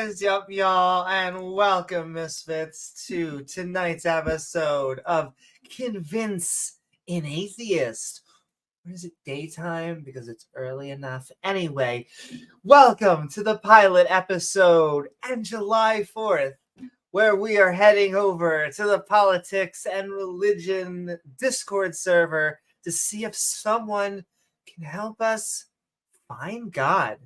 What is up, y'all, and welcome, Misfits, to tonight's episode of Convince an Atheist. Or is it daytime? Because it's early enough. Anyway, welcome to the pilot episode and July 4th, where we are heading over to the politics and religion Discord server to see if someone can help us find God.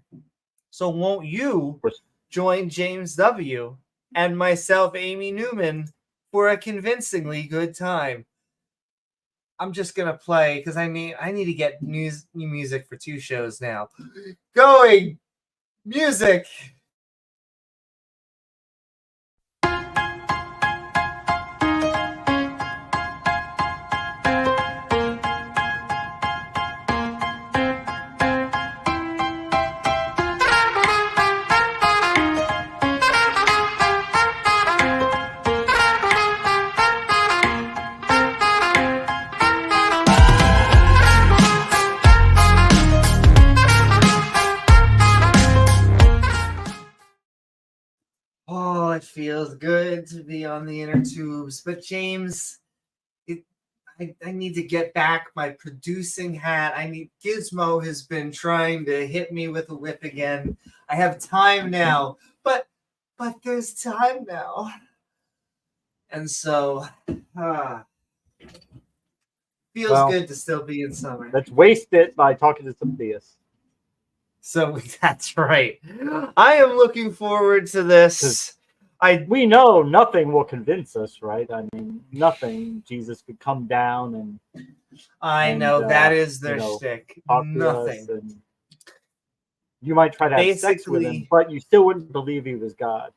So won't you join James W. and myself, Amy Newman, for a convincingly good time? I'm just gonna play because I need to get new music for 2 shows now. Going music. Oh, it feels good to be on the inner tubes. But James, I need to get back my producing hat. Gizmo has been trying to hit me with a whip again. I have time now, but there's time now. And so, feels good to still be in summer. Let's waste it by talking to some theists. So that's right. I am looking forward to this. We know nothing will convince us, right? I mean, nothing. Jesus could come down and that is their shtick. Nothing. You might try to have sex with him, but you still wouldn't believe he was God.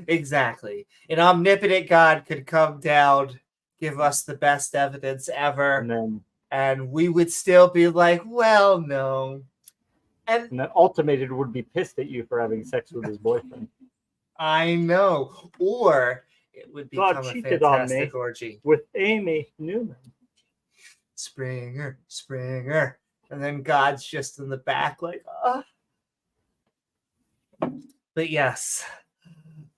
Exactly. An omnipotent God could come down, give us the best evidence ever, and we would still be like, well, no. And then Ultimated would be pissed at you for having sex with his boyfriend. I know. Or it would become a fantastic orgy. With Amy Newman. Springer. And then God's just in the back like, But yes.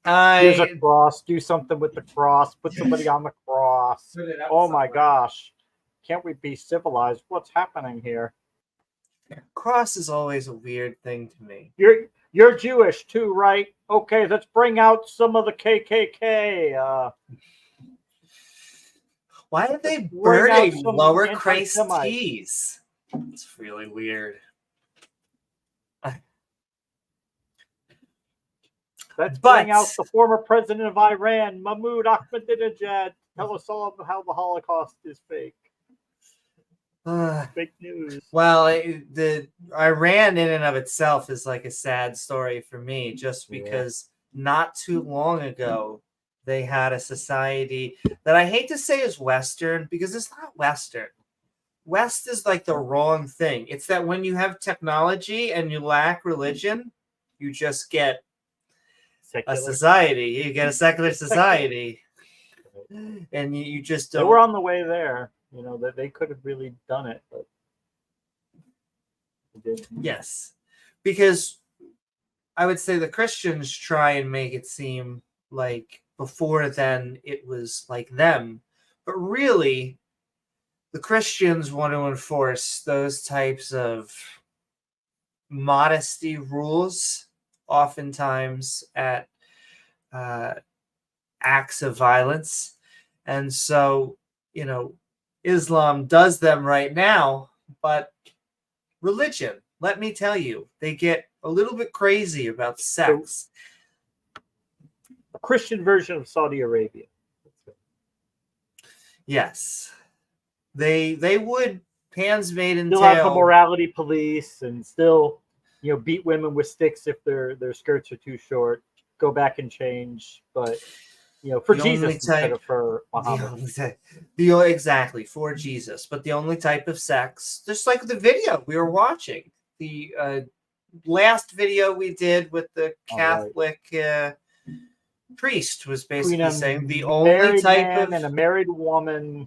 Here's a cross. Do something with the cross. Put somebody on the cross. Oh my gosh. Can't we be civilized? What's happening here? Cross is always a weird thing to me. You're Jewish too, right? Okay, let's bring out some of the KKK. Why are they burning lower Christ tees? It's really weird. Let's bring out the former president of Iran, Mahmoud Ahmadinejad. Tell us all how the Holocaust is fake. Fake news. Well, the Iran in and of itself is like a sad story for me, just because not too long ago they had a society that I hate to say is Western because it's not Western. West is like the wrong thing. It's that when you have technology and you lack religion, you just get a society. You get a secular society. And you just don't. They were on the way there. You know, that they could have really done it, but they didn't. Yes, because I would say the Christians try and make it seem like before then it was like them, but really the Christians want to enforce those types of modesty rules, oftentimes at acts of violence, and so, you know, Islam does them right now, but religion, let me tell you, they get a little bit crazy about sex. A Christian version of Saudi Arabia. Yes. They would hands made and still tail. Have the morality police and still, you know, beat women with sticks if their skirts are too short, go back and change, but you know, for Jesus instead of for Muhammad. Exactly, for Jesus. But the only type of sex, just like the video we were watching, the last video we did with the Catholic priest was basically saying the only type of... and a married woman,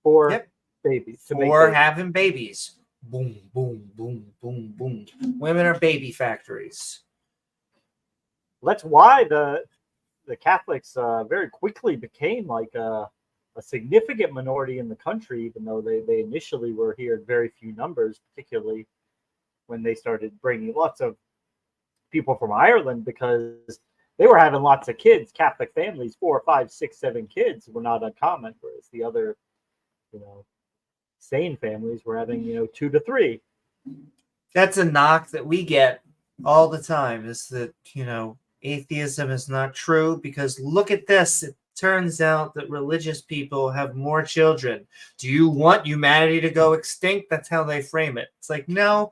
for babies. For having babies. Boom, boom, boom, boom, boom. Women are baby factories. That's why the Catholics very quickly became like a significant minority in the country, even though they initially were here in very few numbers, particularly when they started bringing lots of people from Ireland, because they were having lots of kids. Catholic families, 4, 5, 6, 7 kids were not uncommon, whereas the other, sane families were having, 2 to 3. That's a knock that we get all the time, is that, atheism is not true, because look at this. It turns out that religious people have more children. Do you want humanity to go extinct? That's how they frame it. It's like, no,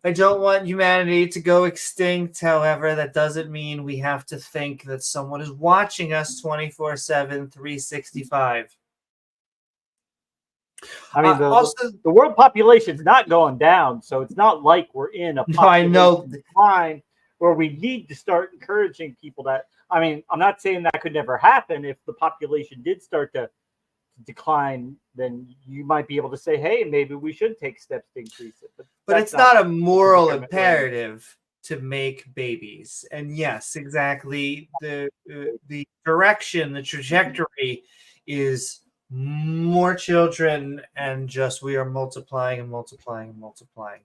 I don't want humanity to go extinct. However, that doesn't mean we have to think that someone is watching us 24/7, 365. I mean, the world population is not going down, so it's not like we're in a population decline where we need to start encouraging people that. I mean, I'm not saying that could never happen. If the population did start to decline, then you might be able to say, hey, maybe we should take steps to increase it. But it's not a moral imperative to make babies. And yes, exactly. The direction, the trajectory is more children, and just we are multiplying and multiplying and multiplying.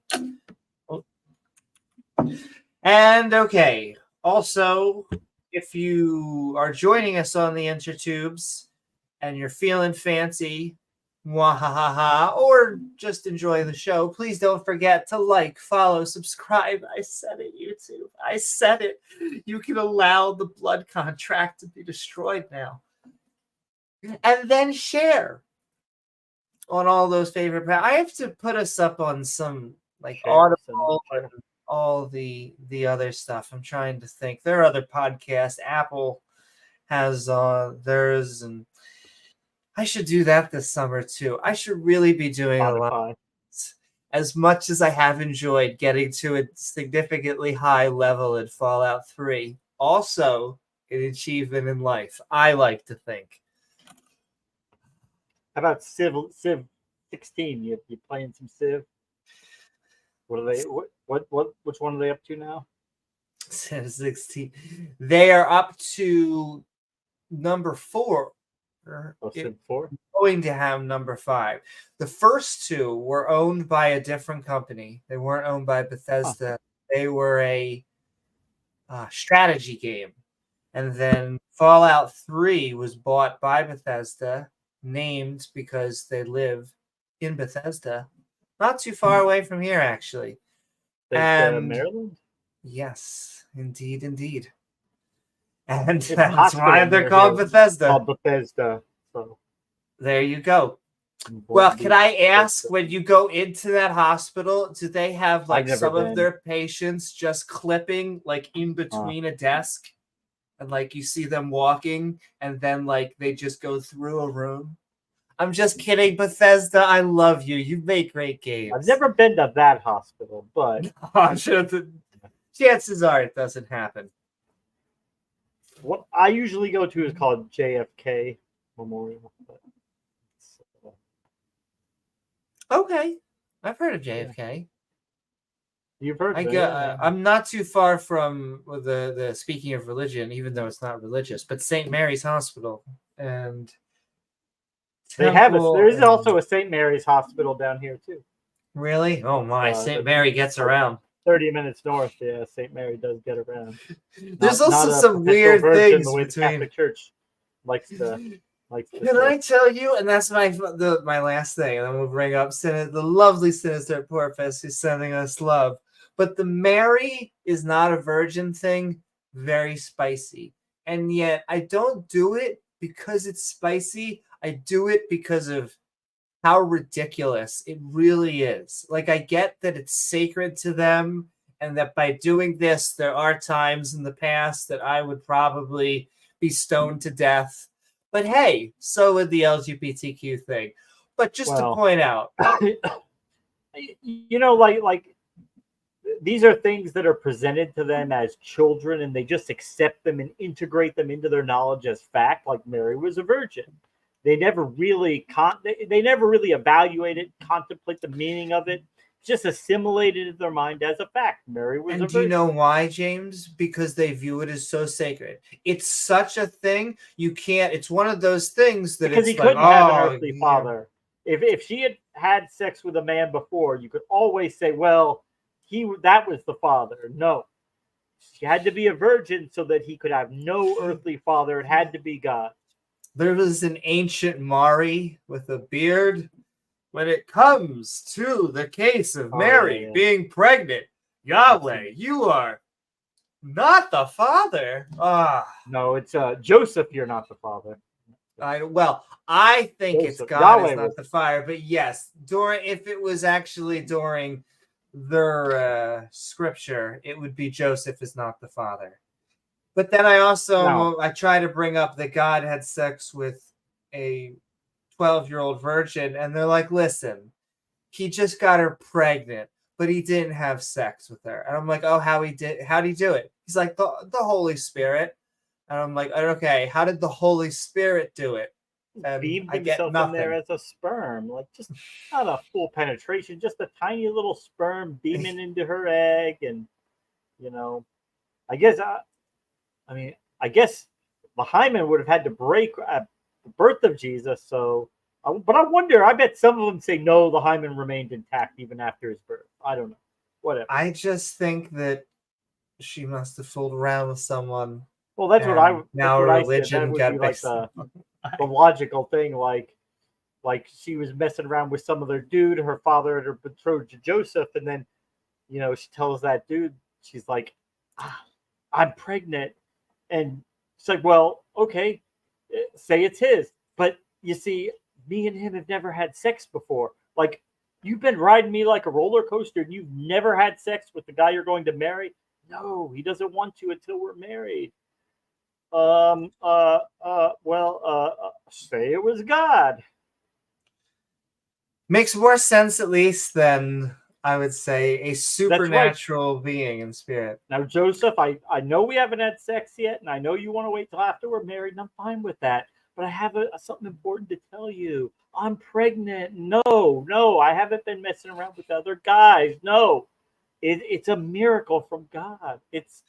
And okay, also, if you are joining us on the intertubes and you're feeling fancy, wahahaha, or just enjoy the show, please don't forget to like, follow, subscribe. I said it, YouTube. I said it. You can allow the blood contract to be destroyed now. And then share on all those favorite. I have to put us up on some Audible and all the other stuff. I'm trying to think. There are other podcasts. Apple has theirs, and I should do that this summer too. I should really be doing a lot. As much as I have enjoyed getting to a significantly high level in Fallout 3, also an achievement in life, I like to think. How about Civ 16? You playing some Civ? What are they? Which one are they up to now? Civ 16. They are up to number 4. Civ 4. Going to have number 5. The first 2 were owned by a different company. They weren't owned by Bethesda. They were a strategy game. And then Fallout 3 was bought by Bethesda, named because they live in Bethesda, not too far away from here, actually. And Maryland? Yes, indeed. And that's why they're called Bethesda. Called Bethesda. So there you go. Well, can I ask, when you go into that hospital, do they have some of their patients just clipping in between a desk? And you see them walking, and then they just go through a room. I'm just kidding, Bethesda. I love you. You make great games. I've never been to that hospital, but chances are it doesn't happen. What I usually go to is called JFK Memorial. Okay, I've heard of JFK. You've heard. I'm not too far from the speaking of religion, even though it's not religious, but St. Mary's Hospital, and there is also a St. Mary's Hospital down here too. Really? Oh my! St. Mary gets around. 30 minutes north. Yeah, St. Mary does get around. There's also some weird things the way between the Catholic Church likes to. Can I tell you? And that's my last thing, and then we'll bring up the lovely Sinister Porpoise who's sending us love. But the Mary is not a virgin thing, very spicy. And yet I don't do it because it's spicy. I do it because of how ridiculous it really is. I get that it's sacred to them, and that by doing this, there are times in the past that I would probably be stoned to death. But hey, so would the LGBTQ thing. But just to point out, these are things that are presented to them as children, and they just accept them and integrate them into their knowledge as fact. Like Mary was a virgin. They never really evaluate it, contemplate the meaning of it. just assimilated in their mind as a fact. Mary was a And do you virgin. know why, James? Because they view it as so sacred. It's such a thing. You can't. It's one of those things that Because it's he like, couldn't have an oh, earthly yeah. father. If she had had sex with a man before, you could always say, well, that was the father. No, she had to be a virgin so that he could have no earthly father. It had to be God. There was an ancient Mari with a beard. When it comes to the case of Mary being pregnant, Yahweh, you are not the father. No, it's Joseph. You're not the father. I think Joseph. it's God Yahweh is not the father, but yes, if it was actually during their scripture, it would be Joseph is not the father. But then I try to bring up that God had sex with a 12-year-old virgin, and they're like, listen, he just got her pregnant, but he didn't have sex with her. And I'm like, oh, how'd he do it? He's like, the Holy Spirit. And I'm like, okay, how did the Holy Spirit do it? And beamed I get himself nothing. in there as a sperm, like just not a full penetration, just a tiny little sperm beaming into her egg. And I guess the hymen would have had to break at the birth of Jesus. So, but I wonder. I bet some of them say no, the hymen remained intact even after his birth. I don't know. Whatever. I just think that she must have fooled around with someone. Well, that's what I religion said. That would got be like the logical thing. Like she was messing around with some other dude. Her father had her betrothed to Joseph, and then she tells that dude, she's like, I'm pregnant. And it's like, well, okay, say it's his. But you see, me and him have never had sex before. Like, you've been riding me like a roller coaster and you've never had sex with the guy you're going to marry? No, he doesn't want to until we're married. Say it was God. Makes more sense, at least, than I would say a supernatural being in spirit. Now, Joseph, I know we haven't had sex yet, and I know you want to wait till after we're married, and I'm fine with that. But I have something important to tell you. I'm pregnant. No, I haven't been messing around with other guys. No, it's a miracle from God. It's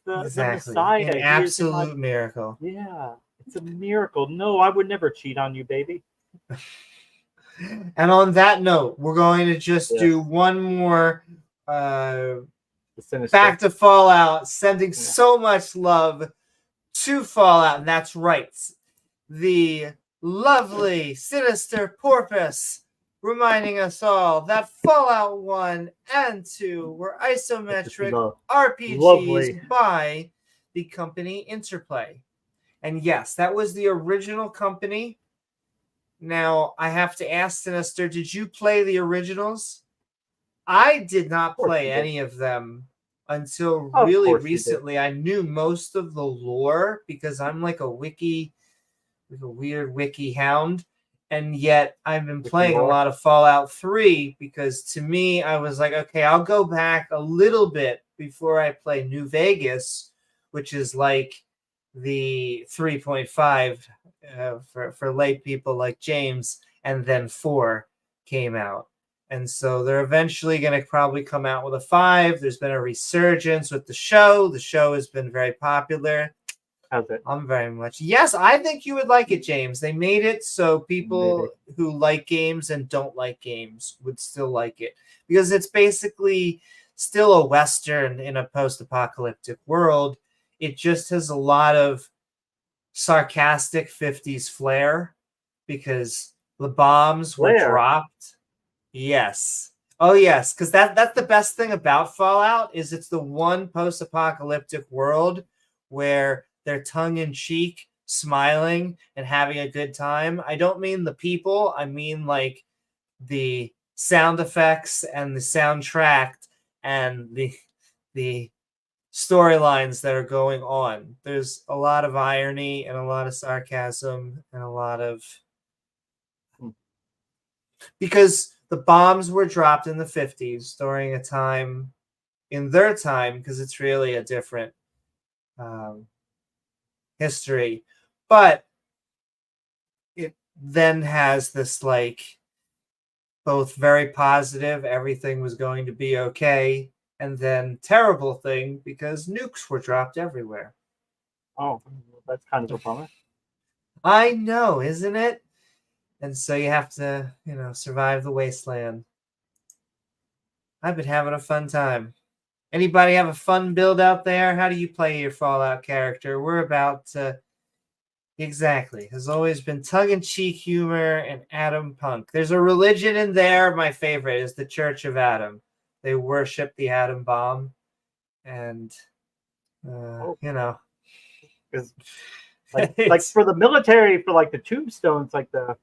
the Messiah. An absolute miracle. Yeah, it's a miracle. No, I would never cheat on you, baby. And on that note, we're going to just do one more back to Fallout, sending so much love to Fallout. And that's right. The lovely Sinister Porpoise reminding us all that Fallout 1 and 2 were isometric RPGs by the company Interplay. And yes, that was the original company. Now, I have to ask Sinister, did you play the originals? I did not play any of them until really recently. I knew most of the lore because I'm like a weird wiki hound. And yet I've been playing a lot of Fallout 3 because to me, I was like, okay, I'll go back a little bit before I play New Vegas, which is like the 3.5 for lay people like James, and then 4 came out. And so they're eventually going to probably come out with a 5. There's been a resurgence with the show. The show has been very popular. How's it? I'm very much. Yes, I think you would like it, James. They made it so people who like games and don't like games would still like it because it's basically still a Western in a post-apocalyptic world. It just has a lot of sarcastic 50s flair because the bombs were dropped. Yes. Oh, yes, because that's the best thing about Fallout is it's the one post-apocalyptic world where they're tongue-in-cheek, smiling, and having a good time. I don't mean the people. I mean, like, the sound effects and the soundtrack and the storylines that are going on. There's a lot of irony and a lot of sarcasm and a lot of... Because the bombs were dropped in the 50s during a time, in their time, because it's really a different history. But it then has this, like, both very positive, everything was going to be okay, and then terrible thing because nukes were dropped everywhere. Oh, that's kind of a bummer. I know, isn't it? And so you have to, survive the wasteland. I've been having a fun time. Anybody have a fun build out there? How do you play your Fallout character? We're about to... Exactly. There's always been tongue-in-cheek humor and Atom punk. There's a religion in there. My favorite is the Church of Atom. They worship the atom bomb. And, Because like for the military, for like the tombstones, like the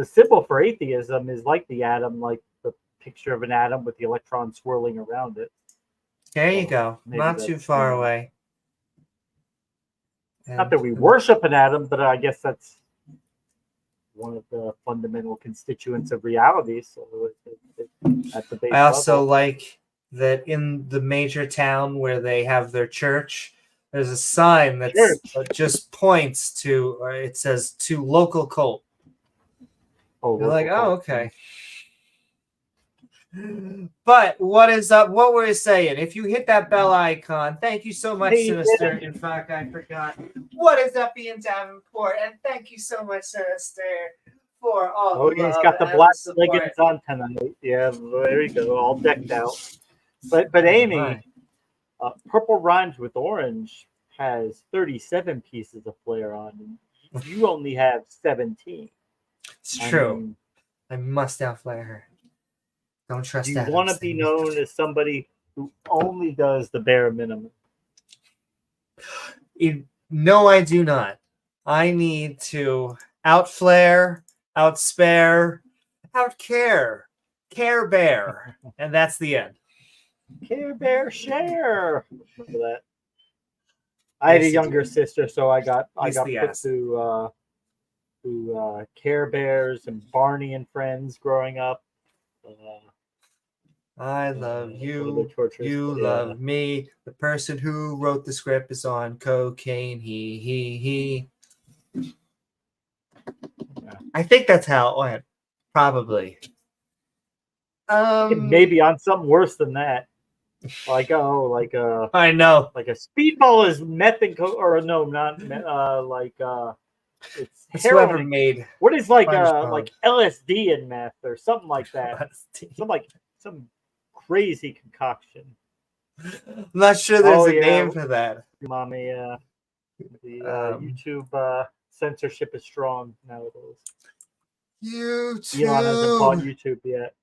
symbol for atheism is like the atom, like the picture of an atom with the electron swirling around it. There you go. Not too far away. Not that we worship an atom, but I guess that's one of the fundamental constituents of reality. So at the base I also level. like that in the major town where they have their church, there's a sign that just points to, or it says, to local cult. Oh, you're like, oh, okay. But what is up? What were you saying? If you hit that bell icon, thank you so much, Sinister. In fact, I forgot. What is up, Ian Davenport? And thank you so much, Sinister, for all the love. He's got the black leggings on tonight. Yeah, there you go, all decked out. But Amy, Purple Rhymes with Orange has 37 pieces of flair on, and you only have 17. It's true. I must outflare her. Don't trust that. You want to be known as somebody who only does the bare minimum. No, I do not. I need to outflare, outspare, outcare, care bear, and that's the end. Care bear share. Remember that? I had a younger sister, so I got put through Care Bears and Barney and Friends growing up. I love you. You love me. The person who wrote the script is on cocaine. He. I think that's how it went. Probably. Maybe on something worse than that. I know. Like a speedball is meth and it's heroin made. What is like LSD and meth or something like that? Some crazy concoction. I'm not sure there's a name for that. Mommy, the YouTube censorship is strong nowadays. YouTube. Elon hasn't bought YouTube yet.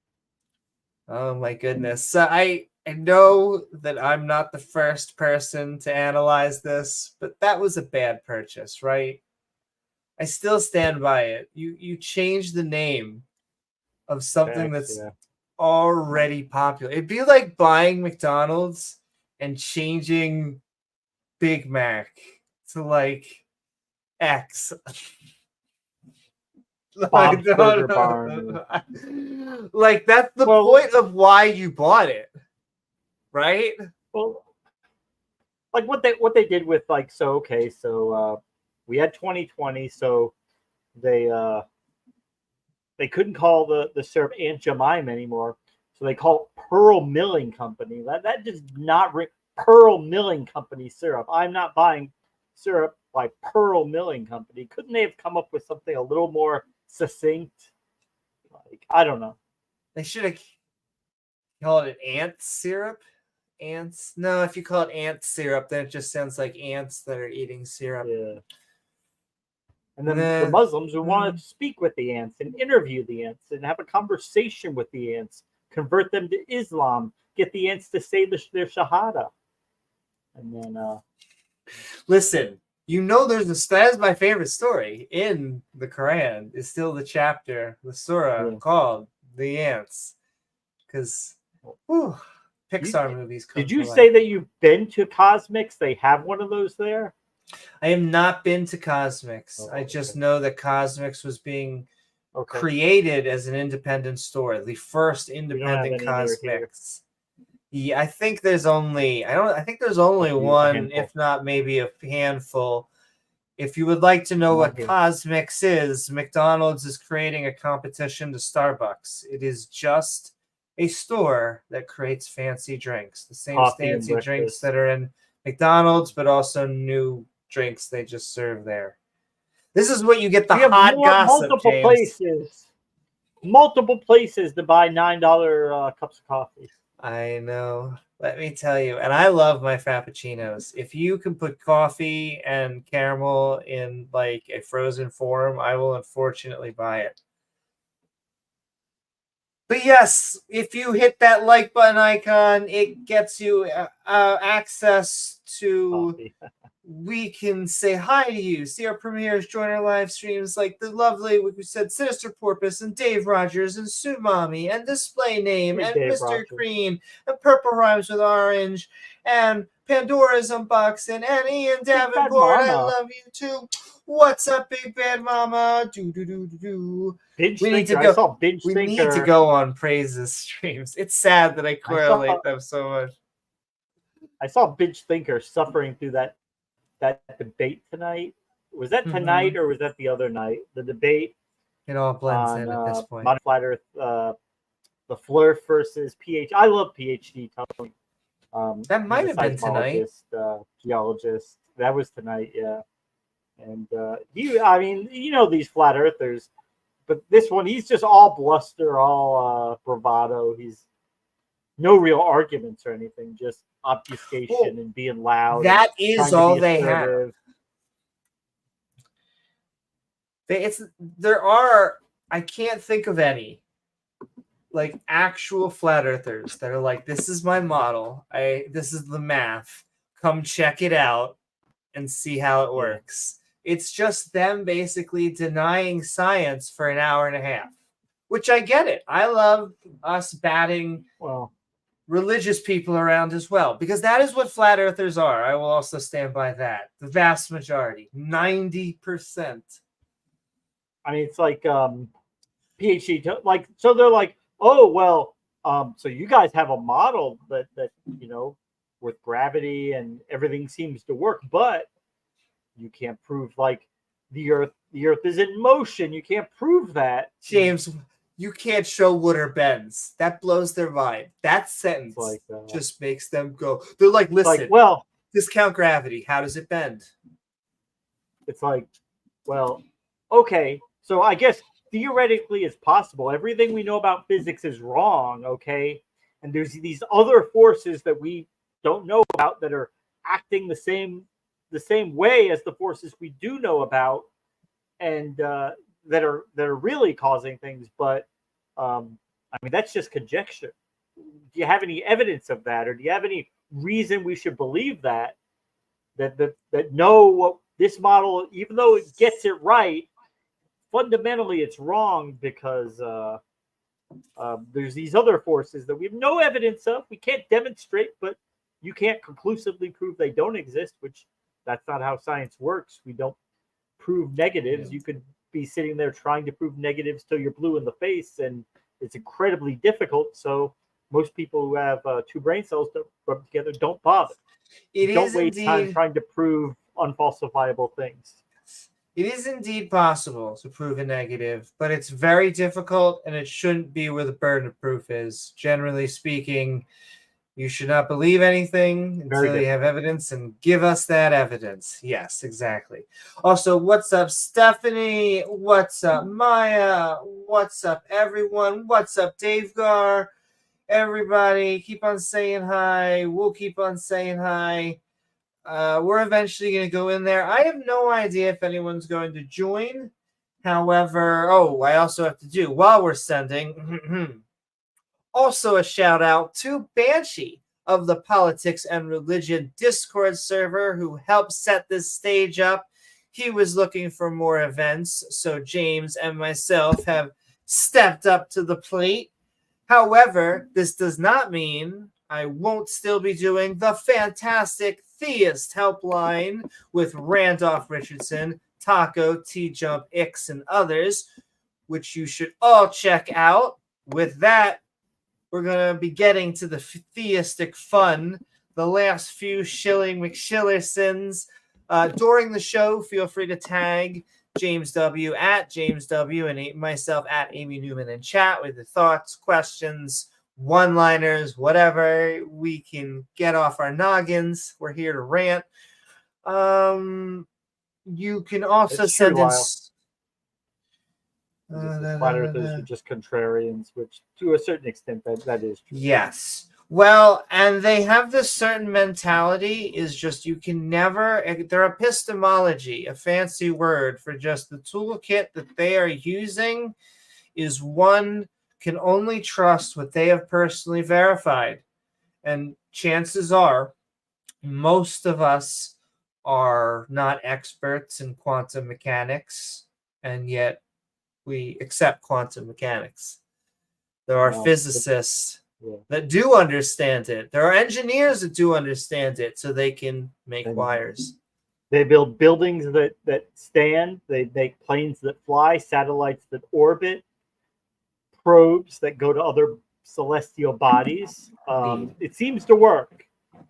Oh my goodness. So I know that I'm not the first person to analyze this, but that was a bad purchase, right? I still stand by it. You change the name of something that's already popular. It'd be like buying McDonald's and changing Big Mac to like X. Bob's Burger Barn. Like that's the point of why you bought it, right? Well, like what they did with we had 2020, so they couldn't call the syrup Aunt Jemima anymore, so they call it Pearl Milling Company. That does not ring. Pearl Milling Company syrup. I'm not buying syrup by Pearl Milling Company. Couldn't they have come up with something a little more succinct? Like, I don't know. They should have called it ant syrup. Ants? No, if you call it ant syrup, then it just sounds like ants that are eating syrup. Yeah. And then the Muslims who want to speak with the ants and interview the ants and have a conversation with the ants, convert them to Islam, get the ants to say their shahada. And then listen, that is my favorite story in the Quran. Is still the chapter, the surah called The Ants. Because Pixar movies come Did you say that you've been to Cosmics? They have one of those there? I have not been to Cosmics. I just know that Cosmics was being created as an independent store, the first independent Cosmics. Yeah, I think there's only one, if not maybe a handful If you would like to know what Okay. Cosmix is, McDonald's is creating a competition to Starbucks. It is just a store that creates fancy drinks. The same Coffee and fancy drinks breakfast. that are in McDonald's, but also new drinks they just serve there. This is what you get the We have hot gossip, multiple James. multiple places to buy $9 cups of coffee. I know. Let me tell you. And I love my Frappuccinos. If you can put coffee and caramel in like a frozen form, I will unfortunately buy it. But yes, if you hit that like button icon, it gets you access to... Coffee. We can say hi to you, see our premieres, join our live streams like the lovely, we said, Sinister Porpoise and Dave Rogers and Sue Mommy and Display Name Hey, and Dave Mr. Rogers. Green and Purple Rhymes with Orange and Pandora's Unboxing and Ian Davenport. I Mama. love you too. What's up, Big Bad Mama? Do. Binge We need to Thinker. go. I saw Binge We Thinker. need to go on Praises streams. It's sad that I correlate them so much. I saw Binge Thinker suffering through that debate tonight. Was that tonight or was that the other night? The debate. It all blends on, in at this point. Modern Flat Earth, the Flurf versus PhD. I love PhD Tony. That might have been tonight. Geologist. That was tonight, yeah. And I mean, you know these flat earthers, but this one, he's just all bluster, all bravado. He's no real arguments or anything, just obfuscation and being loud. That is all they have. I can't think of any like actual flat earthers that are like, this is my model. This is the math. Come check it out and see how it works. It's just them basically denying science for an hour and a half, which I get it. I love us batting religious people around as well, because that is what flat earthers are. I will also stand by that. The vast majority, 90%. I mean, it's like PhD, like, so they're like, oh, well, so you guys have a model that you know, with gravity and everything seems to work, but you can't prove like the earth is in motion. You can't prove that. James, you can't show water bends. That blows their mind. That sentence just makes them go. They're like, listen, like, well, discount gravity. How does it bend? It's like, well, okay. So I guess theoretically it's possible. Everything we know about physics is wrong, okay? And there's these other forces that we don't know about that are acting the same way as the forces we do know about, and that are really causing things. But I mean, that's just conjecture. Do you have any evidence of that, or do you have any reason we should believe that know what this model, even though it gets it right, fundamentally it's wrong because there's these other forces that we have no evidence of. We can't demonstrate, but you can't conclusively prove they don't exist, which that's not how science works. We don't prove negatives. You could be sitting there trying to prove negatives till you're blue in the face, and it's incredibly difficult. So most people who have two brain cells that rub together don't bother. Don't waste time trying to prove unfalsifiable things. It is indeed possible to prove a negative, but it's very difficult, and it shouldn't be where the burden of proof is. Generally speaking, you should not believe anything until you have evidence, and give us that evidence. Yes, exactly. Also, what's up, Stephanie? What's up, Maya? What's up, everyone? What's up, davegar? Everybody, keep on saying hi. We'll keep on saying hi. We're eventually going to go in there. I have no idea if anyone's going to join. However, I also have to do, while we're sending, also a shout out to Banshee of the Politics and Religion Discord server, who helped set this stage up. He was looking for more events, so James and myself have stepped up to the plate. However, this does not mean I won't still be doing the fantastic Theist Helpline with Randolph Richardson, Taco, T-Jump, Ix, and others, which you should all check out. With that, we're going to be getting to the theistic fun, the last few Shilling McShillersons During the show, feel free to tag James W at James W and myself at Amy Newman in chat with your thoughts, questions, one-liners, whatever we can get off our noggins. We're here to rant. You can also send in. Flat earthers are just contrarians, which to a certain extent that is true. Yes. Well, and they have this certain mentality is just you can never, their epistemology, a fancy word for just the toolkit that they are using, is one can only trust what they have personally verified. And chances are most of us are not experts in quantum mechanics, and yet we accept quantum mechanics. There are physicists that do understand it. There are engineers that do understand it, so they can make wires. They build buildings that stand. They make planes that fly, satellites that orbit, probes that go to other celestial bodies. It seems to work.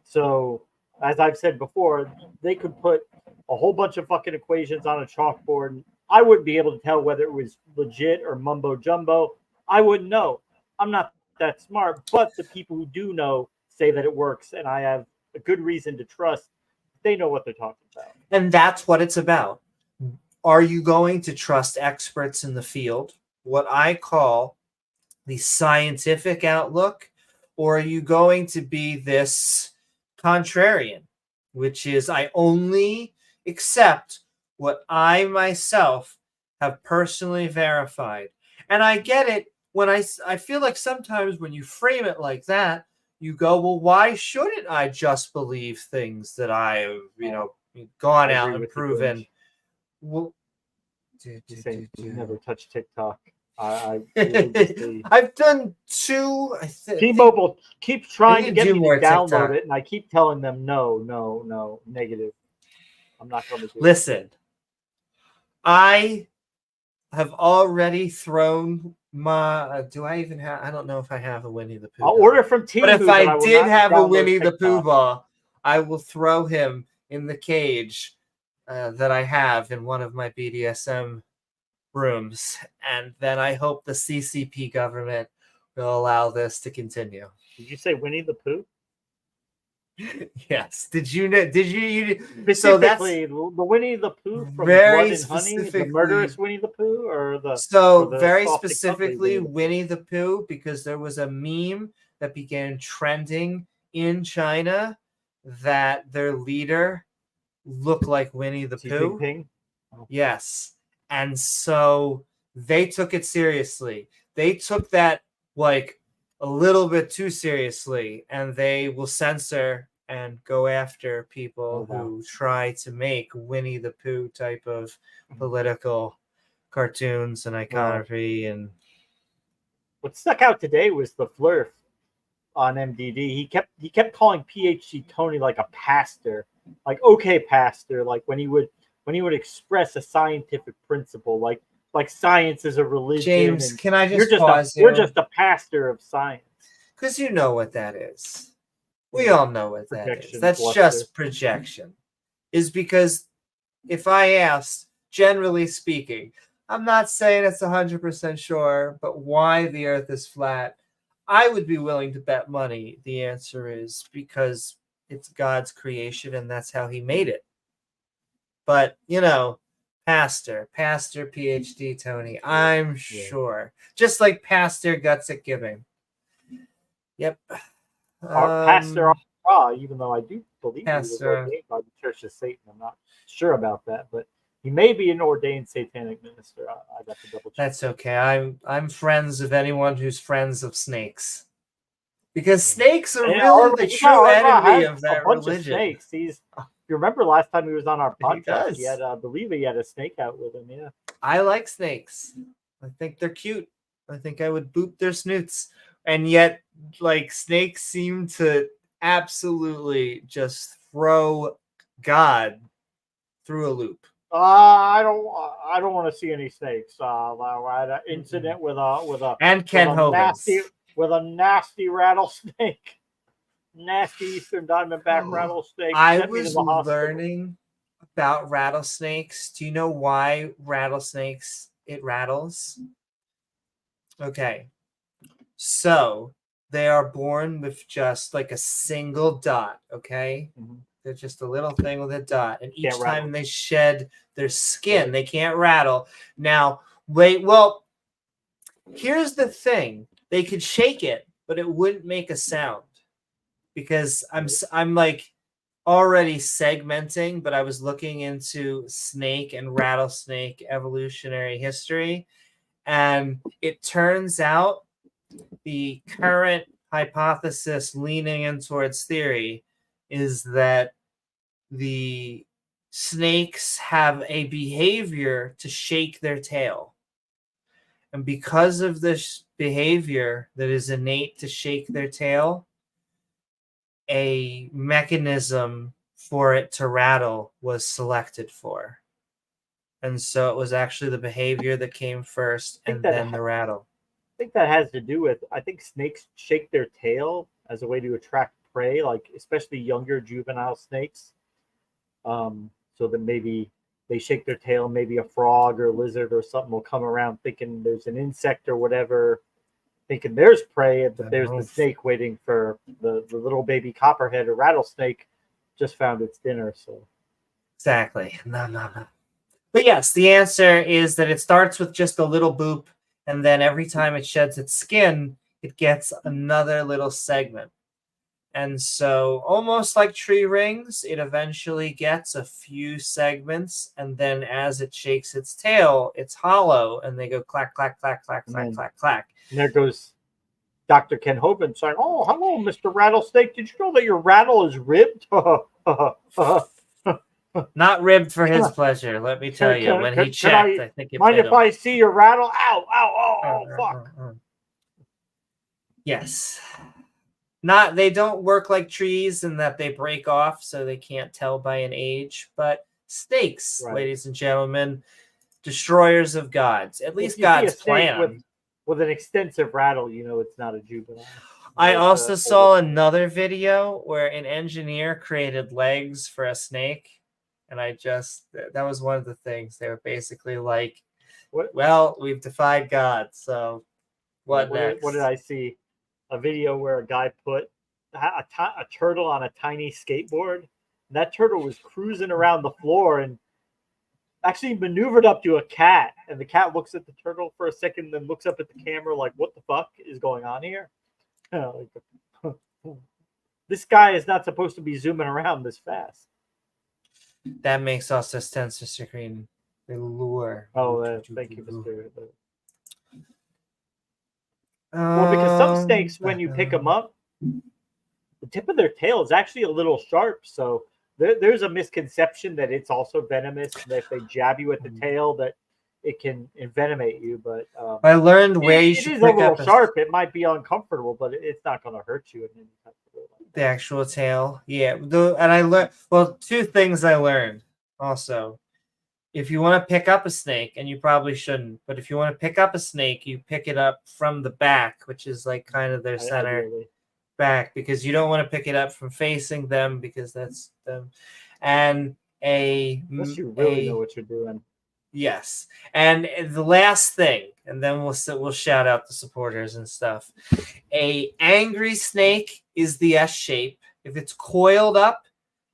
So, as I've said before, they could put a whole bunch of fucking equations on a chalkboard. I wouldn't be able to tell whether it was legit or mumbo jumbo. I wouldn't know. I'm not that smart, but the people who do know say that it works, and I have a good reason to trust they know what they're talking about. And that's what it's about. Are you going to trust experts in the field, what I call the scientific outlook, or are you going to be this contrarian, which is I only accept what I myself have personally verified? And I get it when I feel like sometimes when you frame it like that, you go, well, why shouldn't I just believe things that I have, gone out and proven? Well, never touch TikTok. I've done two. T-Mobile keeps trying to get me to download TikTok. it, and I keep telling them no, negative. I'm not going to do it. Listen, I have already thrown my. Do I even have? I don't know if I have a Winnie the Pooh. I'll order from T. But if I did have a Winnie the Pooh ball, I will throw him in the cage that I have in one of my BDSM rooms, and then I hope the CCP government will allow this to continue. Did you say Winnie the Pooh? Yes. Did you know? Did you? So that's the Winnie the Pooh from Blood and Honey, the murderous Winnie the Pooh, or the very specifically Winnie the Pooh, because there was a meme that began trending in China that their leader looked like Winnie the Pooh. Oh. Yes. And so they took it seriously. They took that like a little bit too seriously, and they will censor and go after people who try to make Winnie the Pooh type of political cartoons and iconography. And what stuck out today was the Flurf on MDD. He kept calling PhD Tony like a pastor, like okay pastor, like when he would express a scientific principle, like science is a religion. James, can I just pause You're just a pastor of science. Because you know what that is. We all know what that is. That's just projection. Is because if I asked, generally speaking, I'm not saying it's 100% sure, but why the Earth is flat, I would be willing to bet money the answer is because it's God's creation and that's how he made it. But, Pastor, PhD Tony, I'm sure. Just like Pastor Guts at Giving. Yep. Pastor, even though I do believe he was ordained by the Church of Satan. I'm not sure about that, but he may be an ordained satanic minister. I'd have to double check. That's okay. I'm friends of anyone who's friends of snakes. Because snakes are really the true enemy of that religion. Of snakes. If you remember last time he was on our podcast, he had, I believe he had a snake out with him. Yeah. I like snakes. I think they're cute. I think I would boop their snoots. And yet, snakes seem to absolutely just throw God through a loop. I don't want to see any snakes. I had an incident with a and Ken Hogan with a nasty rattlesnake, nasty Eastern Diamondback rattlesnake. I was learning about rattlesnakes. Do you know why rattlesnakes, it rattles? Okay. So they are born with just like a single dot, okay? Mhm. They're just a little thing with a dot. And each Can't rattle. time they shed their skin, they can't rattle. Now, wait, well, here's the thing. They could shake it, but it wouldn't make a sound. Because I'm like already segmenting, but I was looking into snake and rattlesnake evolutionary history, and it turns out the current hypothesis leaning in towards theory is that the snakes have a behavior to shake their tail. And because of this behavior that is innate to shake their tail, a mechanism for it to rattle was selected for. And so it was actually the behavior that came first and then the rattle. I think that has to do with, I think snakes shake their tail as a way to attract prey, like especially younger juvenile snakes. So that maybe they shake their tail, maybe a frog or a lizard or something will come around thinking there's an insect or whatever, thinking there's prey, but there's the snake waiting for the little baby copperhead or rattlesnake just found its dinner. So exactly. No. But yes, the answer is that it starts with just a little boop, and then every time it sheds its skin, it gets another little segment. And so almost like tree rings, it eventually gets a few segments, and then as it shakes its tail, it's hollow, and they go clack, clack, clack, clack, clack, clack, clack. And there goes Dr. Ken Hovind saying, "Oh, hello, Mr. Rattlesnake. Did you know that your rattle is ribbed?" Not ribbed for his pleasure, let me tell you. When he checked, I think it mind if I see your rattle? Ow, ow, oh, fuck. Yes. They don't work like trees in that they break off, so they can't tell by an age. But snakes, ladies and gentlemen, destroyers of gods. At least God's plan. With an extensive rattle, you know it's not a juvenile. I also saw another video where an engineer created legs for a snake. And that was one of the things. They were basically like, well, we've defied God, so what next? What did I see? A video where a guy put a turtle on a tiny skateboard. And that turtle was cruising around the floor and actually maneuvered up to a cat. And the cat looks at the turtle for a second, then looks up at the camera like, what the fuck is going on here? This guy is not supposed to be zooming around this fast. That makes us a sensor screen. The lure. Oh, thank you, Mr. Well, because some snakes, when you pick them up, the tip of their tail is actually a little sharp. So there's a misconception that it's also venomous. That if they jab you at the tail, that it can envenomate you. But I learned where you should pick up. It is a little sharp. It might be uncomfortable, but it's not going to hurt you. The actual tail, yeah. And I learned, well, two things I learned also. If you want to pick up a snake, and you probably shouldn't, but if you want to pick up a snake, you pick it up from the back, which is like kind of their center back, because you don't want to pick it up from facing them, because that's them. And unless you really know what you're doing. Yes. And the last thing, and then we'll shout out the supporters and stuff. A angry snake is the S shape. If it's coiled up,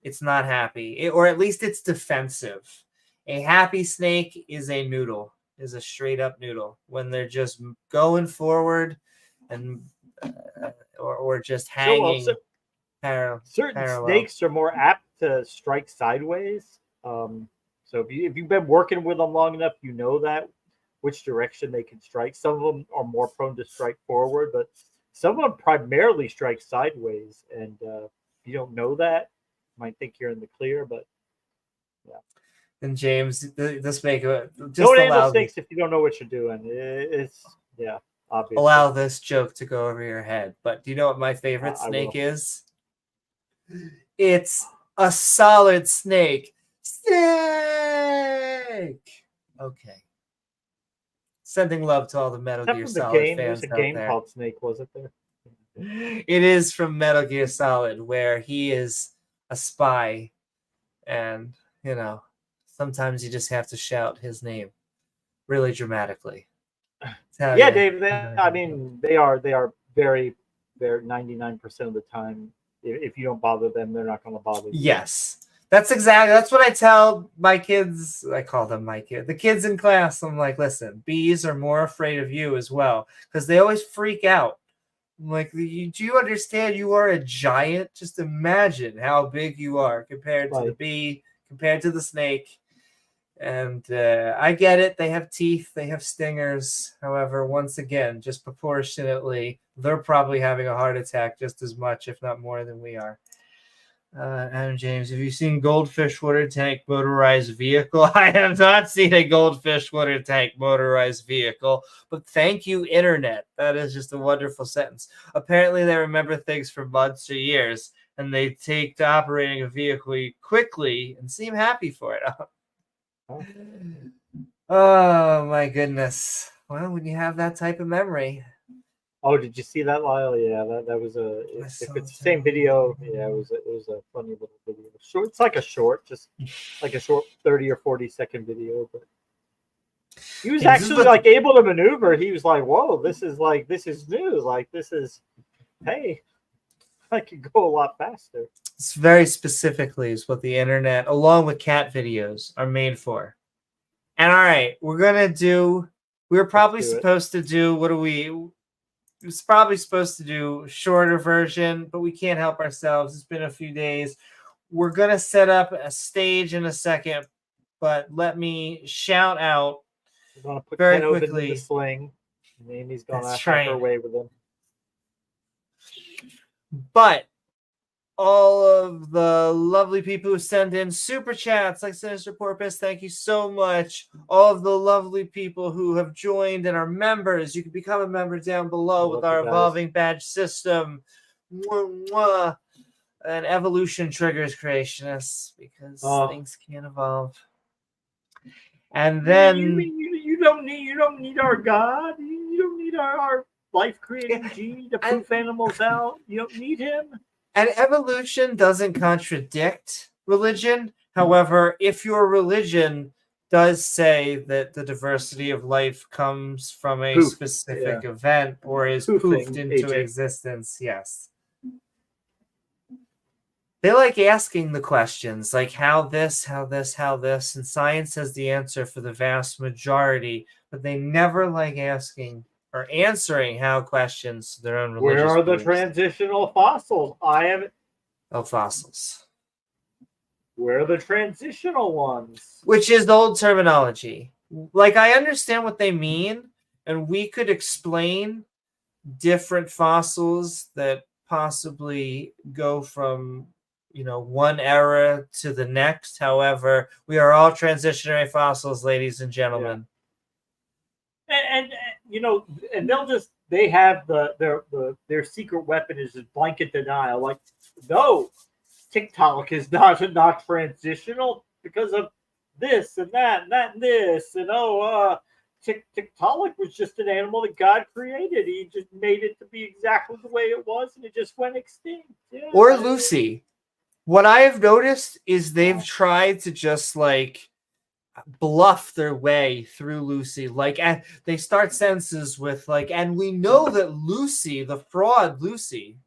it's not happy, or at least it's defensive. A happy snake is a noodle, is a straight up noodle when they're just going forward and or just hanging. Certain snakes are more apt to strike sideways. So if you've been working with them long enough, you know that which direction they can strike. Some of them are more prone to strike forward, but some of them primarily strike sideways. And if you don't know that, you might think you're in the clear, but yeah. And James, this make it just don't handle snakes if you don't know what you're doing. It's obviously. Allow this joke to go over your head. But do you know what my favorite snake is? It's a solid snake. Snake. Okay. Sending love to all the Metal Gear Solid fans out there. There's a game called Snake, wasn't there? It is from Metal Gear Solid, where he is a spy, and Sometimes you just have to shout his name really dramatically. Yeah, Dave. I mean, they are very. They're 99% of the time. If you don't bother them, they're not going to bother you. Yes, that's what I tell my kids. I call them my kids, the kids in class. I'm like, listen, bees are more afraid of you as well because they always freak out. I'm like, do you understand? You are a giant. Just imagine how big you are compared to the bee, compared to the snake. And I get it. They have teeth. They have stingers. However, once again, just proportionately, they're probably having a heart attack just as much, if not more, than we are. Adam James, have you seen Goldfish Water Tank motorized vehicle? I have not seen a Goldfish Water Tank motorized vehicle, but thank you, Internet. That is just a wonderful sentence. Apparently, they remember things for months or years, and they take to operating a vehicle quickly and seem happy for it. Oh my goodness! Well, when you have that type of memory. Oh, did you see that, Lyle? Yeah, that was a. If it's the same video, yeah, it was a funny little video. Short, it's like a short, just like a short 30 or 40-second video. But he was actually like able to maneuver. He was like, "Whoa, this is new. Like this is, hey, I could go a lot faster." It's very specifically is what the internet, along with cat videos, are made for. And all right, we're probably supposed to do, it's probably supposed to do shorter version, but we can't help ourselves. It's been a few days. We're going to set up a stage in a second, but let me shout out very quickly. In the sling. And Amy's going to have her way with him. But all of the lovely people who send in super chats like Sinister Porpoise, thank you so much. All of the lovely people who have joined and are members, you can become a member down below with our evolving badge system. Mwah, mwah. And evolution triggers creationists because things can't evolve. And then you don't need our God. You don't need our life creating gene to poof animals out. You don't need him. And evolution doesn't contradict religion. However, if your religion does say that the diversity of life comes from a specific event or is poofed into existence, yes. They like asking the questions, like how this, and science has the answer for the vast majority, but they never like asking or answering how questions to their own religious Where are the beliefs. transitional fossils? Fossils. Where are the transitional ones? Which is the old terminology. Like, I understand what they mean, and we could explain different fossils that possibly go from, one era to the next. However, we are all transitionary fossils, ladies and gentlemen. Yeah. And they have their secret weapon is just blanket denial. Like, no, TikTok is not transitional because of this and that and that and this. And TikTok was just an animal that God created. He just made it to be exactly the way it was, and it just went extinct. Yeah. Or Lucy. What I have noticed is they've tried to just bluff their way through Lucy. And they start sentences with and we know that Lucy, the fraud Lucy.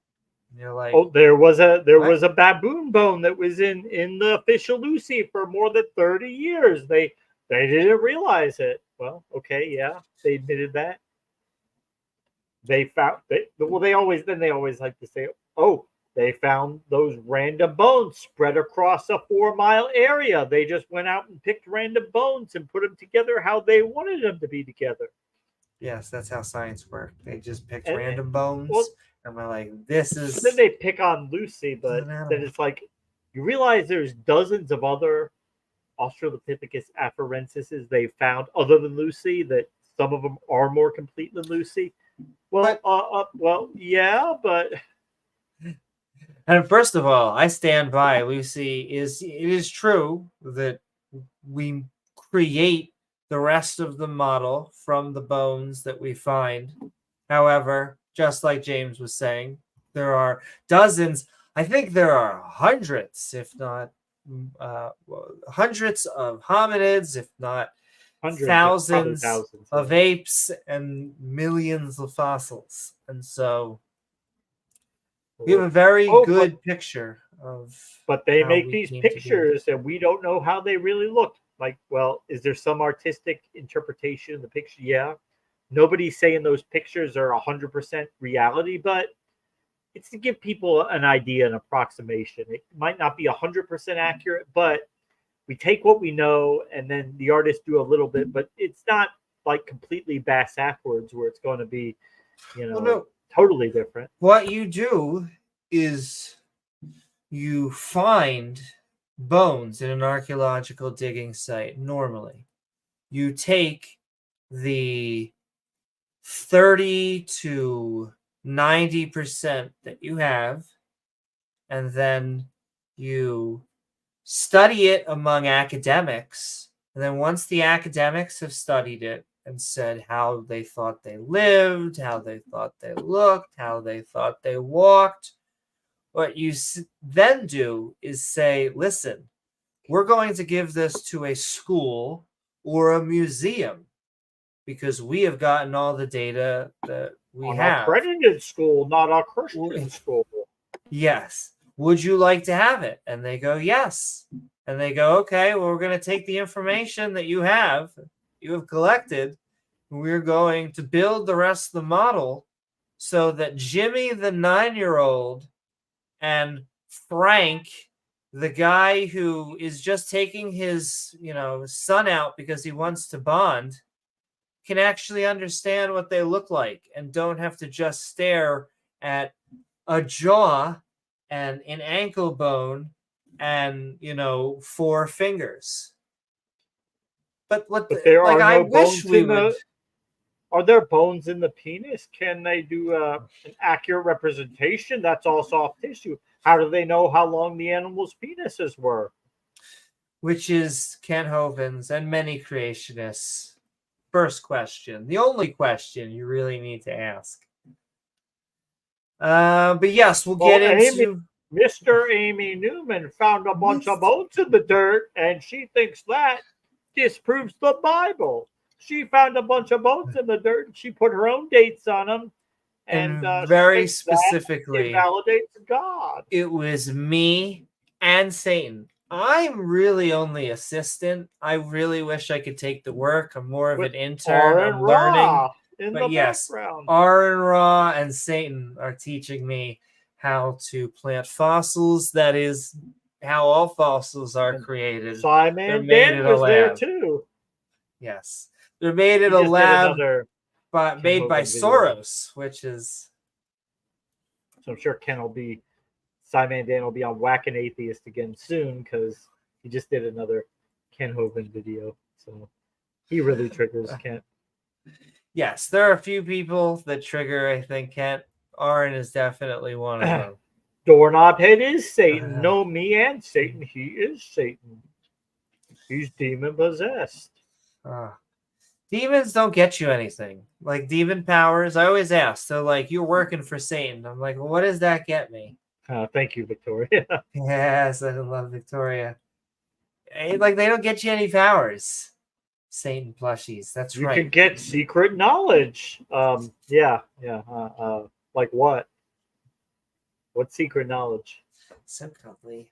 And you're like, there was a baboon bone that was in the official Lucy for more than 30 years. They didn't realize it. Well, okay, yeah, they admitted that. They always like to say, they found those random bones spread across a 4-mile area. They just went out and picked random bones and put them together how they wanted them to be together. Yes, that's how science worked. They just picked random bones. And we're like, this is... Then they pick on Lucy, but then it's like, you realize there's dozens of other Australopithecus afarensis they found other than Lucy, that some of them are more complete than Lucy. Well, yeah, but... And first of all, I stand by Lucy. It is true that we create the rest of the model from the bones that we find. However, just like James was saying, there are dozens. I think there are hundreds, if not hundreds of hominids, if not Hundreds, probably thousands thousands of apes and millions of fossils. And so we have a very good picture of. But they how make we these came to be. pictures, and we don't know how they really look. Like, well, is there some artistic interpretation of the picture? Yeah. Nobody's saying those pictures are 100% reality, but it's to give people an idea, an approximation. It might not be 100% accurate, but we take what we know, and then the artists do a little bit, but it's not like completely backwards where it's going to be, totally different. What you do is you find bones in an archaeological digging site. Normally, you take the 30 to 90% that you have, and then you study it among academics. And then once the academics have studied it and said how they thought they lived, how they thought they looked, how they thought they walked, what you then do is say, listen, we're going to give this to a school or a museum because we have gotten all the data that we have. An accredited school, not a Christian school. Yes. Would you like to have it? And they go, yes. And they go, okay, well, we're going to take the information that you have collected, and we're going to build the rest of the model so that Jimmy, the 9-year-old, and Frank, the guy who is just taking his, son out because he wants to bond, can actually understand what they look like and don't have to just stare at a jaw and an ankle bone and 4 fingers. But there are I no wish we would. Are there bones in the penis? Can they do an accurate representation? That's all soft tissue. How do they know how long the animal's penises were? Which is Ken Hoven's and many creationists' first question. The only question you really need to ask. But yes, we'll get into... Mr. Amy Newman found a bunch of bones in the dirt, and she thinks that disproves the Bible. She found a bunch of bones in the dirt, and she put her own dates on them. And very specifically, it validates God. It was me and Satan. I'm really only assistant. I really wish I could take the work. I'm more of an intern. I'm learning. But yes, R and Ra and Satan are teaching me how to plant fossils. That is how all fossils are created. Simon Dan was there too. Yes. They're made in a lab made by Soros, which is... So I'm sure Simon Dan will be on Whackin' Atheist again soon because he just did another Ken Hoven video. So he really triggers Kent. Yes, there are a few people that trigger, I think, Kent. Aaron is definitely one of them. Doorknob Head is Satan. No, me and Satan. He is Satan. He's demon possessed. Demons don't get you anything. Like demon powers, I always ask. They're like, you're working for Satan. I'm like, well, what does that get me? Thank you, Victoria. Yes, I love Victoria. Like, they don't get you any powers. Satan plushies. That's right. You can get secret knowledge. Like what? What secret knowledge? Subcutly.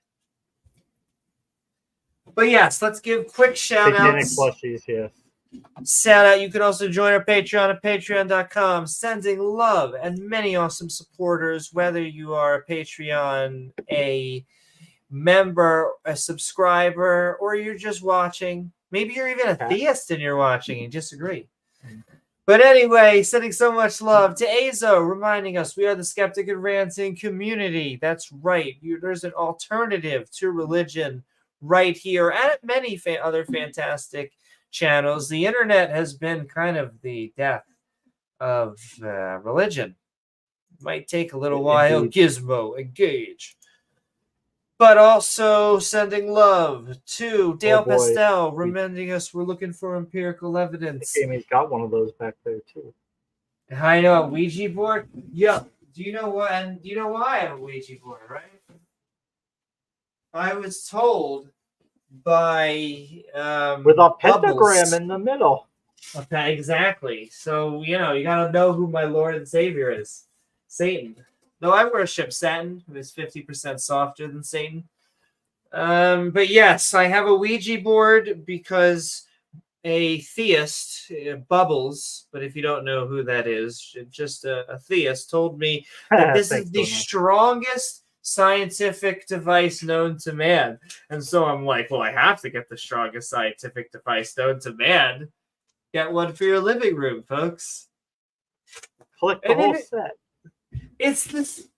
But yes, let's give quick shout outs. Plushies, yes. Shout out. You can also join our Patreon at patreon.com, sending love and many awesome supporters, whether you are a Patreon, a member, a subscriber, or you're just watching. Maybe you're even a theist and you're watching and disagree. But anyway, sending so much love to Azo, reminding us we are the Skeptic and Ranting community. That's right. There's an alternative to religion right here and many other fantastic channels. The internet has been kind of the death of religion. Might take a little while. Gizmo, engage. But also sending love to Dale Pastel, reminding us we're looking for empirical evidence. Amy's got one of those back there too. I know, a Ouija board? Yeah. Do you know what? And you know why I have a Ouija board, right? I was told by with a pentagram Bubbles. in the middle. Okay, exactly. So you gotta know who my Lord and Savior is, Satan. Though I worship Saturn, who is 50% softer than Satan. But yes, I have a Ouija board because a theist, Bubbles, but if you don't know who that is, just a theist, told me that this is the strongest scientific device known to man. And so I'm like, well, I have to get the strongest scientific device known to man. Get one for your living room, folks. Collect the whole set. It's this.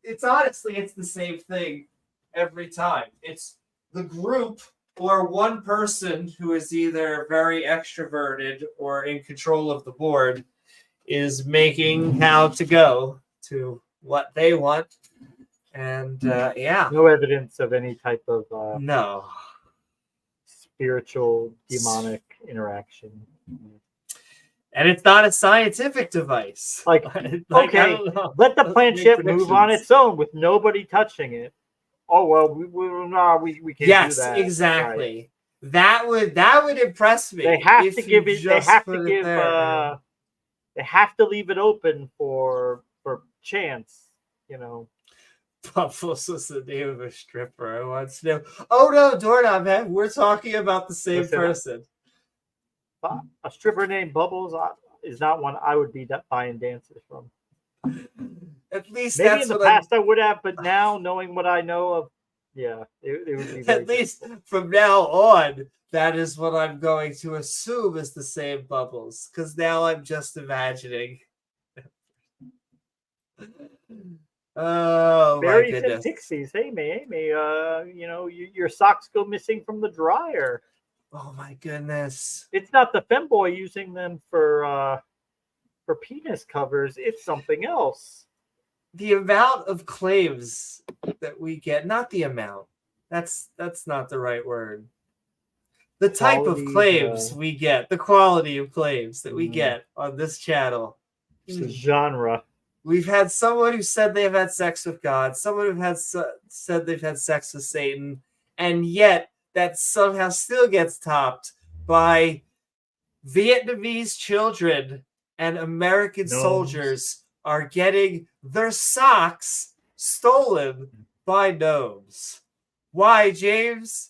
It's honestly, it's the same thing every time. It's the group or one person who is either very extroverted or in control of the board is making how to go to what they want. And yeah. No evidence of any type of no spiritual demonic interaction. And it's not a scientific device. Like okay, let the planchette move on its own with nobody touching it. Oh well, we can't yes, do that. Yes, exactly. Right. That would impress me. They have to give it. They have to give. They have to leave it open for chance. Bubbles was the name of a stripper. I want to know. Oh no, doorknob man, we're talking about the same person. A stripper named Bubbles is not one I would be buying dances from. At least maybe in the past I would have, but now knowing what I know of, yeah, it would be. Very at least from now on, that is what I'm going to assume is the same Bubbles, because now I'm just imagining. Oh, Fairies my goodness. and pixies. Hey, Amy, your socks go missing from the dryer. Oh my goodness! It's not the femboy using them for penis covers. It's something else. The amount of claims that we get, not the amount. That's not the right word. The type of claims we get, the quality of claims that we get on this channel. It's a genre. We've had someone who said they've had sex with God, someone who has said they've had sex with Satan, and yet that somehow still gets topped by Vietnamese children and American soldiers are getting their socks stolen by gnomes. Why, James?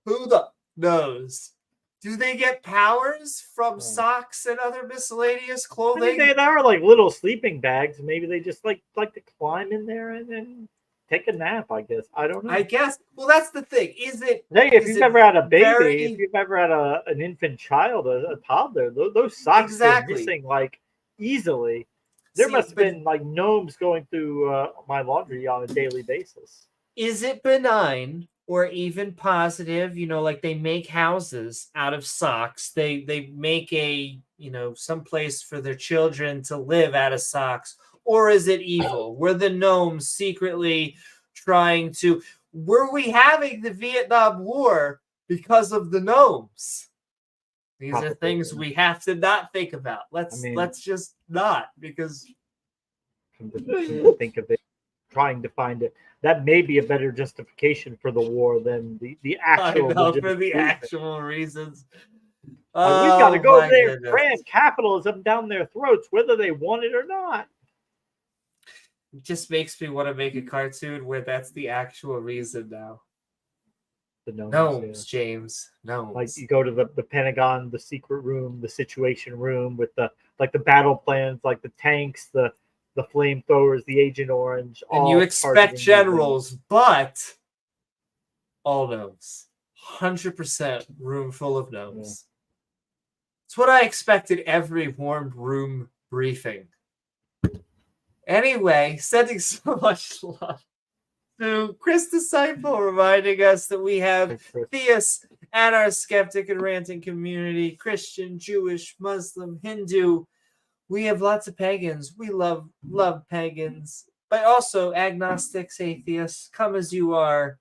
Who the knows? Do they get powers from socks and other miscellaneous clothing? I mean, they are like little sleeping bags. Maybe they just like to climb in there and then take a nap, I guess. I don't know. I guess. Well, that's the thing. Is it? Hey, if you've ever had a baby, if you've ever had an infant child, a toddler, those socks are missing like easily. There must have been like gnomes going through my laundry on a daily basis. Is it benign or even positive? Like they make houses out of socks. They make some place for their children to live out of socks. Or is it evil? Were the gnomes secretly trying to... Were we having the Vietnam War because of the gnomes? These are things we have to not think about. Let's just not, because... Think of it. Trying to find it. That may be a better justification for the war than the actual... I know, for the actual reasons. We've got to go there and cram capitalism down their throats, whether they want it or not. It just makes me want to make a cartoon where that's the actual reason now. The gnomes, James. Gnomes. Like you go to the Pentagon, the secret room, the situation room with the battle plans, like the tanks, the flamethrowers, the Agent Orange. And you expect generals, but all gnomes. 100% room full of gnomes. It's what I expected every warm room briefing. Anyway, sending so much love to Chris Disciple, reminding us that we have theists and our skeptic and ranting community, Christian, Jewish, Muslim, Hindu. We have lots of pagans. We love pagans, but also agnostics, atheists. Come as you are.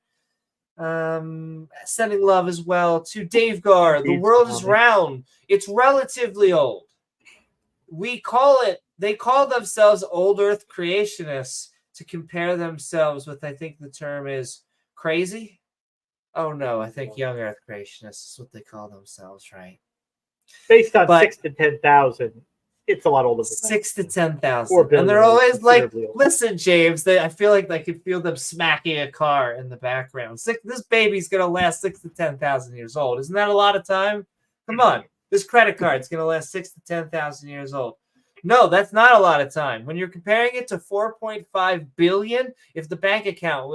Sending love as well to davegar. The world is round. It's relatively old. They call themselves old earth creationists to compare themselves with, I think the term is crazy. Oh no, I think young Earth creationists is what they call themselves, right? Based on But 6 to 10,000, it's a lot older than that. 6 to 10,000, 4 billion and they're is always like, considerably older. "Listen, James." I feel like I can feel them smacking a car in the background. This baby's gonna last 6 to 10,000 years old. Isn't that a lot of time? Come on, this credit card's gonna last 6 to 10,000 years old. No, that's not a lot of time. When you're comparing it to 4.5 billion, if the bank account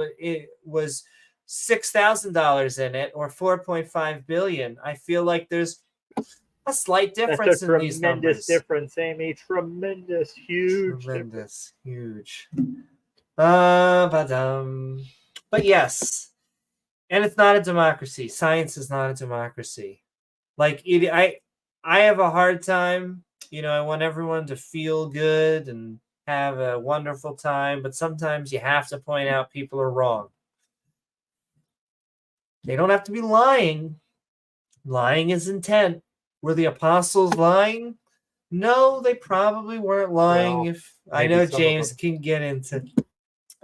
was $6,000 in it, or 4.5 billion, I feel like there's a slight difference in these numbers. Tremendous difference, Amy. Tremendous, huge. Tremendous, huge. But yes, and it's not a democracy. Science is not a democracy. Like I have a hard time. I want everyone to feel good and have a wonderful time, but sometimes you have to point out people are wrong. They don't have to be lying. Lying is intent. Were the apostles lying? No, they probably weren't lying. Well, if I know James can get into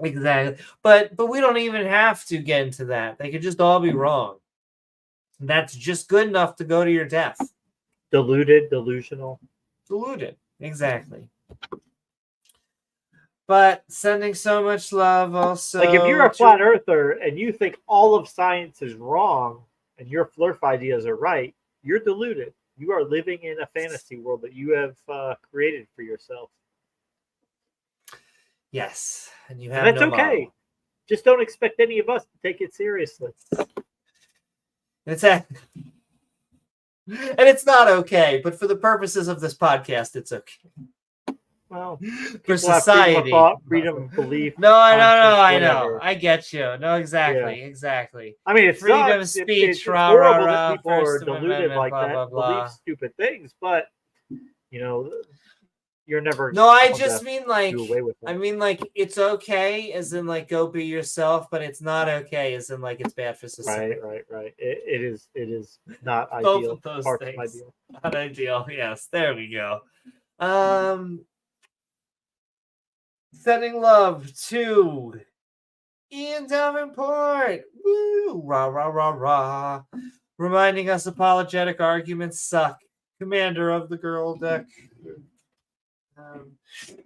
exactly, but we don't even have to get into that. They could just all be wrong. That's just good enough to go to your death. Deluded, delusional. Deluded, exactly. But sending so much love also. Like if you're a flat earther and you think all of science is wrong and your flurf ideas are right, you're deluded. You are living in a fantasy world that you have created for yourself. Yes, and you have and that's no okay. model. Just don't expect any of us to take it seriously. And it's not okay, but for the purposes of this podcast, it's okay. Well, for society, freedom of thought, freedom of belief. No, I know. I get you. No, exactly, yeah. exactly. I mean, it's freedom of speech. It's horrible that people are deluded like that, believe stupid things. But you're never. No, I just mean like. Do away with I mean like it's okay, as in like go be yourself, but it's not okay, as in like it's bad for society. Right. It is not Both ideal. of those Parts things. ideal. Not ideal. Yes, there we go. Sending love to Ian Davenport. Woo! Rah, rah, rah, rah. Reminding us apologetic arguments suck. Commander of the girl deck.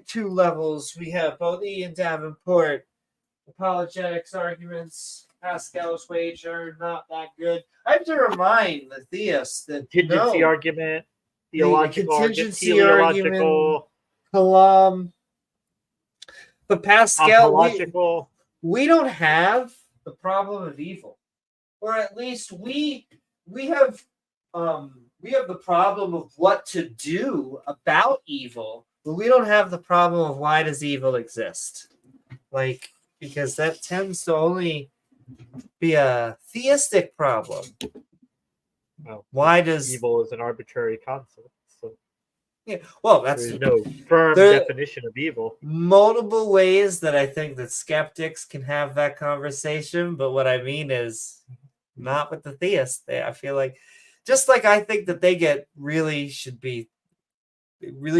2 levels. We have both Ian Davenport. Apologetics arguments. Pastel's wager. Not that good. I have to remind the theists that contingency argument. Theological contingency argument. Kalam. But Pastel, we don't have the problem of evil, or at least we have the problem of what to do about evil, but we don't have the problem of why does evil exist, like, because that tends to only be a theistic problem. Well, why does evil is an arbitrary concept? Yeah, well, there's no firm definition of evil. Multiple ways that I think that skeptics can have that conversation, but what I mean is not with the theists. I feel like, just like I think that they really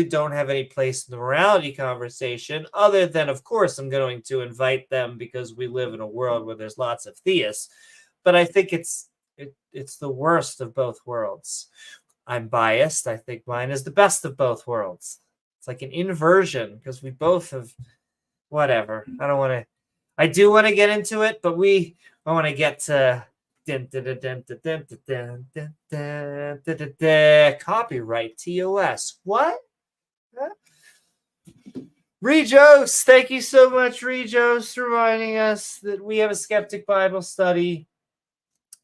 don't have any place in the morality conversation, other than, of course, I'm going to invite them because we live in a world where there's lots of theists. But I think it's the worst of both worlds. I'm biased. I think mine is the best of both worlds. It's like an inversion because we both have whatever. I do want to get into it, but I want to get to copyright TOS. What? Rejos, thank you so much, Rejos, reminding us that we have a Skeptic Bible study.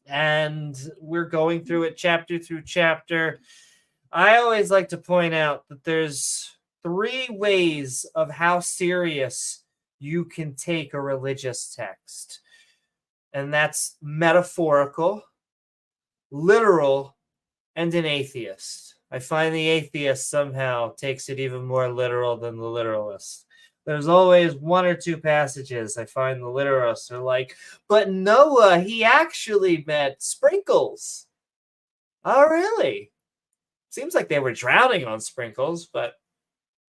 And we're going through it chapter through chapter. I always like to point out that there's 3 ways of how serious you can take a religious text. And that's metaphorical, literal, and an atheist. I find the atheist somehow takes it even more literal than the literalist. There's always 1 or 2 passages I find the literalists are like, but Noah, he actually meant sprinkles. Oh, really? Seems like they were drowning on sprinkles, but,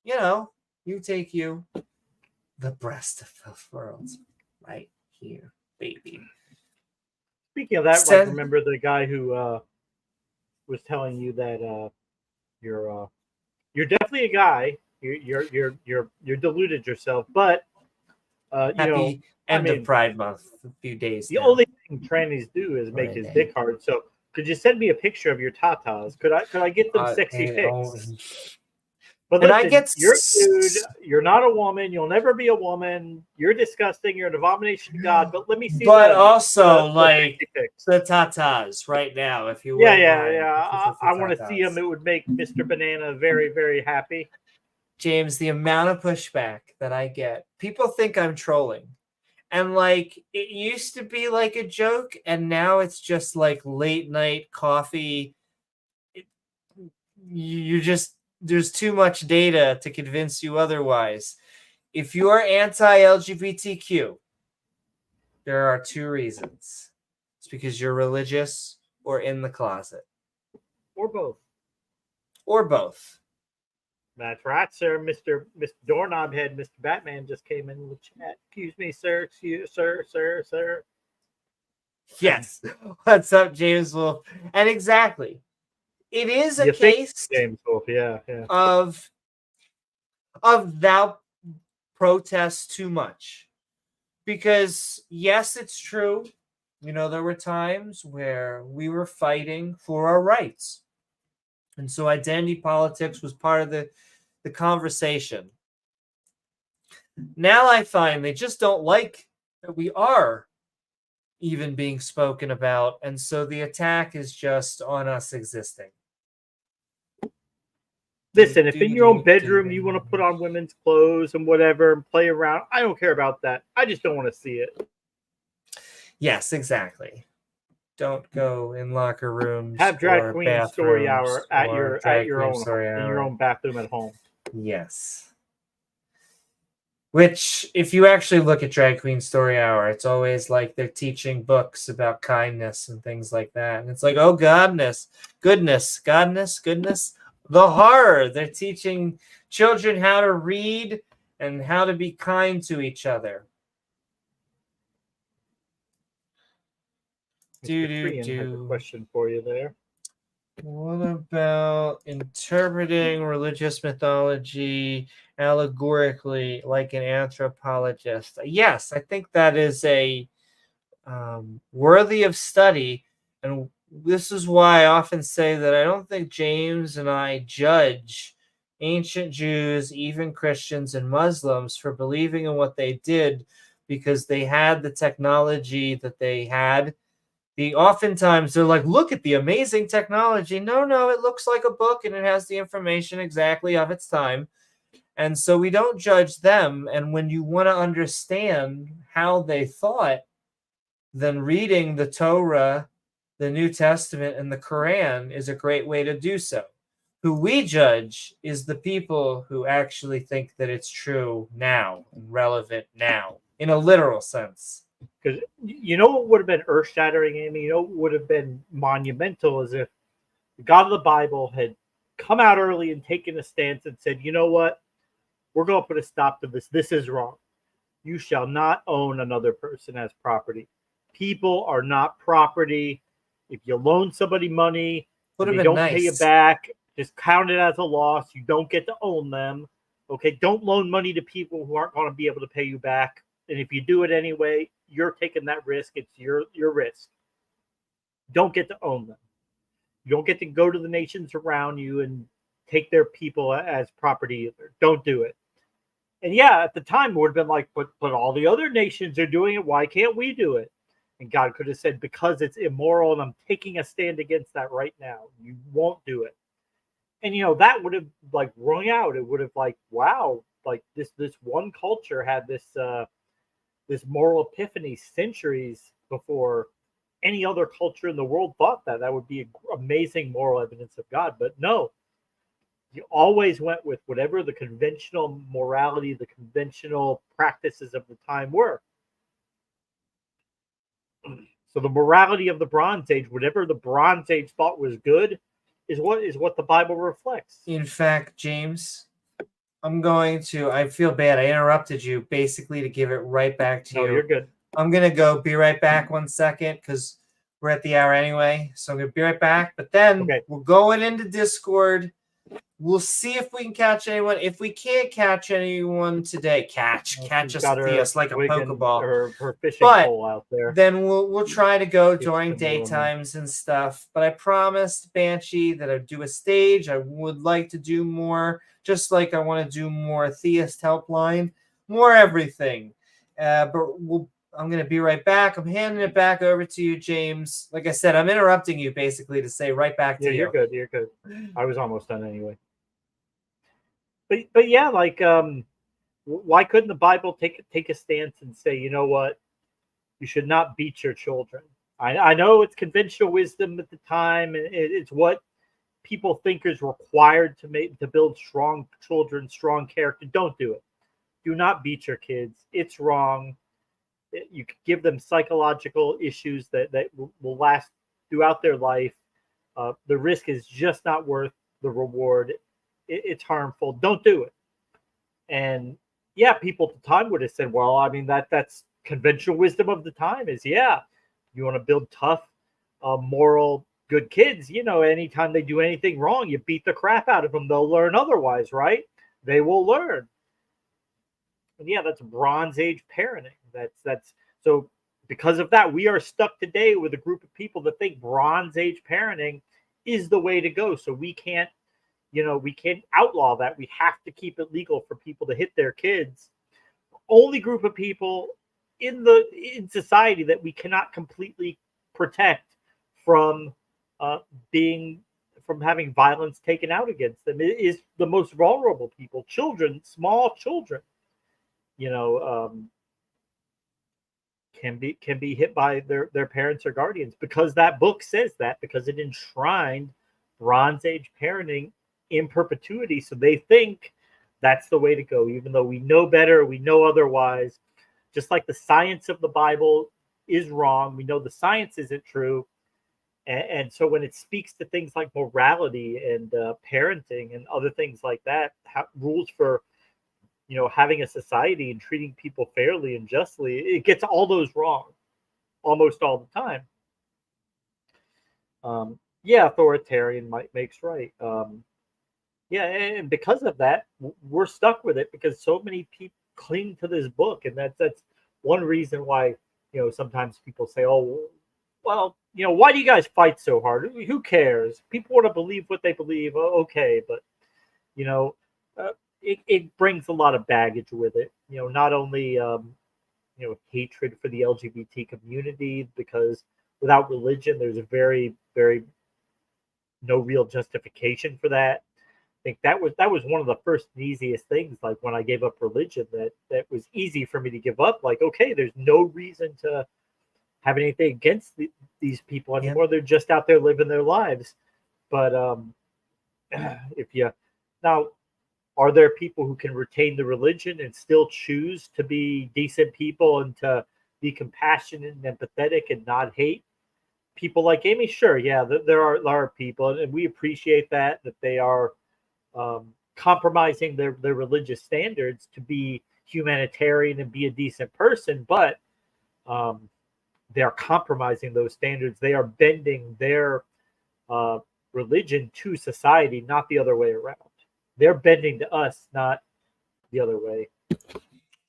you take the breast of both worlds right here, baby. Speaking of that, Said- remember the guy who was telling you that you're definitely a guy. You're deluded yourself, but Happy end of Pride Month. A few days. The now. only thing trannies do is make his dick hard. So could you send me a picture of your tatas? Could I get them sexy pics? But listen, you're a dude. You're not a woman. You'll never be a woman. You're disgusting. You're an abomination to God. But let me see. But also, like the tatas right now, if you yeah. I want to see them. It would make Mr. Banana very, very happy. James, the amount of pushback that I get, people think I'm trolling. And like it used to be like a joke, and now it's just like late night coffee. There's too much data to convince you otherwise. If you are anti-LGBTQ, there are two reasons. It's because you're religious or in the closet. Or both. Or both. That's right, sir. Mr. Doorknob Head, Mr. Batman just came in the chat. Excuse me, sir. Excuse, sir. Yes. What's up, James Wolfe? And exactly. It is a case, James Wolfe, yeah. of thou protest too much. Because yes, it's true. You know, there were times where we were fighting for our rights. And so identity politics was part of the conversation. Now I find they just don't like that we are even being spoken about. And so the attack is just on us existing. Listen, if in your own bedroom you want to put on women's clothes and whatever and play around, I don't care about that. I just don't want to see it. Yes, exactly. Don't go in locker rooms. Have drag queen story hour at your own bathroom at home. Yes. Which, if you actually look at Drag Queen Story Hour, it's always like they're teaching books about kindness and things like that. And it's like, oh, goodness. The horror. They're teaching children how to read and how to be kind to each other. Has a question for you there. What about interpreting religious mythology allegorically like an anthropologist? Yes, I think that is a worthy of study. And this is why I often say that I don't think James and I judge ancient Jews, even Christians and Muslims for believing in what they did because they had the technology that they had. Oftentimes they're like, look at the amazing technology. No, it looks like a book and it has the information exactly of its time. And so we don't judge them. And when you want to understand how they thought, then reading the Torah, the New Testament, and the Quran is a great way to do so. Who we judge is the people who actually think that it's true now and relevant now in a literal sense. Because you know what would have been earth-shattering, Amy? You know what would have been monumental is if the God of the Bible had come out early and taken a stance and said, you know what? We're going to put a stop to this. This is wrong. You shall not own another person as property. People are not property. If you loan somebody money, and they don't pay you back, just count it as a loss. You don't get to own them. Okay, don't loan money to people who aren't going to be able to pay you back. And if you do it anyway, you're taking that risk. It's your risk. Don't get to own them. You don't get to go to the nations around you and take their people as property either. Don't do it. And yeah, at the time, it would have been like, but all the other nations are doing it. Why can't we do it? And God could have said, because it's immoral, and I'm taking a stand against that right now. You won't do it. And, you know, that would have, like, rung out. It would have, like, wow, like, this one culture had this moral epiphany centuries before any other culture in the world thought that would be amazing moral evidence of God. But no, you always went with whatever the conventional morality, the conventional practices of the time were. So the morality of the Bronze Age, whatever the Bronze Age thought was good, is what the Bible reflects. In fact, James, I feel bad. I interrupted you basically to give it right back to you. No, you're good. I'm going to go be right back 1 second because we're at the hour anyway, so I'm gonna be right back. But then we're going into Discord. We'll see if we can catch anyone. If we can't catch anyone today, catch us Atheist like a Pokeball. Her fishing pole out there. Then we'll try to go during daytimes and stuff. But I promised Banshee that I'd do a stage. I would like to do more, just like I want to do more Atheist Helpline, more everything. But I'm going to be right back. I'm handing it back over to you, James. Like I said, I'm interrupting you basically to say right back to you. You're good. You're good. I was almost done anyway. But yeah, like, why couldn't the Bible take a stance and say, you know what, you should not beat your children? I know it's conventional wisdom at the time, and it's what people think is required to build strong children, strong character. Don't do it. Do not beat your kids. It's wrong. You could give them psychological issues that will last throughout their life. The risk is just not worth the reward. It's harmful. Don't do it. And yeah, people at the time would have said, well, I mean, that's conventional wisdom of the time is, yeah, you want to build tough, moral, good kids. You know, anytime they do anything wrong, you beat the crap out of them. They'll learn otherwise, right? They will learn. And yeah, that's Bronze Age parenting. That's so because of that, we are stuck today with a group of people that think Bronze Age parenting is the way to go. So we can't outlaw that. We have to keep it legal for people to hit their kids. Only group of people in society that we cannot completely protect from having violence taken out against them is the most vulnerable people, children, small children. You know, can be hit by their parents or guardians because that book says that, because it enshrined Bronze Age parenting in perpetuity. So they think that's the way to go, even though we know better, we know otherwise. Just like the science of the Bible is wrong, we know the science isn't true. And so when it speaks to things like morality and parenting and other things like that, rules for, you know, having a society and treating people fairly and justly, it gets all those wrong almost all the time. Yeah, authoritarian makes right. Yeah, and because of that, we're stuck with it because so many people cling to this book, and that's one reason why, you know, sometimes people say, "Oh, well, you know, why do you guys fight so hard? Who cares? People want to believe what they believe. Oh, okay, but you know, it brings a lot of baggage with it. You know, not only hatred for the LGBT community, because without religion, there's a very, very no real justification for that. I think that was one of the first and easiest things. Like when I gave up religion, that was easy for me to give up. Like, okay, there's no reason to have anything against these people anymore. Yep. They're just out there living their lives. But now, are there people who can retain the religion and still choose to be decent people and to be compassionate and empathetic and not hate people like Amy? Sure, yeah, there are people, and we appreciate that they are compromising their religious standards to be humanitarian and be a decent person, but they're compromising those standards. They are bending their religion to society, not the other way around. They're bending to us, not the other way.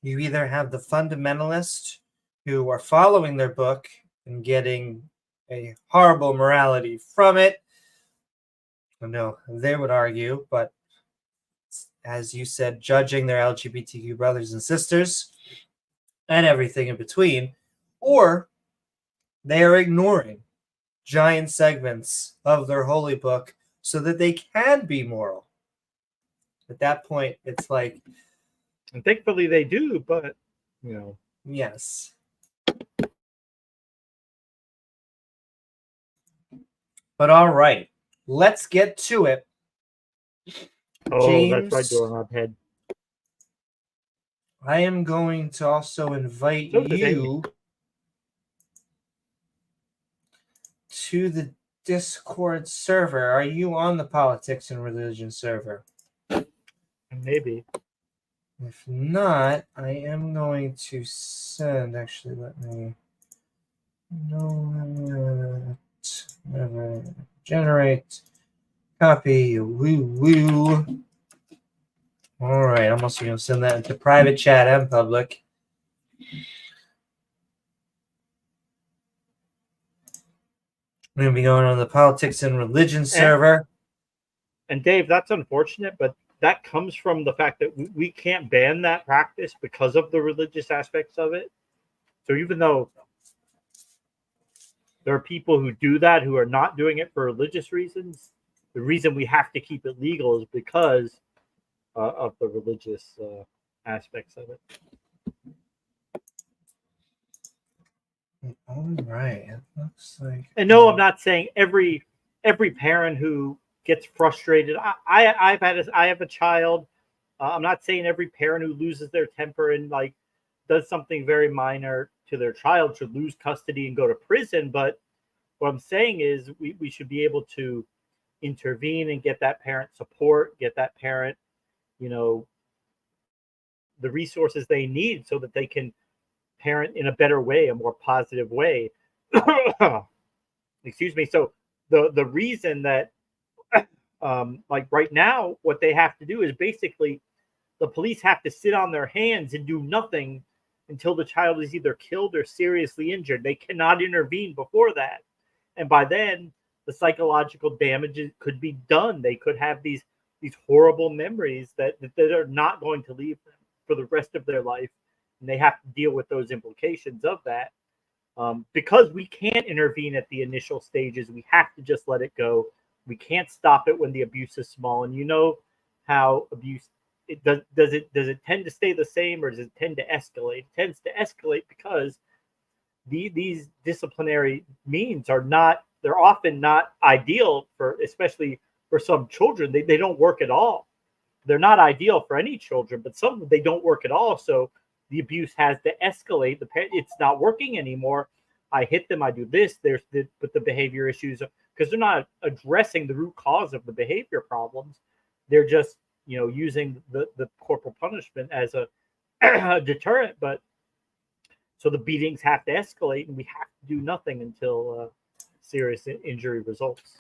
You either have the fundamentalists who are following their book and getting a horrible morality from it. No, they would argue, but as you said, judging their LGBTQ brothers and sisters and everything in between, or they are ignoring giant segments of their holy book so that they can be moral. At that point, it's like... And thankfully they do, but, you know... Yes. But all right, let's get to it. Oh, James, that's right, Doorknob Head. I am going to also invite you to the Discord server. Are you on the Politics and Religion server? Maybe. If not, I am going to send... Actually, let me No, never generate copy. Woo. All right, I'm also going to send that into private chat and public. I'm going to be going on the politics and religion server. And Dave, that's unfortunate, but that comes from the fact that we can't ban that practice because of the religious aspects of it. So even though there are people who do that who are not doing it for religious reasons, the reason we have to keep it legal is because of the religious aspects of it. All right, it looks like. And no, I'm not saying every parent who gets frustrated. I have a child. I'm not saying every parent who loses their temper and like does something very minor to their child should lose custody and go to prison. But what I'm saying is we should be able to intervene and get that parent support, get that parent, the resources they need so that they can parent in a better way, a more positive way. Excuse me. So the reason that like right now, what they have to do is basically the police have to sit on their hands and do nothing until the child is either killed or seriously injured. They cannot intervene before that. And by then, the psychological damages could be done. They could have these horrible memories that are not going to leave them for the rest of their life. And they have to deal with those implications of that. Because we can't intervene at the initial stages, we have to just let it go. We can't stop it when the abuse is small. And you know how abuse does it tend to stay the same, or does it tend to escalate? It tends to escalate because these disciplinary means they're often not ideal for, especially for some children. They don't work at all. They're not ideal for any children, but some they don't work at all. So the abuse has to escalate. It's not working anymore. I hit them. I do this. But the behavior issues, because they're not addressing the root cause of the behavior problems. They're just using the corporal punishment as a deterrent. But so the beatings have to escalate, and we have to do nothing until serious injury results.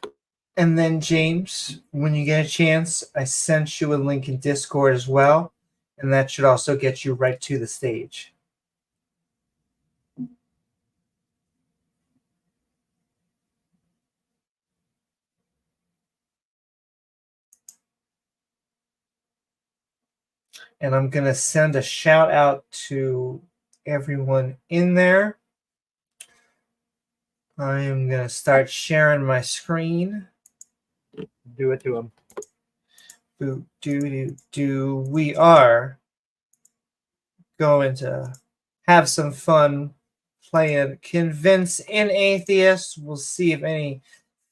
And then James, when you get a chance, I sent you a link in Discord as well, and that should also get you right to the stage. And I'm going to send a shout out to everyone in there. I am going to start sharing my screen. Do it to him. We are going to have some fun playing Convince an Atheist. We'll see if any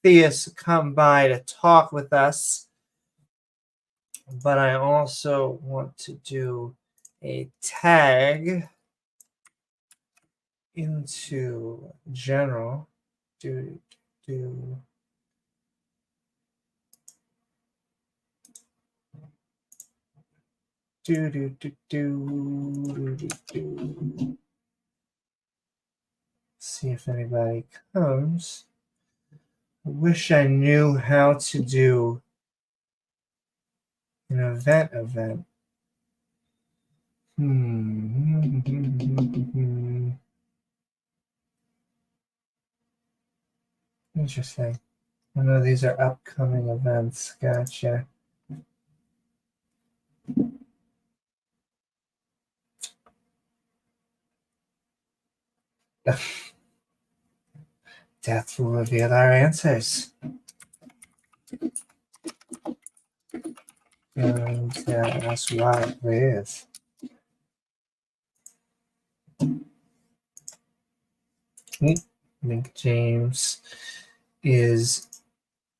theists come by to talk with us. But I also want to do a tag into general. See if anybody comes. I wish I knew how to do an event. Interesting. I know these are upcoming events. Gotcha. Death will reveal our answers. And that's what it is. I think James is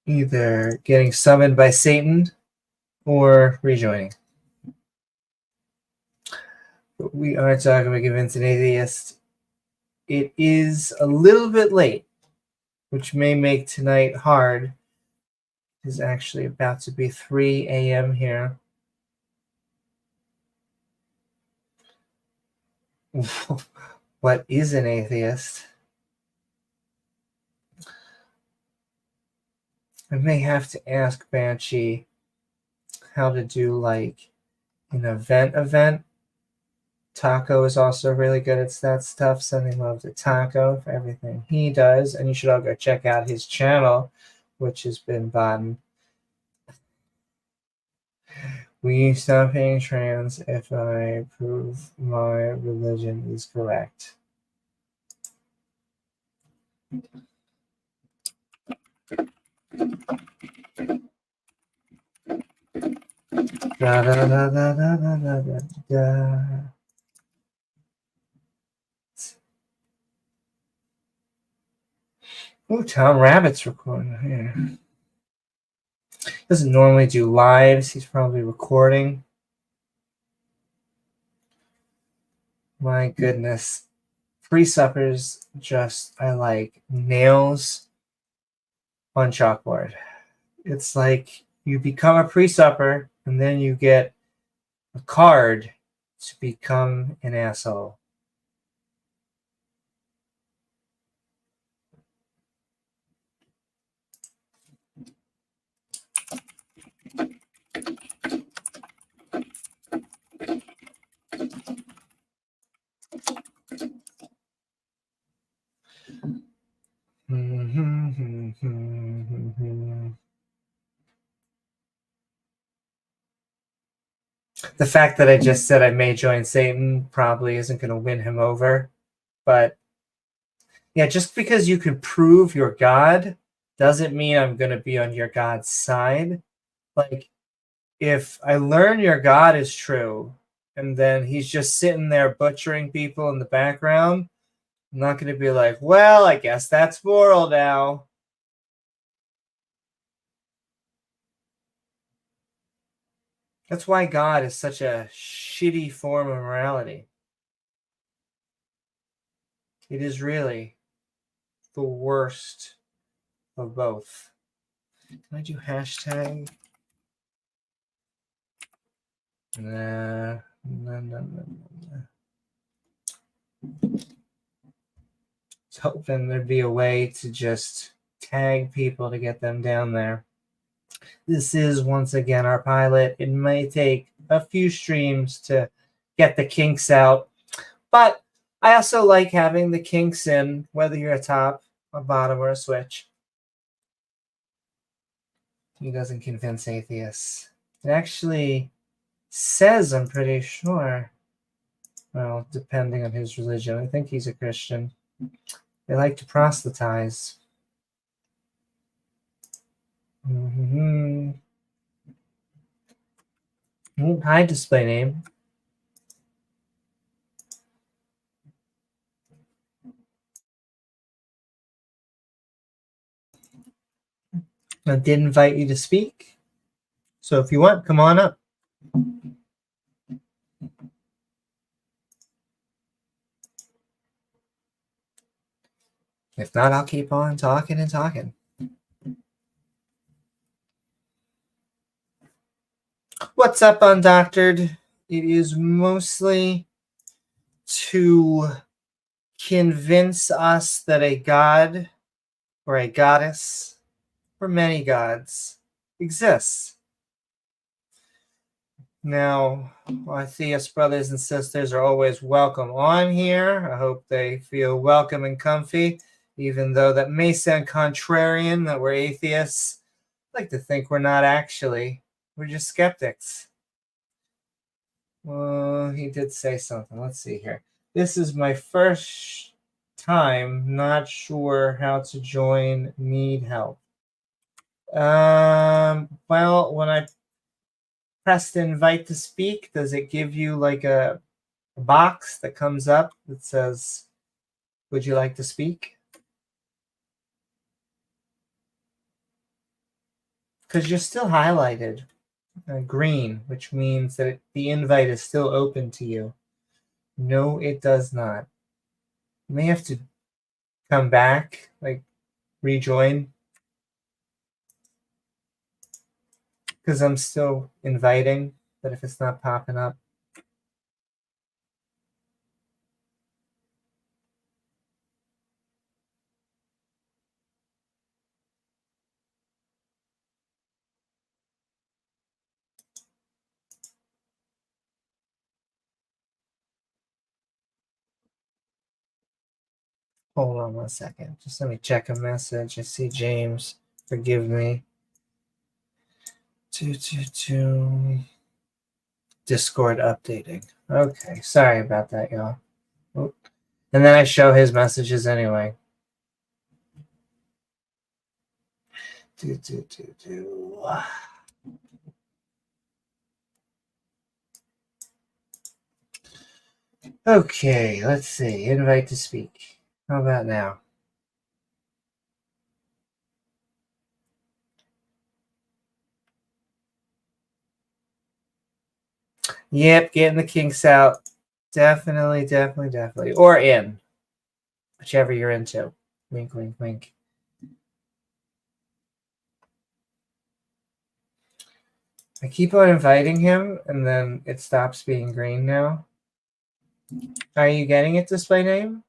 either getting summoned by Satan or rejoining. But we are talking about Convince an Atheist. It is a little bit late, which may make tonight hard. It's actually about to be 3 a.m. here. What is an atheist? I may have to ask Banshee how to do like an event. Taco is also really good at that stuff. Sending love to Taco for everything he does. And you should all go check out his channel, which has been bought. We stop being trans if I prove my religion is correct. Da, da, da, da, da, da, da, da. Oh, Tom Rabbit's recording here. Doesn't normally do lives. He's probably recording. My goodness. Pre-suppers just are like nails on chalkboard. It's like you become a pre-supper and then you get a card to become an asshole. The fact that I just said I may join Satan probably isn't going to win him over. But yeah, just because you can prove you're God doesn't mean I'm going to be on your God's side. Like, if I learn your God is true and then he's just sitting there butchering people in the background, I'm not going to be like, well, I guess that's moral now. That's why God is such a shitty form of morality. It is really the worst of both. Can I do hashtag? Nah. I was hoping there'd be a way to just tag people to get them down there. This is, once again, our pilot. It may take a few streams to get the kinks out, but I also like having the kinks in, whether you're a top, a bottom, or a switch. He doesn't convince atheists. It actually says, I'm pretty sure, well, depending on his religion. I think he's a Christian. They like to proselytize. Hi, display name. I did invite you to speak. So if you want, come on up. If not, I'll keep on talking and talking. What's up, Undoctored? It is mostly to convince us that a god or a goddess or many gods exists. Now, our theist brothers and sisters are always welcome on here. I hope they feel welcome and comfy, even though that may sound contrarian that we're atheists. I like to think we're not actually. We're just skeptics. Well, he did say something. Let's see here. This is my first time. Not sure how to join. Need help. Well, when I press invite to speak, does it give you like a box that comes up that says, would you like to speak? Because you're still highlighted green, which means that the invite is still open to you. No, it does not. You may have to come back, like rejoin, because I'm still inviting, but if it's not popping up. Hold on 1 second. Just let me check a message. I see James. Forgive me. 222. Discord updating. Okay, sorry about that, y'all. Oop. And then I show his messages anyway. 222. Okay, let's see. Invite to speak. How about now? Yep, getting the kinks out. Definitely, definitely, definitely. Or in. Whichever you're into. Wink, wink, wink. I keep on inviting him, and then it stops being green now. Are you getting it, display name?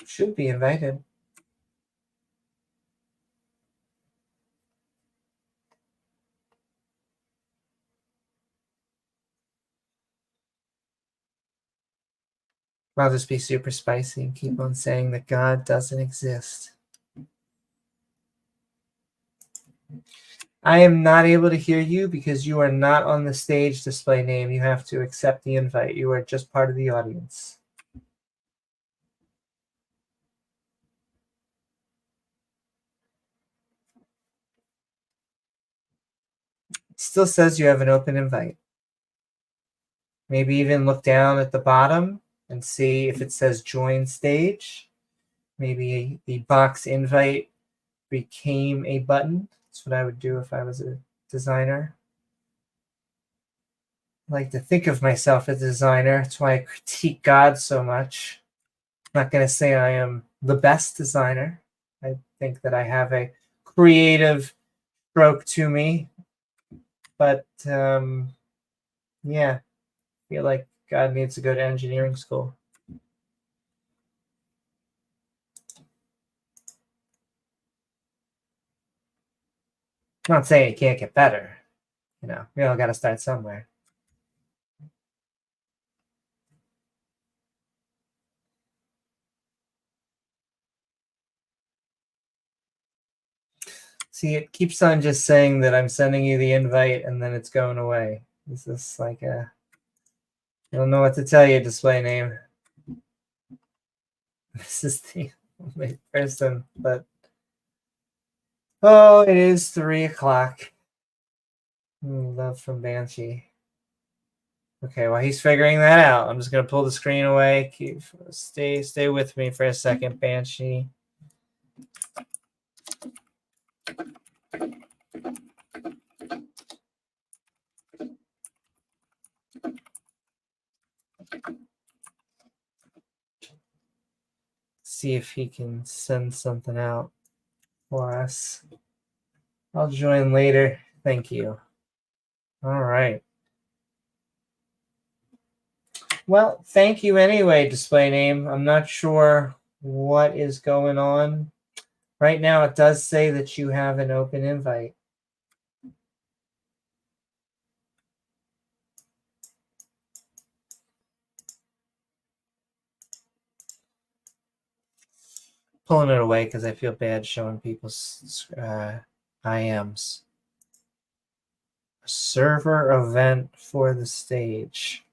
Should be invited. I'll just be super spicy and keep on saying that God doesn't exist. I am not able to hear you because you are not on the stage, display name. You have to accept the invite. You are just part of the audience. It still says you have an open invite. Maybe even look down at the bottom and see if it says join stage. Maybe the box invite became a button. That's what I would do if I was a designer. I like to think of myself as a designer. That's why I critique God so much. I'm not going to say I am the best designer. I think that I have a creative stroke to me. But yeah, I feel like God needs to go to engineering school. I'm not saying it can't get better. You know, we all got to start somewhere. See, it keeps on just saying that I'm sending you the invite and then it's going away. Is this like a... I don't know what to tell you, display name. This is the only person, but... Oh, it is 3 o'clock. Love from Banshee. Okay, while he's figuring that out, I'm just gonna pull the screen away. Stay with me for a second, Banshee. See if he can send something out for us. I'll join later. Thank you. All right. Well, thank you anyway, display name. I'm not sure what is going on. Right now, it does say that you have an open invite. Pulling it away because I feel bad showing people's IMs. A server event for the stage.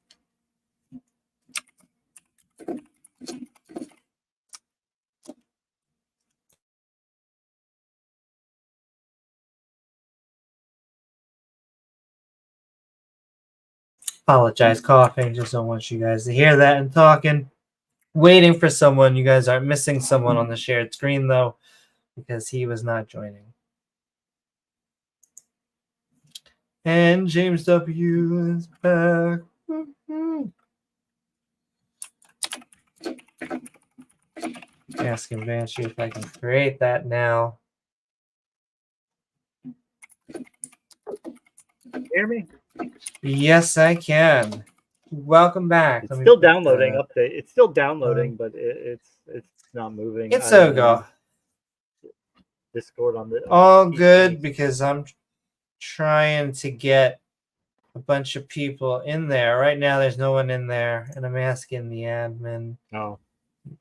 Apologize, coughing. Just don't want you guys to hear that and talking. Waiting for someone. You guys aren't missing someone on the shared screen, though, because he was not joining. And James W. is back. Asking Banshee if I can create that now. Hear me? Yes, I can. Welcome back. It's still downloading. Update. It's still downloading, but it's not moving. It's so go. Discord on the all good because I'm trying to get a bunch of people in there. Right now, there's no one in there, and I'm asking the admin. No,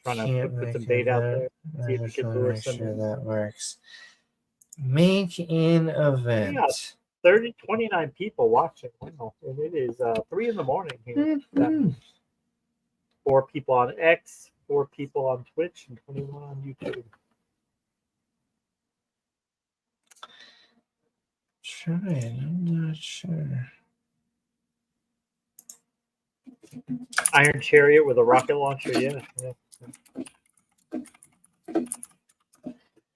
trying to Can't put make some bait out there. I See if we just can want to lure make some. sure that works. Make an event. Yeah, 29 people watching. Wow. And it is 3 in the morning here. That means 4 people on X, 4 people on Twitch, and 21 on YouTube. Trying, I'm not sure. Iron Chariot with a rocket launcher, yeah.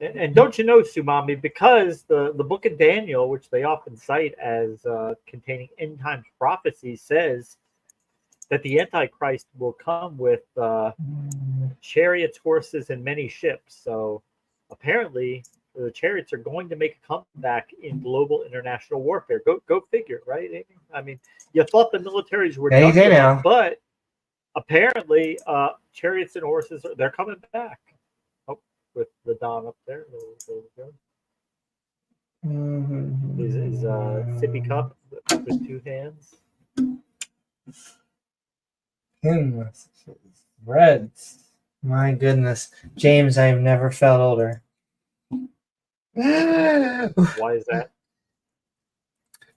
And don't you know, Sumami, because the book of Daniel, which they often cite as containing end times prophecy, says that the Antichrist will come with chariots, horses, and many ships. So apparently, the chariots are going to make a comeback in global international warfare. Go figure, right, Amy? I mean, you thought the militaries were done with it, but apparently, chariots and horses they're coming back. Oh, with the Don up there. There we go. His sippy cup with 2 hands. Reds. My goodness. James, I've never felt older. Why is that?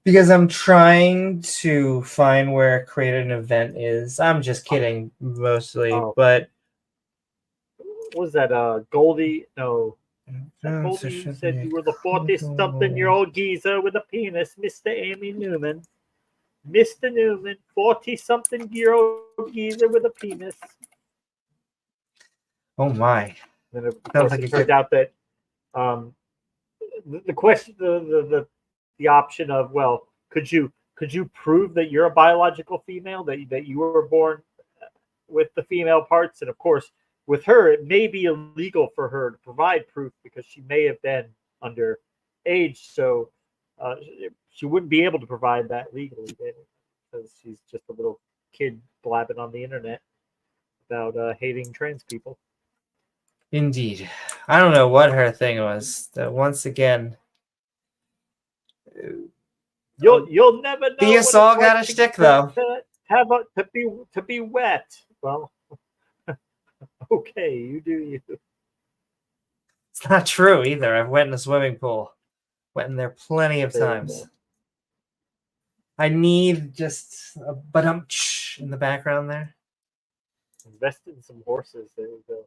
Because I'm trying to find where create an event is. I'm just kidding, mostly, but what was that Goldie? No. Goldie, you said you were the 40-something-year-old geezer with a penis, Mr. Amy Newman. Mr. Newman, 40-something-year-old geezer with a penis. Oh my! And of course, it turned out that the question, the option of, well, could you prove that you're a biological female, that you were born with the female parts? And of course, with her, it may be illegal for her to provide proof because she may have been underage, so she wouldn't be able to provide that legally because she's just a little kid blabbing on the internet about hating trans people. Indeed. I don't know what her thing was. That once again, you'll never know. Thea all got a shtick though. To be wet. Well, okay, you do you. It's not true either. I've went in a swimming pool. Went in there plenty of times. I need just a ba-dum-tsh in the background there. Invest in some horses. There you go.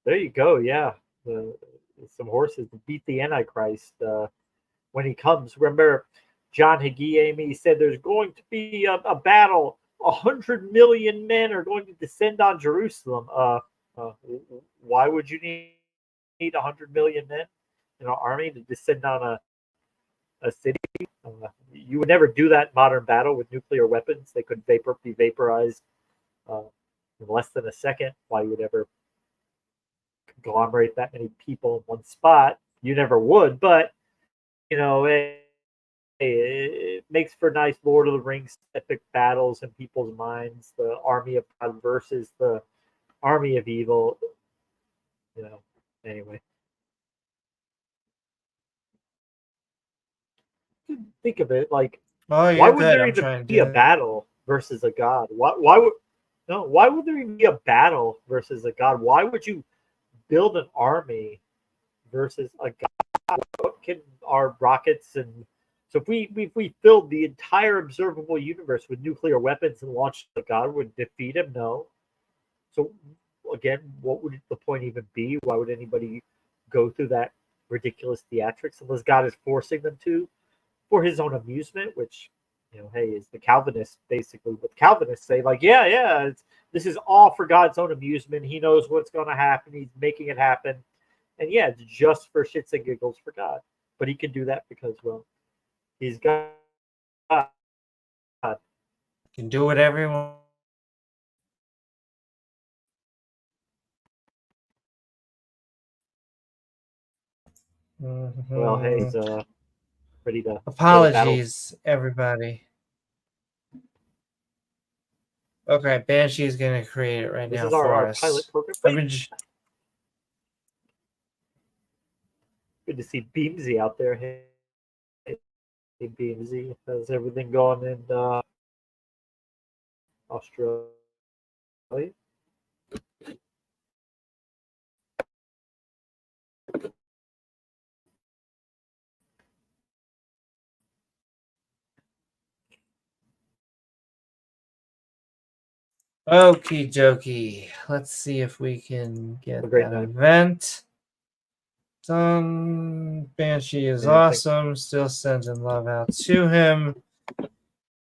There you go. Yeah, some horses to beat the Antichrist when he comes. Remember, John Hagee, Amy said there's going to be a battle. 100 million men are going to descend on Jerusalem. Why would you need 100 million men in an army to descend on a city? You would never do that in modern battle with nuclear weapons. They could be vaporized in less than a second. Why you would ever conglomerate that many people in one spot? You never would, but you know, it makes for nice Lord of the Rings epic battles in people's minds. The army of God versus the army of evil. You know, anyway. Think of it like, why would there even be a battle versus a god? Why would there even be a battle versus a god? Why would you build an army versus a god? What can our rockets and so if we filled the entire observable universe with nuclear weapons and launched a god, would defeat him? No. So again, what would the point even be? Why would anybody go through that ridiculous theatrics unless God is forcing them to? For his own amusement, which, you know, hey, is the Calvinists basically what Calvinists say, like, yeah, this is all for God's own amusement. He knows what's going to happen. He's making it happen. And yeah, it's just for shits and giggles for God. But he can do that because, well, he's God. He can do whatever he wants. Well, hey, he's ready to. Apologies, everybody. Okay, Banshee is going to create it right now. This is our pilot program. Good to see Beamsy out there. Hey, Hey, Beamsy, how's everything going in Australia? Okie dokie. Let's see if we can get a great that night. event done. Banshee is awesome. Still sending love out to him.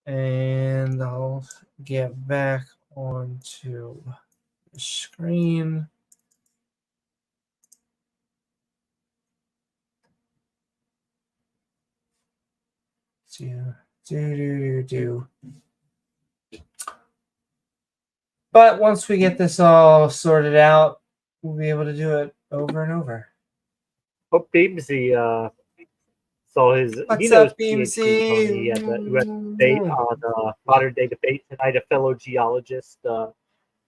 And I'll get back onto the screen. Do. But once we get this all sorted out, we'll be able to do it over and over. Hope Beamsy saw his. What's he knows up, PhD Tony. Beamsy? He had the debate on modern day debate tonight. A fellow geologist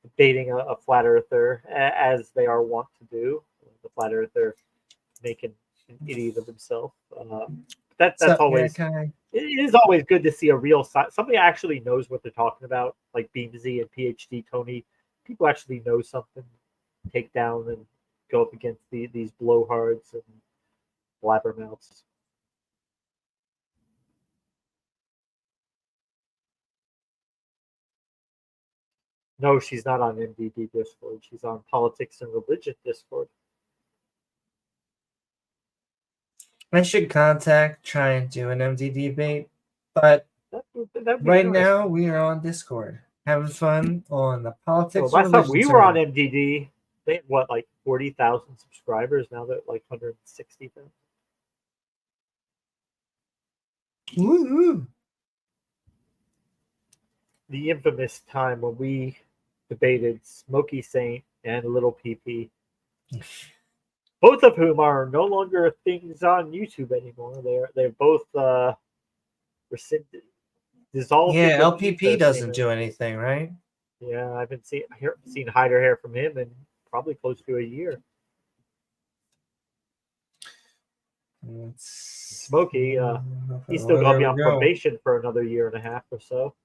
debating a flat earther, as they are wont to do. The flat earther making an idiot of himself. That's always. It is always good to see a real somebody actually knows what they're talking about, like Beamsy and PhD Tony. People actually know something, take down and go up against these blowhards and blabbermouths. No, she's not on MDD Discord. She's on Politics and Religion Discord. I should try and do an MD debate, but right now we are on Discord, having fun on the Politics. Last time we were on MDD, they had what, like 40,000 subscribers. Now they're like 160,000. Woo-hoo. The infamous time when we debated Smoky Saint and Little PP, both of whom are no longer things on YouTube anymore. They're both rescinded, dissolved. Yeah, LPP doesn't do anything, right? Yeah, I haven't seen hide or hair from him in probably close to a year. Smokey, he's still going to be on probation for another year and a half or so.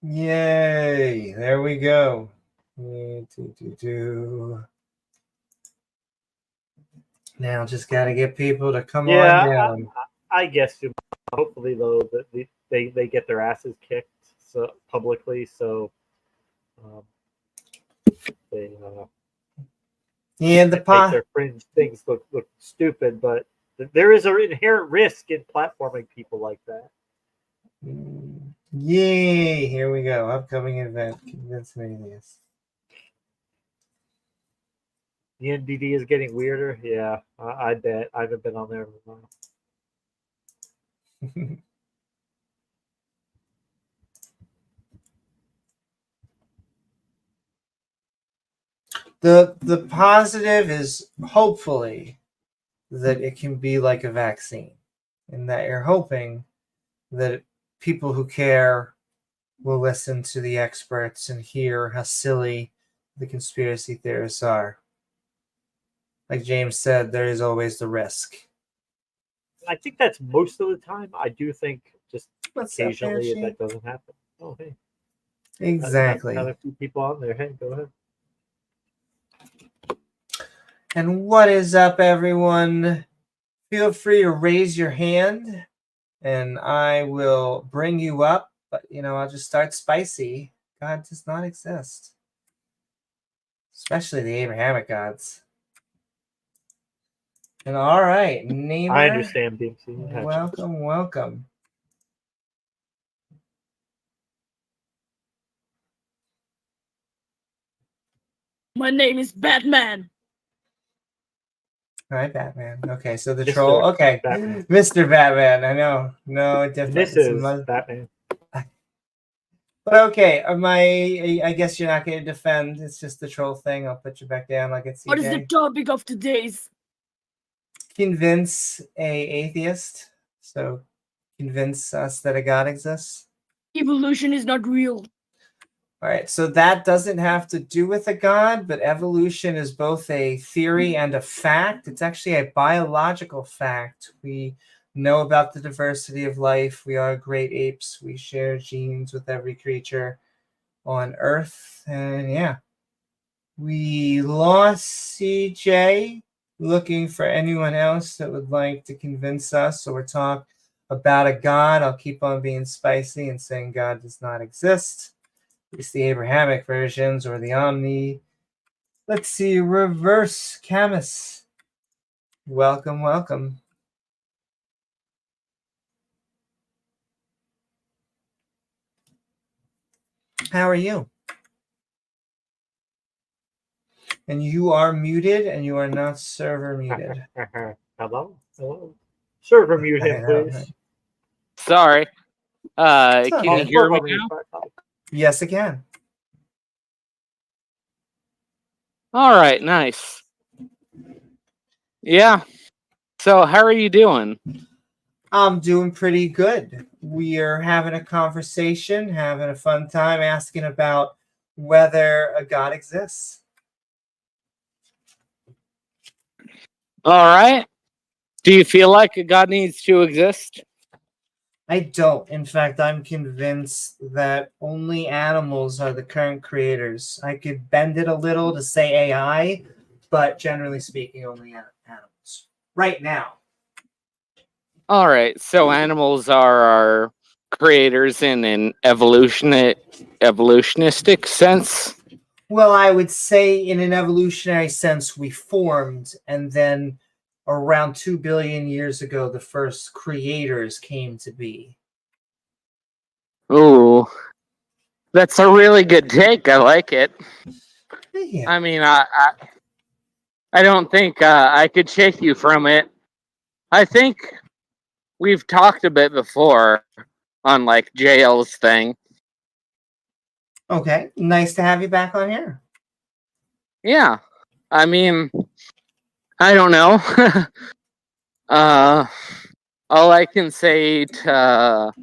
Yay! There we go. Now just got to get people to come on down. I guess hopefully though that they get their asses kicked publicly, so they make their fringe things look stupid. But there is an inherent risk in platforming people like that. Yay! Here we go. Upcoming event. Convince an atheist. The NBD is getting weirder. Yeah, I bet. I haven't been on there in a while. The positive is hopefully that it can be like a vaccine, and that you're hoping that people who care will listen to the experts and hear how silly the conspiracy theorists are. Like James said, there is always the risk. I think that's most of the time. I do think just occasionally that doesn't happen. Oh, hey. Exactly. Got a few people on there. Hey, go ahead. And what is up, everyone? Feel free to raise your hand and I will bring you up. But, I'll just start spicy. God does not exist. Especially the Abrahamic gods. And all right, Namer. I understand, Beamsy. Welcome. My name is Batman. All right, Batman. Okay, so the Mr. troll. Okay, Batman. Mr. Batman. I know. No, different. This is Batman. But okay, I guess you're not going to defend. It's just the troll thing. I'll put you back down like it's CJ. What is the topic of today's? Convince a atheist. So convince us that a god exists. Evolution is not real. All right, so that doesn't have to do with a god, but evolution is both a theory and a fact. It's actually a biological fact. We know about the diversity of life. We are great apes. We share genes with every creature on Earth. And yeah, we lost CJ. Looking for anyone else that would like to convince us or talk about a god. I'll keep on being spicy and saying God does not exist. At least the Abrahamic versions or the Omni. Let's see, Reverse Camus. Welcome, welcome. How are you? And you are muted, and you are not server muted. Hello? Hello? Server mute him, please. Right. Sorry. all Can good. you hear me now? Yes, it can. All right, nice. Yeah. So, how are you doing? I'm doing pretty good. We are having a conversation, having a fun time, asking about whether a god exists. All right. Do you feel like a god needs to exist? I don't. In fact, I'm convinced that only animals are the current creators. I could bend it a little to say AI, but generally speaking, only animals. Right now. All right. So, animals are our creators in an evolutionistic sense. Well, I would say in an evolutionary sense, we formed, and then around 2 billion years ago, the first creators came to be. Ooh. That's a really good take. I like it. Yeah. I mean, I don't think I could shake you from it. I think we've talked a bit before on like JL's thing. Okay. Nice to have you back on here. Yeah. I mean, I don't know. All I can say that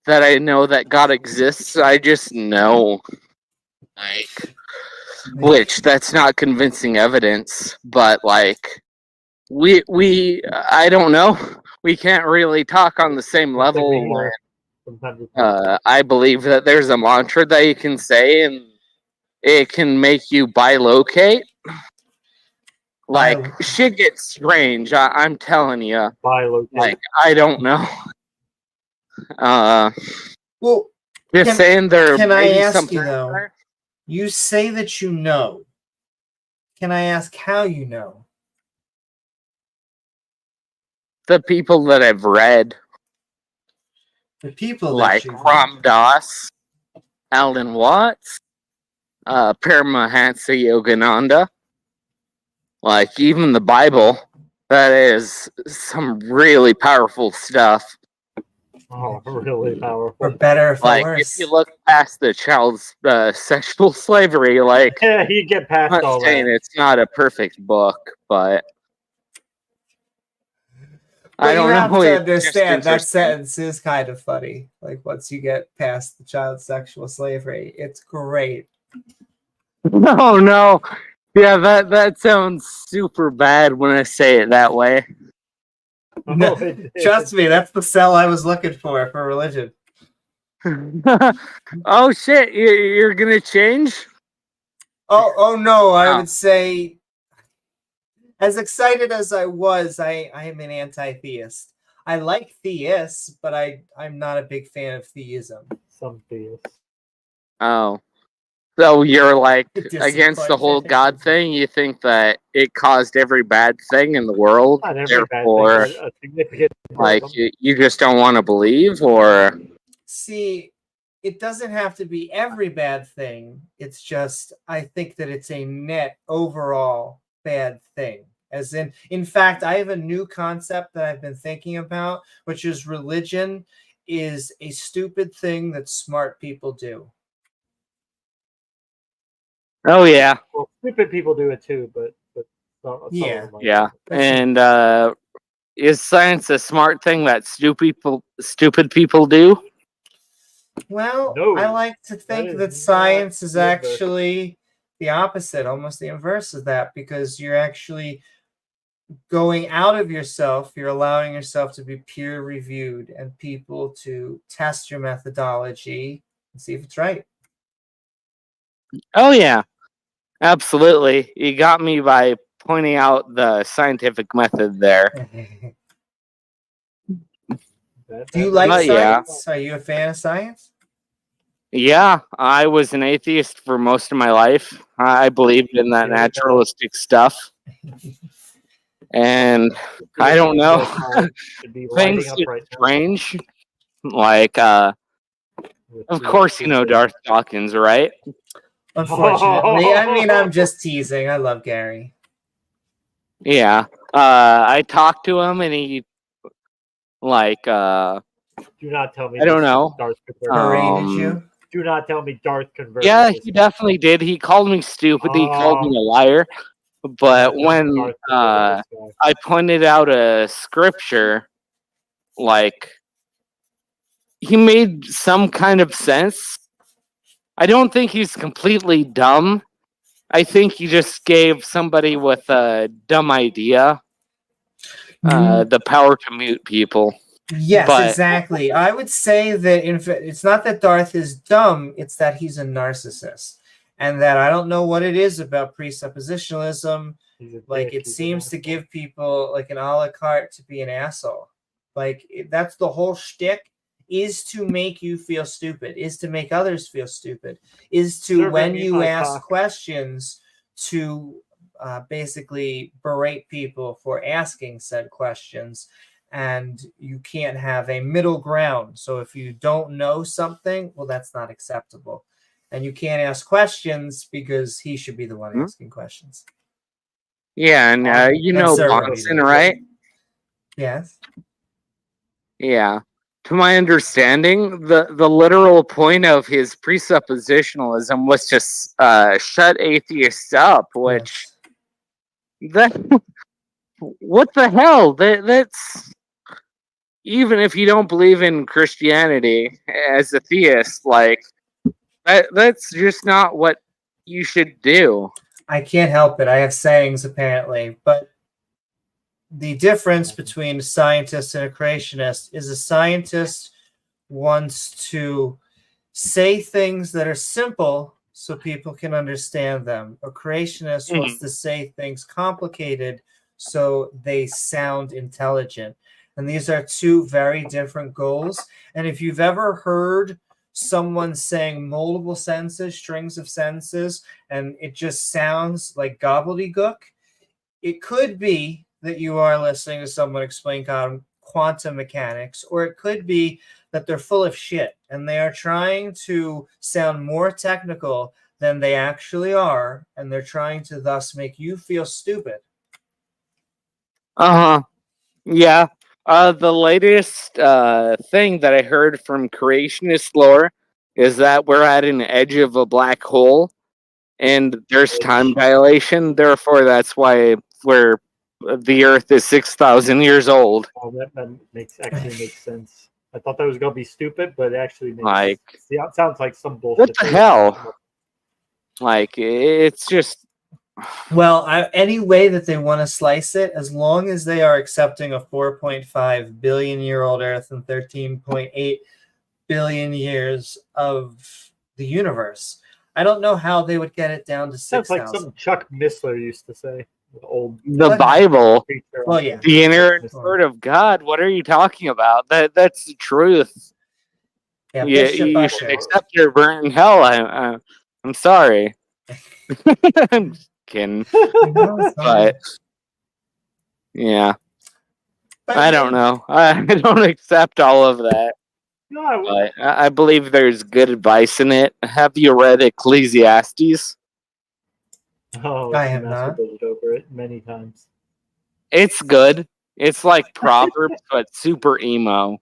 I know that God exists, I just know. Like, which that's not convincing evidence, but like we I don't know. We can't really talk on the same level. I believe that there's a mantra that you can say and it can make you bilocate. Like, shit gets strange. I'm telling you. Bilocate. Like, I don't know. Well, just saying there. Can I ask something you though? there. You say that you know. Can I ask how you know? The people that I've read, The people like that you Ram Dass, Alan Watts, Paramahansa Yogananda, like even the Bible. That is some really powerful stuff. Oh, really powerful. For better or for like worse. if you look past the child's sexual slavery, like Yeah, you get past I'm all not saying that. it's not a perfect book, but I don't you have know. to It's understand just that interesting. sentence is kind of funny. Like once you get past the child sexual slavery, it's great. No. Yeah, that sounds super bad when I say it that way. No, trust me, that's the sell I was looking for religion. Oh shit, you're gonna change? Oh no, I would say as excited as I was, I am an anti-theist. I like theists, but I'm not a big fan of theism. Some theists. Oh. So you're like against the Disappointed. whole God thing? You think that it caused every bad thing in the world? Not every bad Therefore, thing, but a significant like you just don't want to believe, or See, it doesn't have to be every bad thing. It's just I think that it's a net overall bad thing. As in fact, I have a new concept that I've been thinking about, which is religion is a stupid thing that smart people do. oh yeah, well, stupid people do it too, but some Yeah. of them yeah. That's And is science a smart thing that stupid people do? Well, No, I like to think is that not science is the inverse. actually the opposite, almost the inverse of that, because you're actually going out of yourself, you're allowing yourself to be peer reviewed and people to test your methodology and see if it's right. Oh yeah, absolutely. You got me by pointing out the scientific method there. Do you like But yeah. science? Are you a fan of science? Yeah, I was an atheist for most of my life. I believed in that There we go. naturalistic stuff. And I don't know. Should be Things lighting up get right now. strange. Like, with of the course you know Tuesday. Darth Dawkins, right? Unfortunately. I mean, I'm just teasing. I love Gary. Yeah. I talked to him and he, like, Do not tell me. I don't this know. Darth converted. Berated you? Do not tell me Darth converted. yeah, this he guy. definitely did. He called me stupid. He called me a liar. But Do not tell me when Darth converted this guy. I pointed out a scripture, like, he made some kind of sense. I don't think he's completely dumb. I think he just gave somebody with a dumb idea the power to mute people. Yes, But- exactly. I would say that it's not that Darth is dumb, it's that he's a narcissist. And that I don't know what it is about presuppositionalism. He's a Like, dick, it he's an seems to asshole. give people like an a la carte to be an asshole. Like, that's the whole shtick, is to make you feel stupid, is to make others feel stupid, is to, Server, when eat you my ask cock. questions, to basically berate people for asking said questions. And you can't have a middle ground. So if you don't know something, well, that's not acceptable. And you can't ask questions because he should be the one asking questions. Yeah, and you know That's our Coalson, reading. right? Yes. Yeah. To my understanding, the literal point of his presuppositionalism was to shut atheists up, which that what the hell? That's even if you don't believe in Christianity as a theist, like that's just not what you should do. I can't help it. I have sayings apparently, but the difference between a scientist and a creationist is a scientist wants to say things that are simple so people can understand them. A creationist wants to say things complicated so they sound intelligent. And these are two very different goals. And if you've ever heard someone saying multiple sentences, strings of sentences, and it just sounds like gobbledygook, it could be that you are listening to someone explain quantum mechanics, or it could be that they're full of shit and they are trying to sound more technical than they actually are, and they're trying to thus make you feel stupid. Yeah. The latest thing that I heard from creationist lore is that we're at an edge of a black hole and there's time dilation. Therefore, that's why the Earth is 6,000 years old. Oh, that actually makes sense. I thought that was gonna be stupid, but it actually makes Like, sense. Yeah, it sounds like some bullshit. what the hell? Like, it's just. Well, any way that they want to slice it, as long as they are accepting a 4.5 billion year old Earth and 13.8 billion years of the universe, I don't know how they would get it down to 6,000. Sounds like something Chuck Missler used to say. The Bible, well, yeah, the inerrant word of God. What are you talking about? That's the truth. Yeah, you should accept your burn in hell. I'm sorry. I'm just kidding. But yeah, I don't know. I don't accept all of that. No, But I believe there's good advice in it. Have you read Ecclesiastes? I have masturbated over it many times. It's good. It's like Proverbs, but super emo.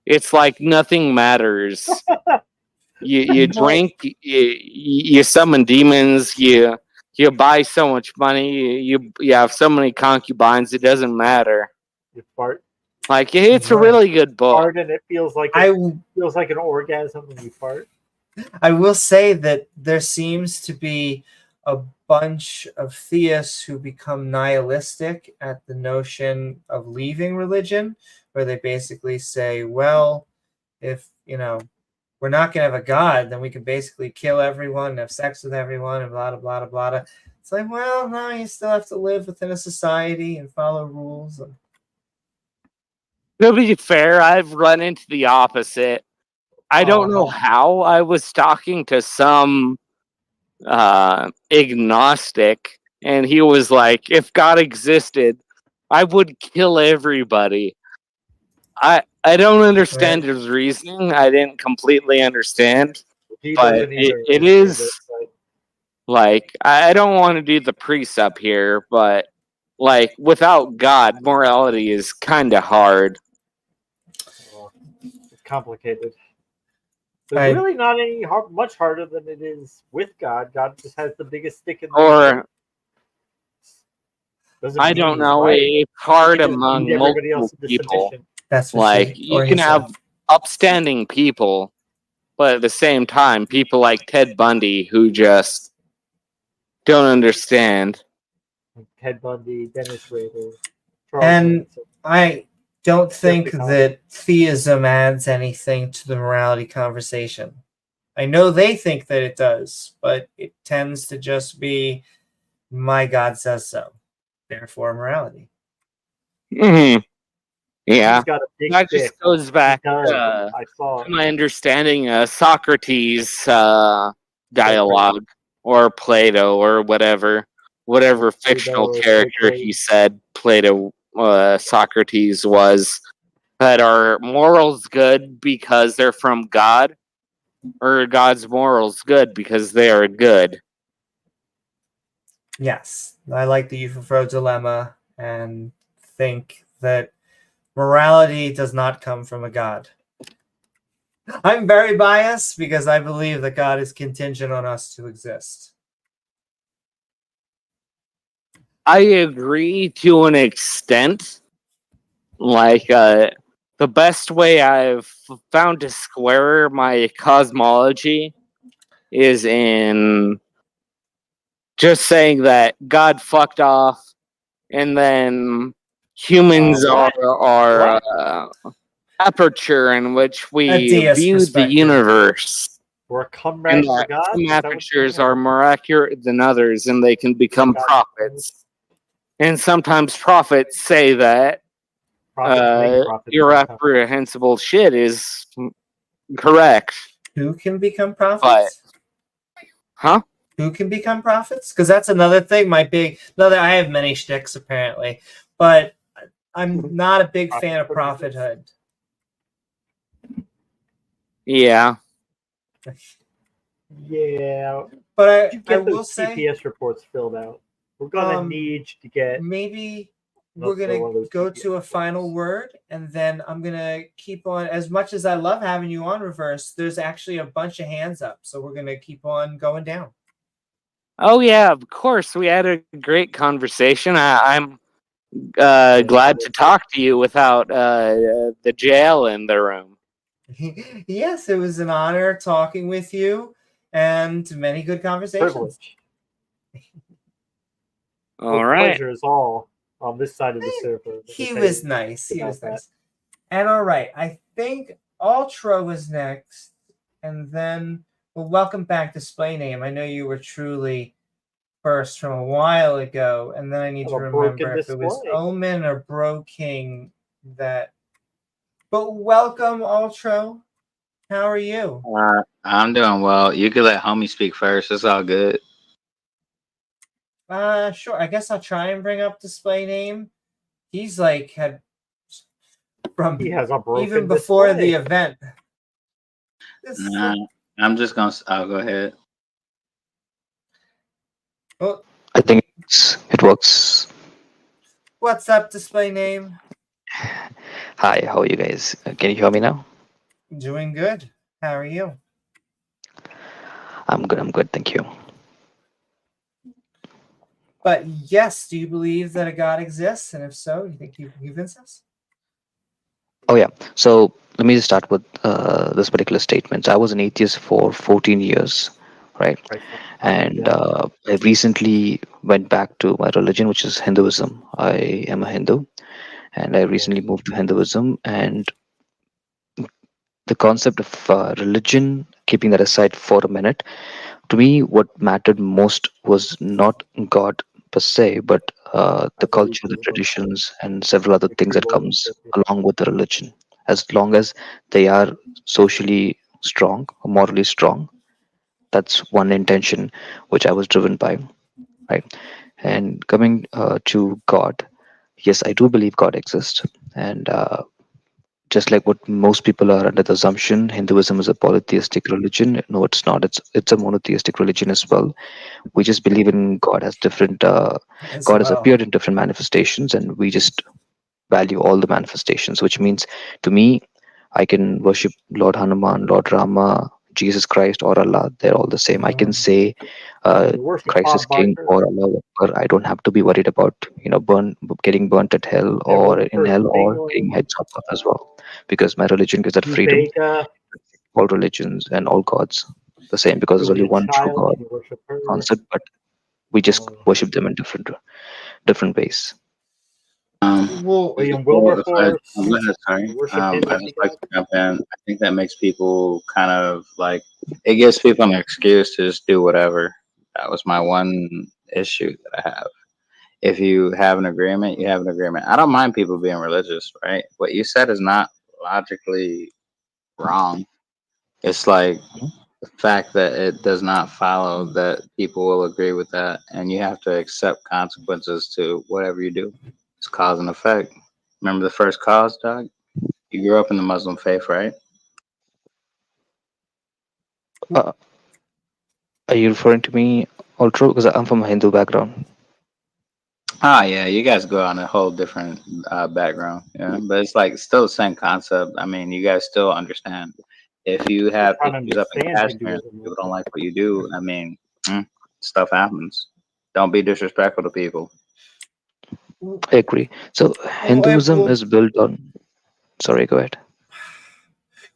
It's like nothing matters. You drink, you summon demons, you buy so much money, you have so many concubines, it doesn't matter. You fart. Like, it's a Right. really good book. Fart and it feels like an orgasm when you fart. I will say that there seems to be a bunch of theists who become nihilistic at the notion of leaving religion, where they basically say, well, if, we're not going to have a God, then we can basically kill everyone, have sex with everyone, and blah, blah, blah, blah, blah. It's like, well, no, you still have to live within a society and follow rules. To be fair, I've run into the opposite. I don't know how. I was talking to some agnostic, and he was like, if God existed, I would kill everybody. I don't understand his reasoning. I didn't completely understand. He But doesn't either. it is like, I don't want to do the precept here, but like, without God, morality is kind of hard. It's complicated. There's really not much harder than it is with God. God just has the biggest stick in the Or Doesn't I mean don't he's know. right. It's hard He just among beat everybody else multiple into people. submission. That's for Like, sure. you Or can he have upstanding people, but at the same time, people like Ted Bundy who just don't understand. Ted Bundy, Dennis Rader, And Manson. I don't think Jeffrey that theism adds anything to the morality conversation. I know they think that it does, but it tends to just be, my God says so, therefore morality. Mm-hmm. Yeah, He's got a big that stick. just goes back I saw to my understanding Socrates' dialogue, or Plato, or whatever fictional character he said Plato, Socrates was. That are morals good because they're from God, or God's morals good because they are good? Yes, I like the Euphophro dilemma and think that morality does not come from a God. I'm very biased because I believe that God is contingent on us to exist. I agree to an extent. Like, the best way I've found to square my cosmology is in just saying that God fucked off, and then humans are aperture in which we view the universe. We're a comeback for God. Some apertures are more accurate than others, and they can become prophets. And sometimes prophets say that irreprehensible shit is correct. Who can become prophets? Huh? Who can become prophets? Because that's another thing. I have many shticks apparently, but I'm not a big fan of prophethood. Yeah. Yeah. But I get will those say TPS reports filled out. We're gonna need to get. Maybe we're gonna go to a final word, and then I'm gonna keep on. As much as I love having you on, Reverse, there's actually a bunch of hands up, so we're gonna keep on going down. Oh yeah, of course. We had a great conversation. I'm glad to talk to you without the jail in the room. Yes, it was an honor talking with you, and many good conversations. Privilege. All right. Pleasure is all on this side of the server. He was nice. He was nice. And all right, I think Ultra was next, and then welcome back, display name. I know you were truly first from a while ago, and then I need to remember if it was Omen or Bro King that. But welcome, Ultra. How are you? I'm doing well. You could let homie speak first. It's all good. Sure. I guess I'll try and bring up display name. He's like had from even before the event. Nah, I'm just gonna. I'll go ahead. Well, I think it works. What's up, display name? Hi, how are you guys? Can you hear me now? Doing good. How are you? I'm good, thank you. But yes, do you believe that a God exists? And if so, do you think you can convince us? Oh yeah. So let me just start with this particular statement. I was an atheist for 14 years, right? Christ, And yeah. I recently went back to my religion, which is Hinduism. I am a Hindu, and I recently moved to Hinduism. And the concept of religion, keeping that aside for a minute, to me, what mattered most was not God per se, but I the believe culture, the you were traditions, and several other the things that keyboard comes and along with the religion. As long as they are socially strong, morally strong, that's one intention which I was driven by, right? And coming to God, yes, I do believe God exists, and just like what most people are under the assumption, Hinduism is a polytheistic religion. No, it's not. It's a monotheistic religion as well. We just believe in God has different. as God has well. appeared in different manifestations, and we just value all the manifestations. Which means, to me, I can worship Lord Hanuman, Lord Rama, Jesus Christ, or Allah. They're all the same. I can say uh, you worship Christ is Bob King Barker. or Allah, or I don't have to be worried about getting burnt at hell They or worship in hell Percy or getting Penguin, heads chopped off as well, because my religion gives that freedom. Vega, All religions and all gods the same, because there's only Julia one true Child. God You worship her. concept, but we just Uh, worship them in different ways. Well, William Well, if I, Wilberforce. oh, go ahead, sorry. You worship his I just like demigod. to jump in. I think that makes people kind of like, it gives people an excuse to just do whatever. That was my one issue that I have. If you have an agreement, you have an agreement. I don't mind people being religious, right? What you said is not logically wrong. It's like the fact that it does not follow that people will agree with that, and you have to accept consequences to whatever you do. It's cause and effect. Remember the first cause, Doug? You grew up in the Muslim faith, right? Uh, are you referring to me, Ultra? Because I'm from a Hindu background. Ah, yeah, you guys go on a whole different background, yeah, but it's like still the same concept. I mean, you guys still understand. If you Just have trying to issues up in understand Kashmir and Hinduism. people don't like what you do, I mean, stuff happens. Don't be disrespectful to people. I agree. So Hinduism well, is built on. Sorry, go ahead.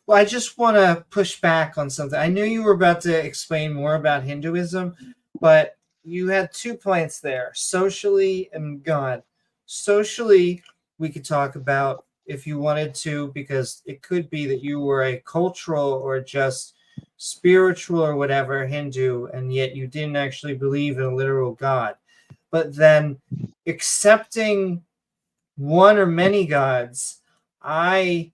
well, I just want to push back on something. I knew you were about to explain more about Hinduism, but you had 2 points there: socially and God. Socially, we could talk about if you wanted to, because it could be that you were a cultural or just spiritual or whatever Hindu, and yet you didn't actually believe in a literal God. But then accepting one or many gods, I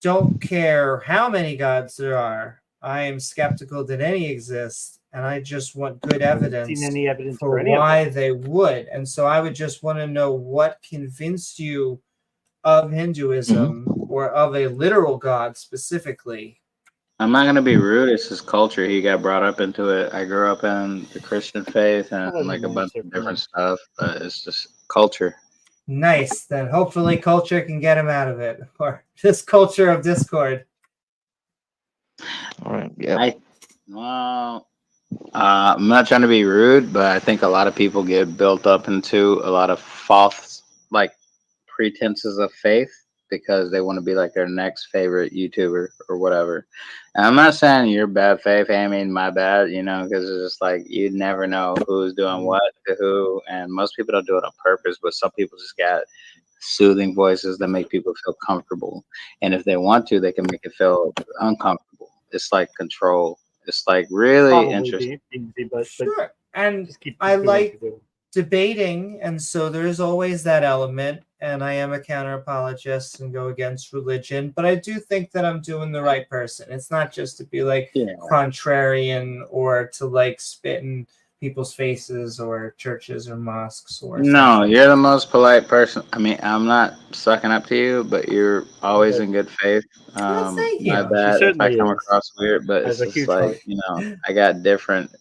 don't care how many gods there are. I am skeptical that any exist, and I just want good I haven't seen evidence any evidence for for any of why them. they would. And so I would just want to know what convinced you of Hinduism or of a literal God specifically. I'm not gonna be rude. It's his culture. He got brought up into it. I grew up in the Christian faith and I'll let like him a bunch answer of for different me. stuff, but it's just culture. Nice. Then hopefully culture can get him out of it, or this culture of discord. All right. Yeah. Well, I'm not trying to be rude, but I think a lot of people get built up into a lot of false, like, pretenses of faith because they want to be like their next favorite YouTuber or whatever. And I'm not saying you're bad faith. I mean, my bad, because it's just like you never know who's doing what to who. And most people don't do it on purpose, but some people just got soothing voices that make people feel comfortable. And if they want to, they can make it feel uncomfortable. It's like control. It's like really Probably interesting. Beamsy, but Sure. And just keep I doing what like you're doing. debating, and so there's always that element, and I am a counter apologist and go against religion, but I do think that I'm doing the right person. It's not just to be like Yeah. contrarian or to like spit in people's faces or churches or mosques or No, something. you're the most polite person. I mean, I'm not sucking up to you, but you're always in good faith. Well, thank My you. She bad if I certainly come is. across weird, but Has it's a just huge like, heart. I got different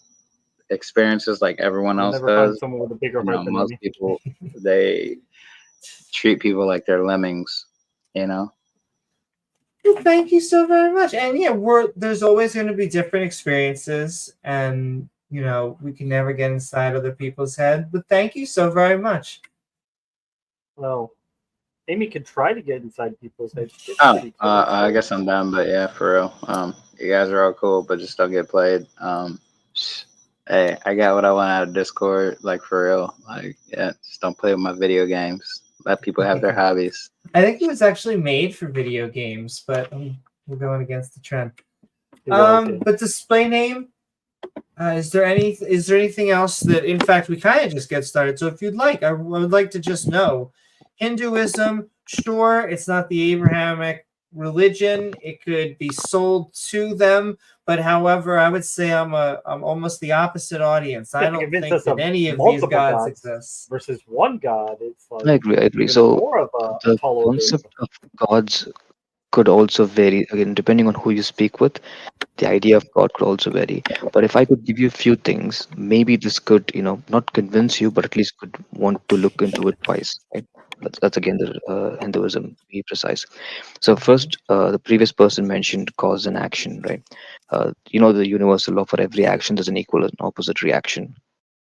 experiences like everyone You'll else never find does. someone with a bigger heart than Most me. people, they treat people like they're lemmings, you know? Well, thank you so very much. And yeah, there's always going to be different experiences, and we can never get inside other people's head. But thank you so very much. Well, Amy can try to get inside people's heads. Oh, I guess I'm done, but yeah, for real. You guys are all cool, but just don't get played. Hey, I got what I want out of Discord, like for real. Like, yeah, just don't play with my video games. Let people have their hobbies. I think it was actually made for video games, but we're going against the trend. But display name. Is there anything else that, in fact, we kind of just get started? So if you'd like, I would like to just know, Hinduism. Sure, it's not the Abrahamic religion. It could be sold to them, but however, I would say I'm almost the opposite audience. I don't think that any of these gods exist. Versus one god, it's like I agree. So more of the concept of gods could also vary again depending on who you speak with. The idea of God could also vary. But if I could give you a few things, maybe this could, not convince you, but at least could want to look into it twice. Right? That's again the Hinduism, to be precise. So first, the previous person mentioned cause and action, right? The universal law for every action there's an equal and opposite reaction,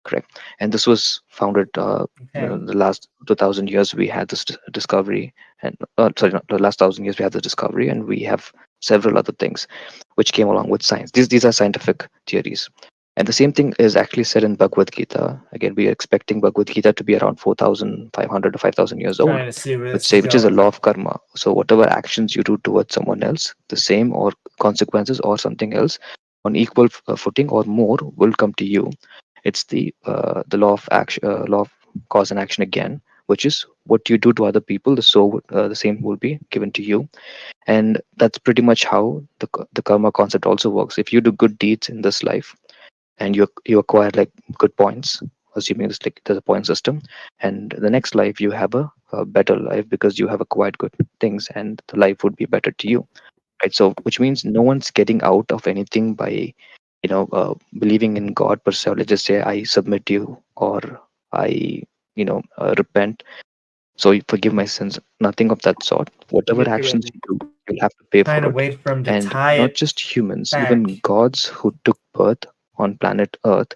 correct? And this was founded the last 2,000 years we had this discovery, and the last 1,000 years we had the discovery, and we have several other things which came along with science. These are scientific theories. And the same thing is actually said in Bhagavad Gita. Again, we are expecting Bhagavad Gita to be around 4,500 to 5,000 years old, Trying to see where which is a law of karma. So whatever actions you do towards someone else, the same or consequences or something else on equal footing or more will come to you. It's the law of action, law of cause and action again, which is what you do to other people, the same will be given to you. And that's pretty much how the karma concept also works. If you do good deeds in this life and you acquire like good points, assuming it's like there's a point system, and the next life you have a better life because you have acquired good things, and the life would be better to you, right? So which means no one's getting out of anything by believing in God per se. Let's just say I submit to you, or I repent, so you forgive my sins. Nothing of that sort. Whatever actions you do, you'll have to pay Kind for of it. wait for him to And tie not it just humans, back. even gods who took birth on planet Earth,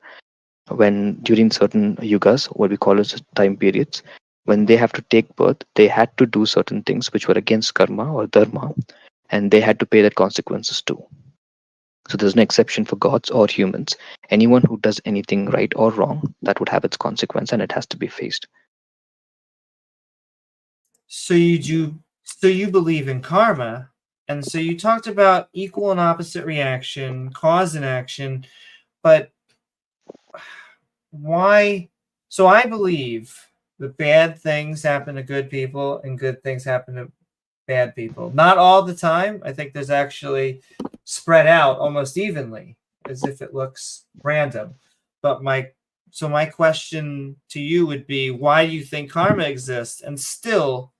when during certain yugas, what we call as time periods, when they have to take birth, they had to do certain things which were against karma or dharma, and they had to pay their consequences too. So there's no exception for gods or humans. Anyone who does anything right or wrong, that would have its consequence, and it has to be faced. So you believe in karma, and so you talked about equal and opposite reaction, cause and action, but why? So I believe that bad things happen to good people and good things happen to bad people. Not all the time. I think there's actually spread out almost evenly, as if it looks random. But my question to you would be, why do you think karma exists? And still,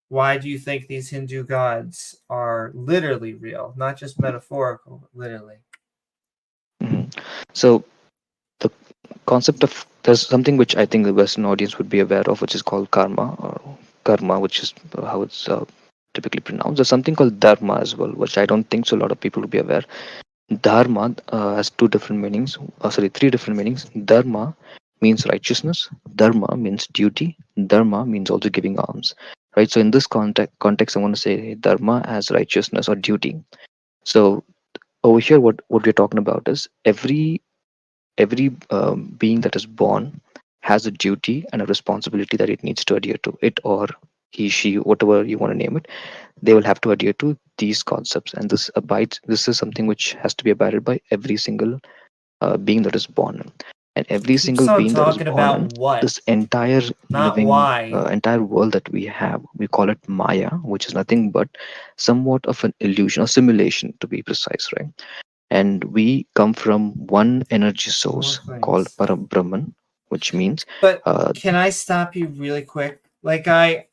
why do you think these Hindu gods are literally real, not just metaphorical, but literally? So the concept of, there's something which I think the Western audience would be aware of, which is called karma, or karma, which is how it's typically pronounced. There's something called dharma as well, which I don't think so a lot of people would be aware. Dharma has three different meanings. Dharma means righteousness, dharma means duty, dharma means also giving alms. Right. So in this context, I want to say dharma as righteousness or duty. So over here, what we're talking about is every being that is born has a duty and a responsibility that it needs to adhere to. It, or he, she, whatever you want to name it, they will have to adhere to these concepts, and this is something which has to be abided by every single being that is born. And every single So I'm being that is talking born, about what? this entire Not living why. entire world that we have, we call it Maya, which is nothing but somewhat of an illusion or simulation, to be precise, right? And we come from one energy source called Parabrahman, which means But can I stop you really quick? Like I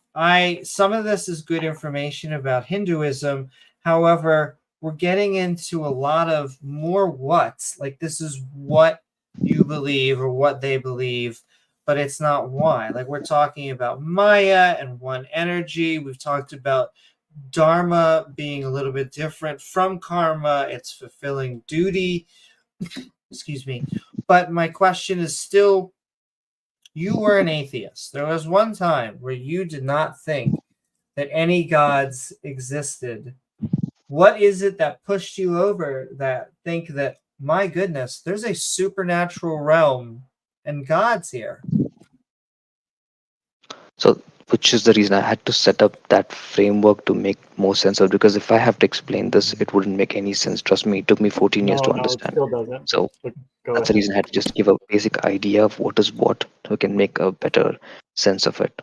some of this is good information about Hinduism. However, we're getting into a lot of more what's. Like this is what you believe or what they believe, but it's not why. Like we're talking about Maya and one energy. We've talked about Dharma being a little bit different from karma. It's fulfilling duty. Excuse me. But my question is still, you were an atheist. There was one time where you did not think that any gods existed. What is it that pushed you over that think that, my goodness, there's a supernatural realm and gods here? So, which is the reason I had to set up that framework to make more sense of it, because if I have to explain this, it wouldn't make any sense. Trust me, it took me 14 years to No, it understand. still doesn't. So But go that's the ahead. reason I had to just give a basic idea of what is what, so we can make a better sense of it.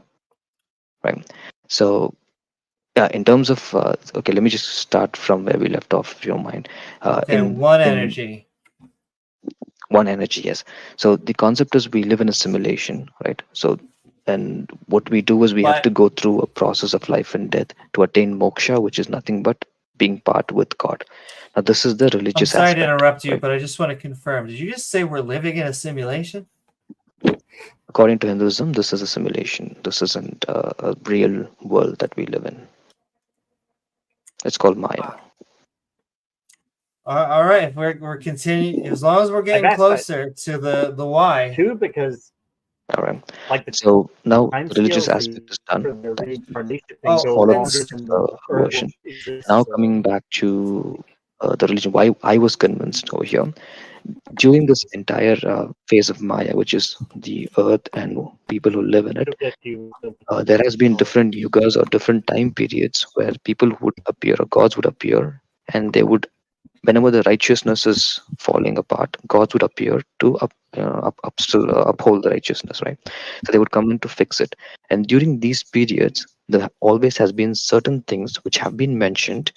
Right. So, yeah, in terms of okay, let me just start from where we left off, if you don't mind. Okay, one energy. One energy, yes. So the concept is we live in a simulation, right? So, and what we do is we have to go through a process of life and death to attain moksha, which is nothing but being part with God. Now, this is the I'm religious sorry aspect. to interrupt you, right? but I just want to confirm. Did you just say we're living in a simulation? According to Hinduism, this is a simulation. This isn't a real world that we live in. It's called Maya. All right, we're continuing. As long as we're getting asked that closer to the why. Too, because All right. like the So now time the religious scales aspect is done. for the reincarnation thing Oh, go Follow longer this than the version. Earth exists. Now So coming back to the religion, why I was convinced over here. During this entire phase of Maya, which is the earth and people who live in it, she'll get you. there has been different yugas or different time periods where people would appear or gods would appear, and they would, whenever the righteousness is falling apart, gods would appear to still uphold the righteousness, right? So they would come in to fix it. And during these periods, there always has been certain things which have been mentioned,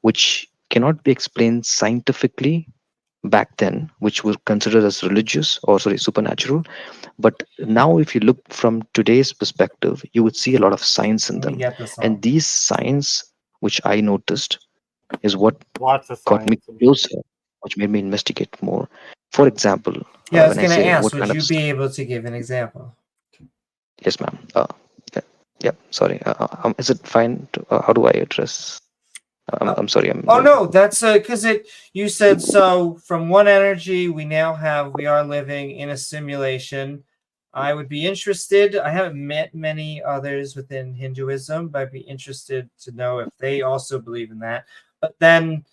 which cannot be explained scientifically back then, which was considered as religious or sorry supernatural. But now if you look from today's perspective, you would see a lot of science in Let me them. get this And on. these signs which I noticed is what Lots of got me science. closer, which made me investigate more. For example, Yeah, I was when I going to say ask, what would kind of you be able to give an example? yes ma'am, yeah, yeah, sorry, is it fine to, how do I address I'm sorry, Oh no, that's because you said so. From one energy, we are living in a simulation. I would be interested. I haven't met many others within Hinduism, but I'd be interested to know if they also believe in that. But then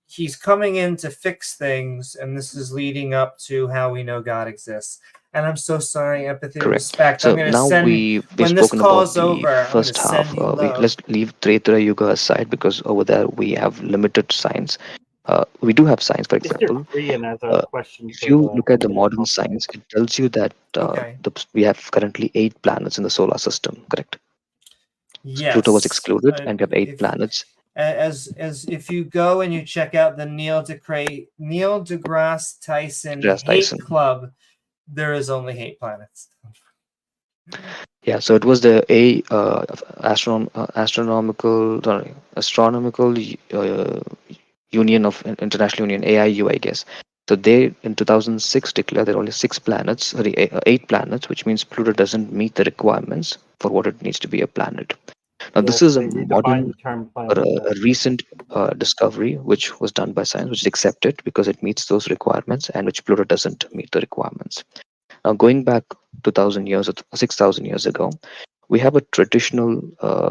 he's coming in to fix things, and this is leading up to how we know God exists. And I'm so sorry, empathy, correct. respect. So I'm going to now send, we've when this spoken call about is the over, I'm going to first half. send you love. Let's leave Treta Yuga aside because over there we have limited science. We do have science, for Mr. example. Korean has a question If for you the look at the modern science, it tells you that Okay. we have currently 8 planets in the solar system, correct? Yes. Pluto was excluded, and we have 8 if, planets. as if you go and you check out the Neil deGrasse Tyson deGrasse Hate Tyson. Club, there is only 8 planets. Yeah, so it was the astronomical union of international union AIU, I guess. So they in 2006 declared there are only 6 planets, sorry, 8 planets, which means Pluto doesn't meet the requirements for what it needs to be a planet. Now this is a they redefined modern the term or planet. a recent discovery which was done by science, which is accepted because it meets those requirements, and which Pluto doesn't meet the requirements. Now, going back 2,000 years or 6,000 years ago, we have a traditional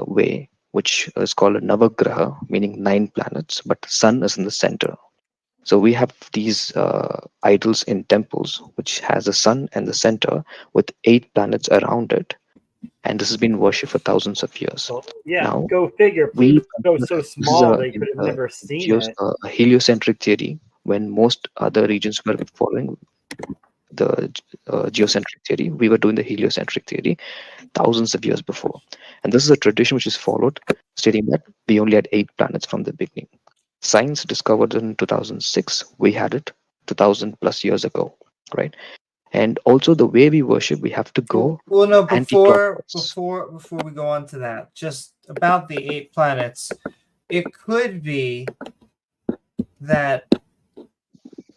way which is called a Navagraha, meaning 9 planets, but the sun is in the center. So we have these idols in temples which has a sun in the center with 8 planets around it, and this has been worshipped for thousands of years. So, yeah, Now, go figure. we Pluto's so this is small they could have never seen it. a heliocentric theory when most other regions were following the geocentric theory. We were doing the heliocentric theory thousands of years before. And this is a tradition which is followed, stating that we only had 8 planets from the beginning. Science discovered it in 2006. We had it 2,000 plus years ago, right? And also the way we worship, we have to go Well, no, before anti-clockwise. we go on to that, just about the 8 planets, it could be that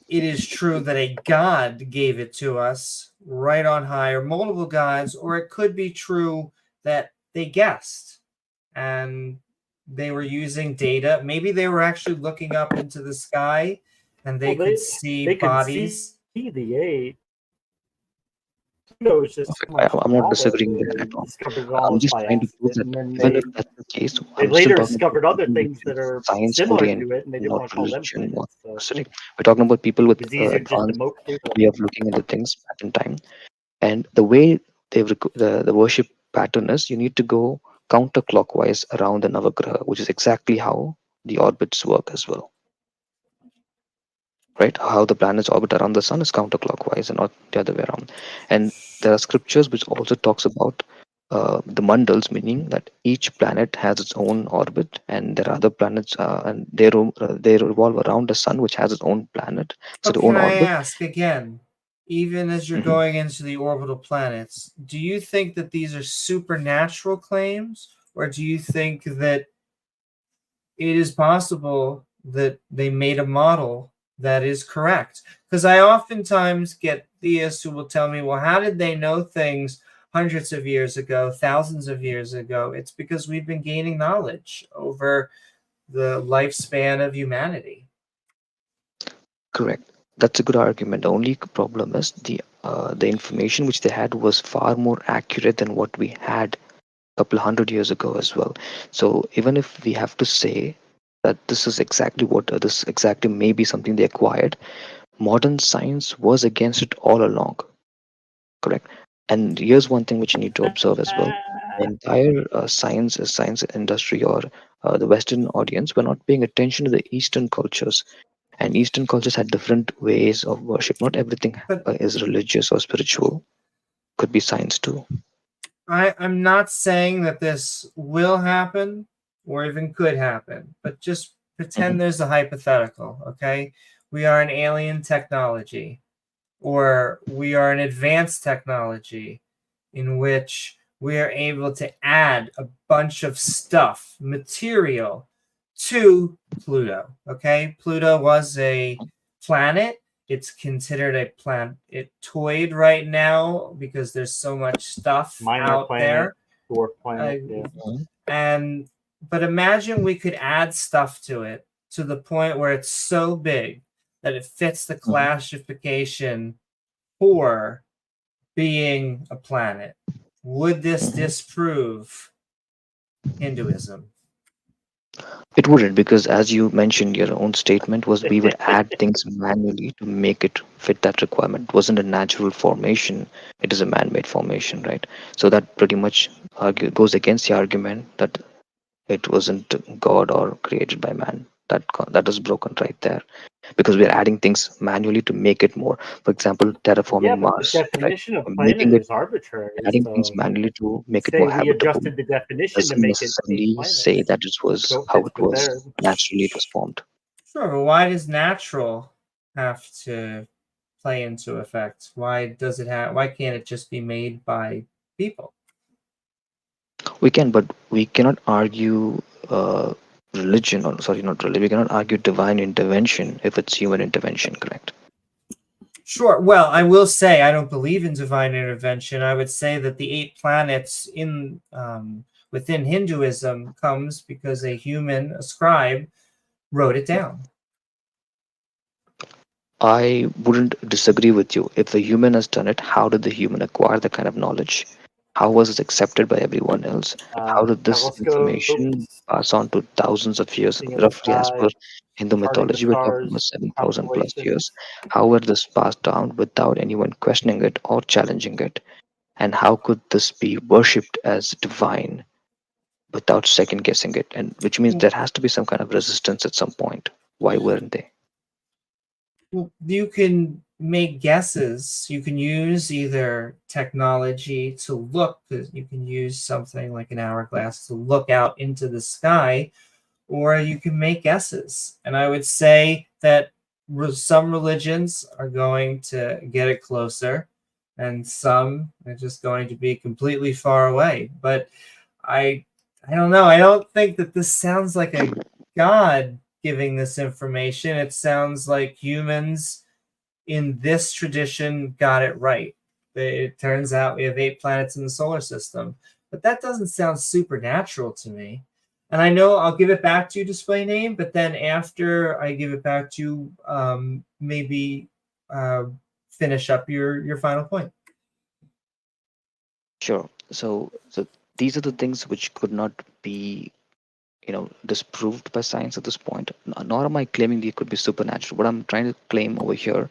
it is true that a god gave it to us right on high, or multiple gods, or it could be true that they guessed and they were using data. Maybe they were actually looking up into the sky and they could see they bodies. Could see the 8. Pluto is just so much I'm not smaller. disagreeing They there at all. discovered it I'm almost just by trying to prove accident, that and then even they if that's the case, they I'm still later talking about discovered other people things which that is are science similar to oriented, it, and they didn't not want to call them religion, not planets. So philosophy. We're talking about people with it was easier just to advanced moat Pluto. way of looking into things back in time. And the way the worship pattern is, you need to go counterclockwise around the Navagraha, which is exactly how the orbits work as well. Right? How the planets orbit around the sun is counterclockwise and not the other way around. And there are scriptures which also talks about the mandals, meaning that each planet has its own orbit, and there are other planets, and they revolve around the sun, which has its own planet, so But the can own I orbit. ask again, even as you're Mhm. going into the orbital planets, do you think that these are supernatural claims, or do you think that it is possible that they made a model that is correct? Because I oftentimes get theists who will tell me, well, how did they know things hundreds of years ago, thousands of years ago? It's because we've been gaining knowledge over the lifespan of humanity. Correct. That's a good argument. The only problem is the information which they had was far more accurate than what we had a couple hundred years ago as well. So even if we have to say that this is exactly what this exactly may be something they acquired, modern science was against it all along. Correct. And here's one thing which you need to observe as well. The entire science industry or the Western audience were not paying attention to the Eastern cultures, and Eastern cultures had different ways of worship. Not everything But is religious or spiritual. Could be science too. I'm not saying that this will happen or even could happen, but just Hmm. pretend there's a hypothetical, okay? We are an alien technology, or we are an advanced technology in which we are able to add a bunch of stuff, material, to Pluto, okay? Pluto was a planet. It's considered a planetoid right now because there's so much stuff Minor out planet, there. dwarf planet. Yeah. And but imagine we could add stuff to it to the point where it's so big that it fits the classification for being a planet. Would this Hmm. disprove Hinduism? It wouldn't, because as you mentioned, your own statement was we would add things manually to make it fit that requirement. It wasn't a natural formation; it is a man-made formation, right? So that pretty much goes against the argument that it wasn't God or created by man. That is broken right there, because we are adding things manually to make it more. For example, Yeah, terraforming but the Mars, right? definition of planet Making it, is arbitrary. adding things So manually to make it say more we habitable adjusted the definition to doesn't make it a necessarily planet, say that it was so it how fits it with was theirs. naturally it was formed. Sure, but why does natural have to play into effect? Why does it have? Why can't it just be made by people? We can, but we cannot argue religion, or sorry, not religion. We cannot argue divine intervention if it's human intervention, correct? Sure. Well, I will say I don't believe in divine intervention. I would say that the 8 planets in within Hinduism comes because a human, a scribe, wrote it down. I wouldn't disagree with you. If the human has done it, how did the human acquire that kind of knowledge? How was it accepted by everyone else? How did this information Telescopes, pass on to thousands of years, seeing in the roughly as sky, per Hindu charting the mythology? We're talking about stars, 7,000 plus years. constellations. How were this passed down without anyone questioning it or challenging it? And how could this be worshipped as divine without second guessing it? And which means there has to be some kind of resistance at some point. Why weren't they? You can make guesses. You can use either technology to look, you can use something like an hourglass to look out into the sky, or you can make guesses. And I would say that some religions are going to get it closer, and some are just going to be completely far away. But I, I don't know. I don't think that this sounds like a god giving this information. It sounds like humans in this tradition got it right. It turns out we have 8 planets in the solar system, but that doesn't sound supernatural to me. And I know I'll give it back to you, display name, but then after I give it back to you, maybe uh, finish up your final point. Sure. So these are the things which could not be, disproved by science at this point. Nor am I claiming they could be supernatural. What I'm trying to claim over here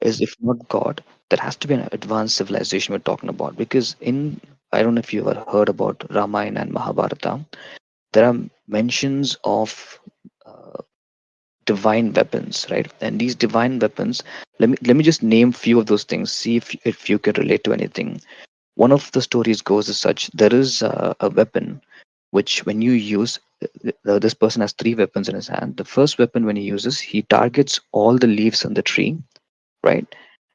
is, if not God, there has to be an advanced civilization we're talking about. Because I don't know if you've ever heard about Ramayana and Mahabharata, there are mentions of uh, divine weapons, right? And these divine weapons, let me just name few of those things. See if you can relate to anything. One of the stories goes as such: there is a weapon which, when you use, this person has three weapons in his hand. The first weapon, when he uses, he targets all the leaves on the tree, right?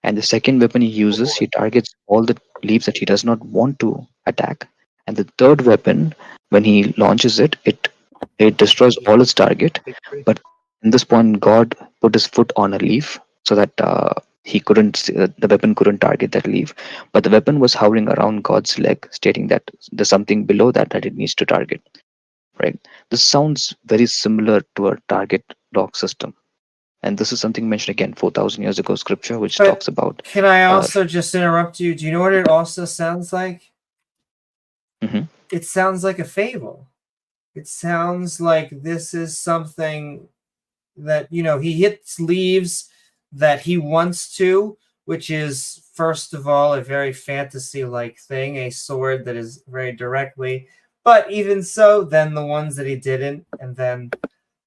And the second weapon he Oh uses, boy. he targets all the leaves that he does not want to attack. And the third weapon, when he launches it, it destroys all its target. Victory. But in this point, God put his foot on a leaf so that the weapon couldn't target that leaf. But the weapon was hovering around God's leg, stating that there's something below that it needs to target. Right? This sounds very similar to a target lock system, and this is something mentioned again 4,000 years ago scripture, which But talks about. can I Uh, also just interrupt you? Do you know what it also sounds like? mhm. It sounds like a fable. It sounds like this is something that, he hits leaves that he wants to, which is, first of all, a very fantasy-like thing, a sword that is very directly. But even so, then the ones that he didn't, and then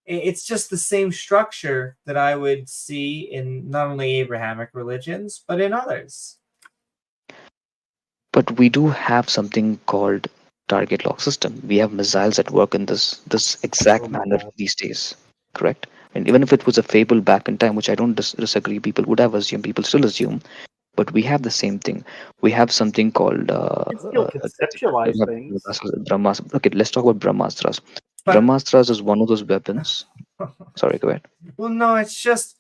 it's just the same structure that I would see in not only Abrahamic religions, but in others. But we do have something called target lock system. We have missiles that work in this exact Oh my manner god. these days, correct? And even if it was a fable back in time, which I don't disagree, people would have assumed, people still assume, but we have the same thing. We have something called You can still conceptualize things. Brahmas. Okay, let's talk about Brahmastras. But Brahmastras is one of those weapons. Sorry, go ahead. well, no, it's just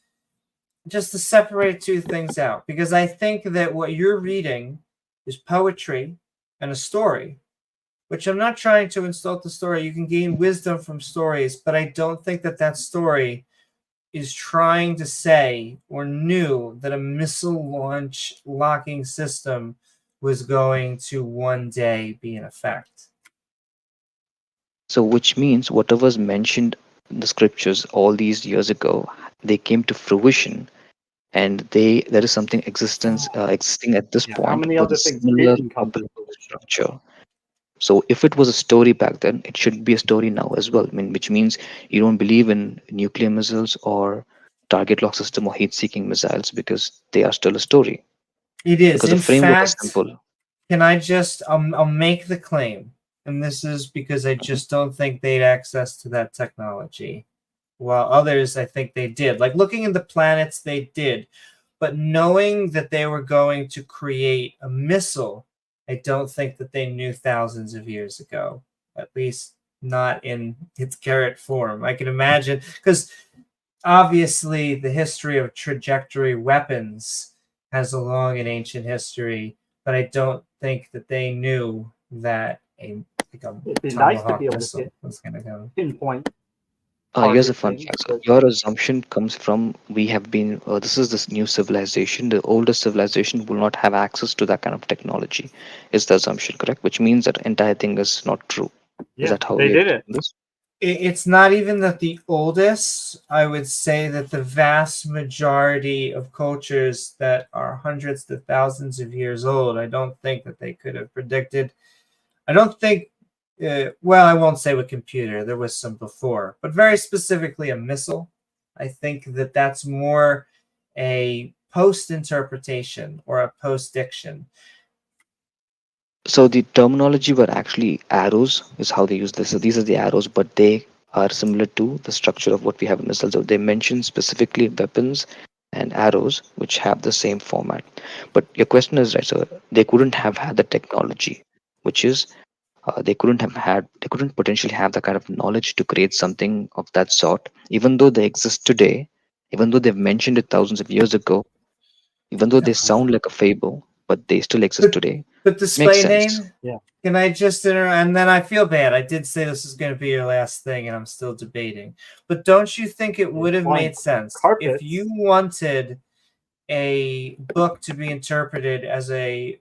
to separate two things out, because I think that what you're reading is poetry and a story, which I'm not trying to insult the story. You can gain wisdom from stories, but I don't think that story is trying to say or knew that a missile launch locking system was going to one day be in effect. So, which means whatever's mentioned in the scriptures all these years ago, they came to fruition, and there is something existing at this Yeah. How point many with a other things similar didn't come to fruition? structure. So, if it was a story back then, it should be a story now as well. I mean, which means you don't believe in nuclear missiles or target lock system or heat-seeking missiles because they are still a story. It is. Because the In framework is fact, simple. can I just, I'll make the claim, and this is because I Mhm. just don't think they had access to that technology, while others, I think they did. Like looking at the planets, they did. But knowing that they were going to create a missile, I don't think that they knew thousands of years ago, at least not in its carrot form. I can imagine, because obviously the history of trajectory weapons has a long and ancient history, but I don't think that they knew that a It'd be nice to be tomahawk able to missile was going to go. pinpoint Here's a target fun things, fact. So but your assumption comes from we have been. This is this new civilization. The older civilization will not have access to that kind of technology. Is the assumption correct? Which means that entire thing is not true. Is yeah, that how they you're did it. taking this? It's not even that the oldest. I would say that the vast majority of cultures that are hundreds to thousands of years old, I don't think that they could have predicted. I don't think, well, I won't say with computer, there was some before, but very specifically a missile. I think that that's more a post interpretation or a post diction. So the terminology were actually arrows is how they use this. So these are the arrows, but they are similar to the structure of what we have in missiles. So they mention specifically weapons and arrows, which have the same format. But your question is right. So they couldn't have had the technology, which is they couldn't potentially have the kind of knowledge to create something of that sort, even though they exist today, even though they've mentioned it thousands of years ago, even though they sound like a fable, but they still exist But, today. but Makes display sense. name, Yeah. can I just and then I feel bad. I did say this is going to be your last thing, and I'm still debating. But don't you think it would have Flying made sense if carpets. you wanted a book to be interpreted as a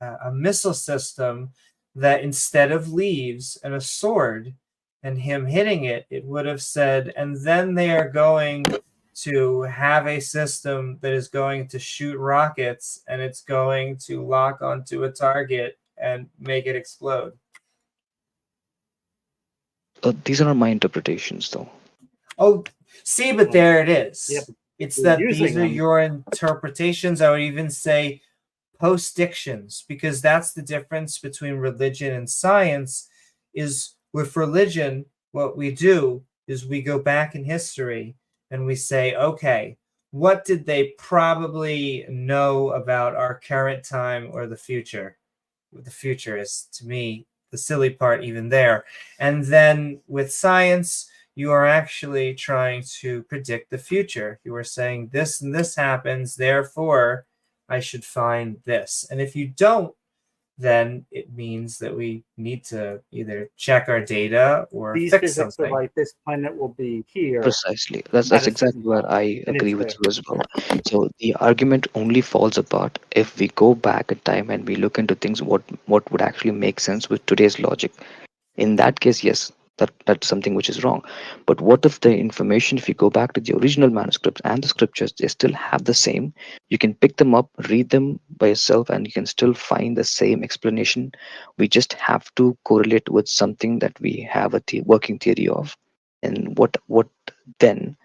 a missile system that instead of leaves and a sword and him hitting it, it would have said, and then they are going to have a system that is going to shoot rockets and it's going to lock onto a target and make it explode. These are not my interpretations, though. Oh, see, but there it is. Yep. It's You're that these using are them. your interpretations. I would even say post-dictions, because that's the difference between religion and science. Is with religion, what we do is we go back in history and we say, okay, what did they probably know about our current time or the future? The future is, to me, the silly part even there. And then with science, you are actually trying to predict the future. You are saying this and this happens, therefore I should find this. And if you don't, then it means that we need to either check our data or These fix physics something. are like this planet will be here. Precisely. That's at a exactly certain where time, I and agree it's with there. you as well. So the argument only falls apart if we go back in time and we look into things what would actually make sense with today's logic. In that case, yes, that's something which is wrong. But what if the information, if you go back to the original manuscripts and the scriptures, they still have the same? You can pick them up, read them by yourself, and you can still find the same explanation. We just have to correlate with something that we have a working theory of. And what then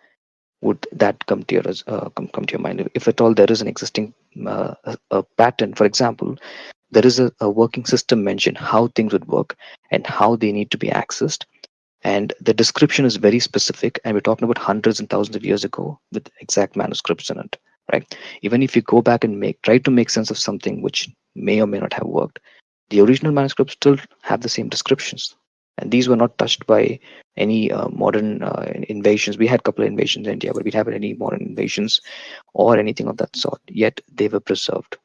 would that come to your come to your mind? If at all there is an existing a pattern, for example, there is a working system mentioned how things would work and how they need to be accessed, and the description is very specific, and we're talking about hundreds and thousands of years ago with exact manuscripts in it, right? Even if you go back and try to make sense of something which may or may not have worked, the original manuscripts still have the same descriptions, and these were not touched by any modern invasions. We had a couple of invasions in India, but we haven't any modern invasions or anything of that sort, yet they were preserved.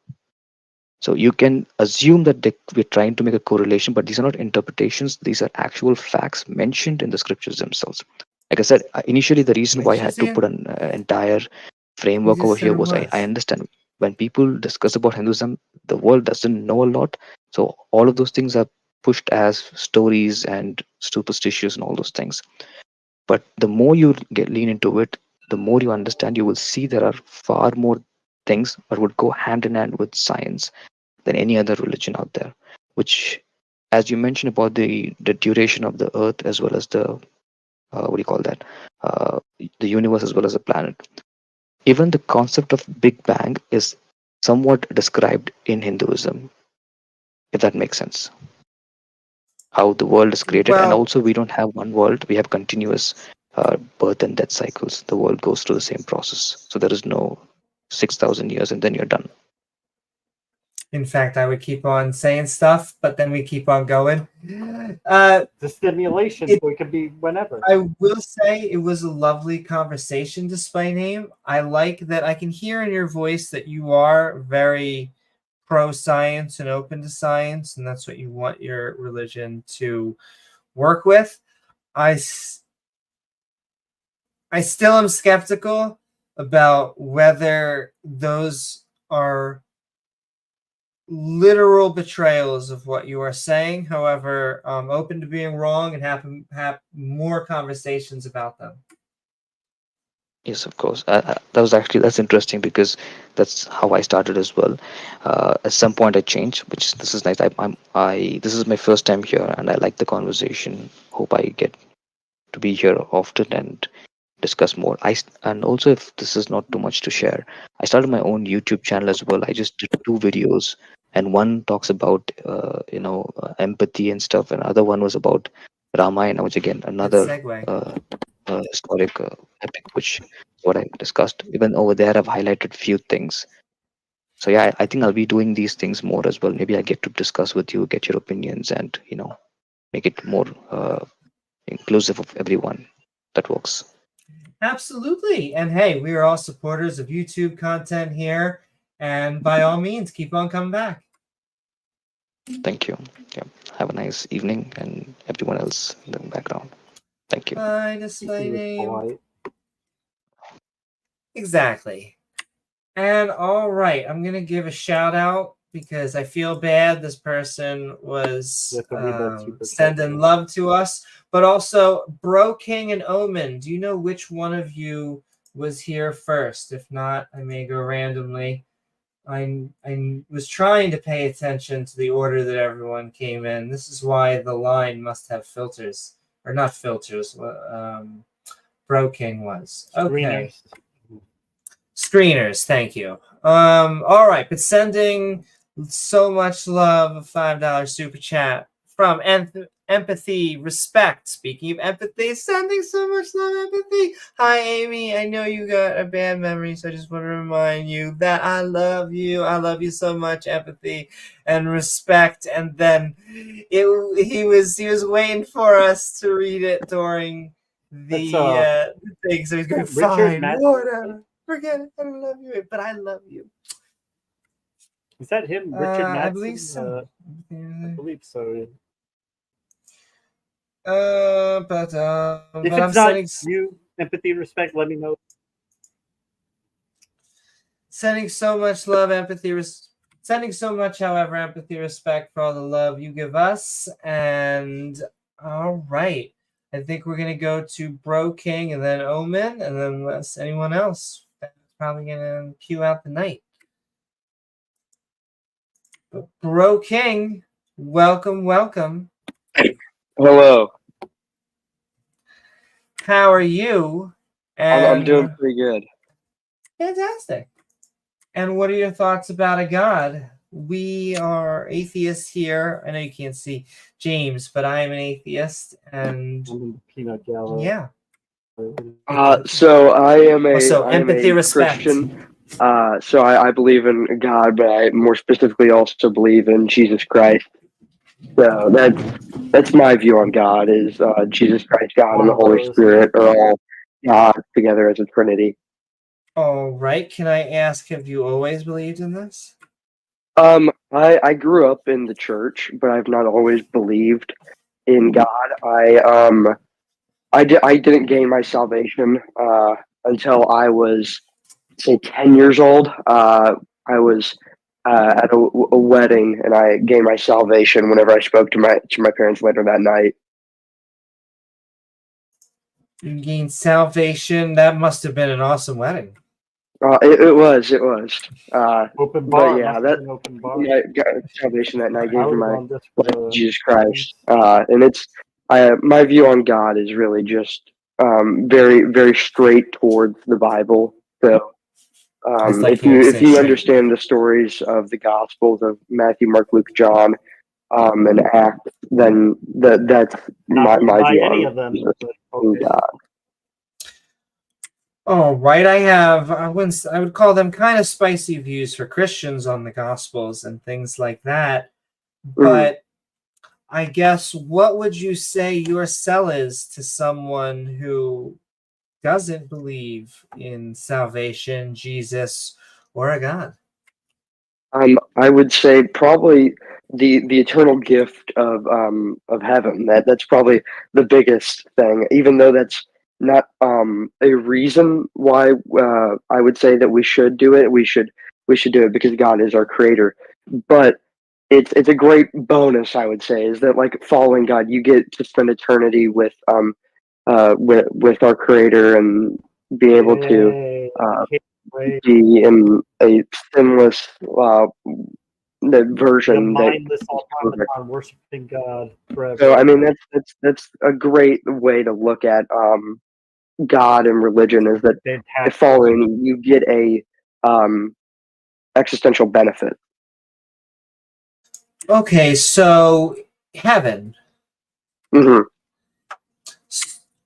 So you can assume that we're trying to make a correlation, but these are not interpretations. These are actual facts mentioned in the scriptures themselves. Like I said, initially the reason why I had to put an entire framework over here was I understand when people discuss about Hinduism, the world doesn't know a lot. So all of those things are pushed as stories and superstitious and all those things. But the more you lean into it, the more you understand, you will see there are far more things that would go hand in hand with science than any other religion out there. Which, as you mentioned about the duration of the Earth as well as the what do you call that, the universe as well as the planet. Even the concept of Big Bang is somewhat described in Hinduism, if that makes sense. How the world is created, and Well, also we don't have one world; we have continuous birth and death cycles. The world goes through the same process, so there is no 6,000 years and then you're done. in fact, I would keep on saying stuff, but then we keep on going. The stimulation, so it could be whenever. I will say it was a lovely conversation, despite name. I like that I can hear in your voice that you are very pro-science and open to science, and that's what you want your religion to work with. I still am skeptical about whether those are literal betrayals of what you are saying. However, I'm open to being wrong and have more conversations about them. Yes, of course. That's interesting because that's how I started as well. At some point, I changed, which this is nice. This is my first time here, and I like the conversation. Hope I get to be here often and discuss more. And also, if this is not too much to share, I started my own YouTube channel as well. I just did 2 videos, and one talks about empathy and stuff, and other one was about Ramayana, which again Good another segue. historic epic, which is what I discussed. Even over there, I've highlighted few things. So yeah, I think I'll be doing these things more as well. Maybe I get to discuss with you, get your opinions, and make it more inclusive of everyone. That works. Absolutely. And hey, we are all supporters of YouTube content here. And by all means, keep on coming back. Thank you. Yeah. Have a nice evening, and everyone else in the background. Thank you. Bye, display He was name. polite. Exactly. And all right, I'm going to give a shout out because I feel bad. This person was You have to read that super chat. sending love to us, but also Bro King and Omen. Do you know which one of you was here first? If not, I may go randomly. I was trying to pay attention to the order that everyone came in. This is why the line must have filters, or not filters. Bro King was okay. Screeners, thank you. All right, but sending so much love, a $5 super chat from Empathy Respect. Speaking of empathy, sending so much love, empathy. Hi, Amy. I know you got a bad memory, so I just want to remind you that I love you. I love you so much, empathy and respect. And then he was waiting for us to read it during the thing, so he's going, fine, whatever. Forget it. I don't love you, but I love you. Is that him, Richard Madsen? I believe so. I believe so. But if but it's not you, empathy, respect, let me know. Sending so much love, empathy, sending so much, however, empathy, respect for all the love you give us. And all right, I think we're gonna go to Bro King and then Omen, and then unless anyone else, that's probably gonna cue out the night. But Bro King, welcome, welcome. Hello. How are you? I'm doing pretty good. Fantastic. And what are your thoughts about a god? We are atheists here. I know you can't see James, but I am an atheist, and I'm in the peanut gallery. yeah. So I am empathy, a respect. Christian. So I believe in God, but I more specifically also believe in Jesus Christ. So that's my view on God is Jesus Christ, God, and the Holy Spirit are all God together as a Trinity. All right. Can I ask, have you always believed in this? I grew up in the church, but I've not always believed in God. I didn't gain my salvation until I was, say, 10 years old. I was at a wedding, and I gained my salvation whenever I spoke to my parents later that night. You gained salvation. That must have been an awesome wedding. It was. Open bar. But yeah, that open bar. yeah, got salvation that night. Gave my life to Jesus Christ, and it's my view on God is really just very very straight towards the Bible. So if you understand the stories of the Gospels of Matthew, Mark, Luke, John, and Acts, then that's my view any on of them. God. All right, I would call them kind of spicy views for Christians on the Gospels and things like that. But I guess what would you say your sell is to someone who doesn't believe in salvation, Jesus, or a God? I would say probably the eternal gift of heaven. That's probably the biggest thing, even though that's not a reason why I would say that we should do it. We should do it because God is our creator. But it's a great bonus, I would say, is that like following God, you get to spend eternity with our creator and be able to be in a sinless version. Mindless automaton worshiping God forever. So I mean that's a great way to look at God and religion is that if following you get a existential benefit. Okay, so heaven. Mm-hmm.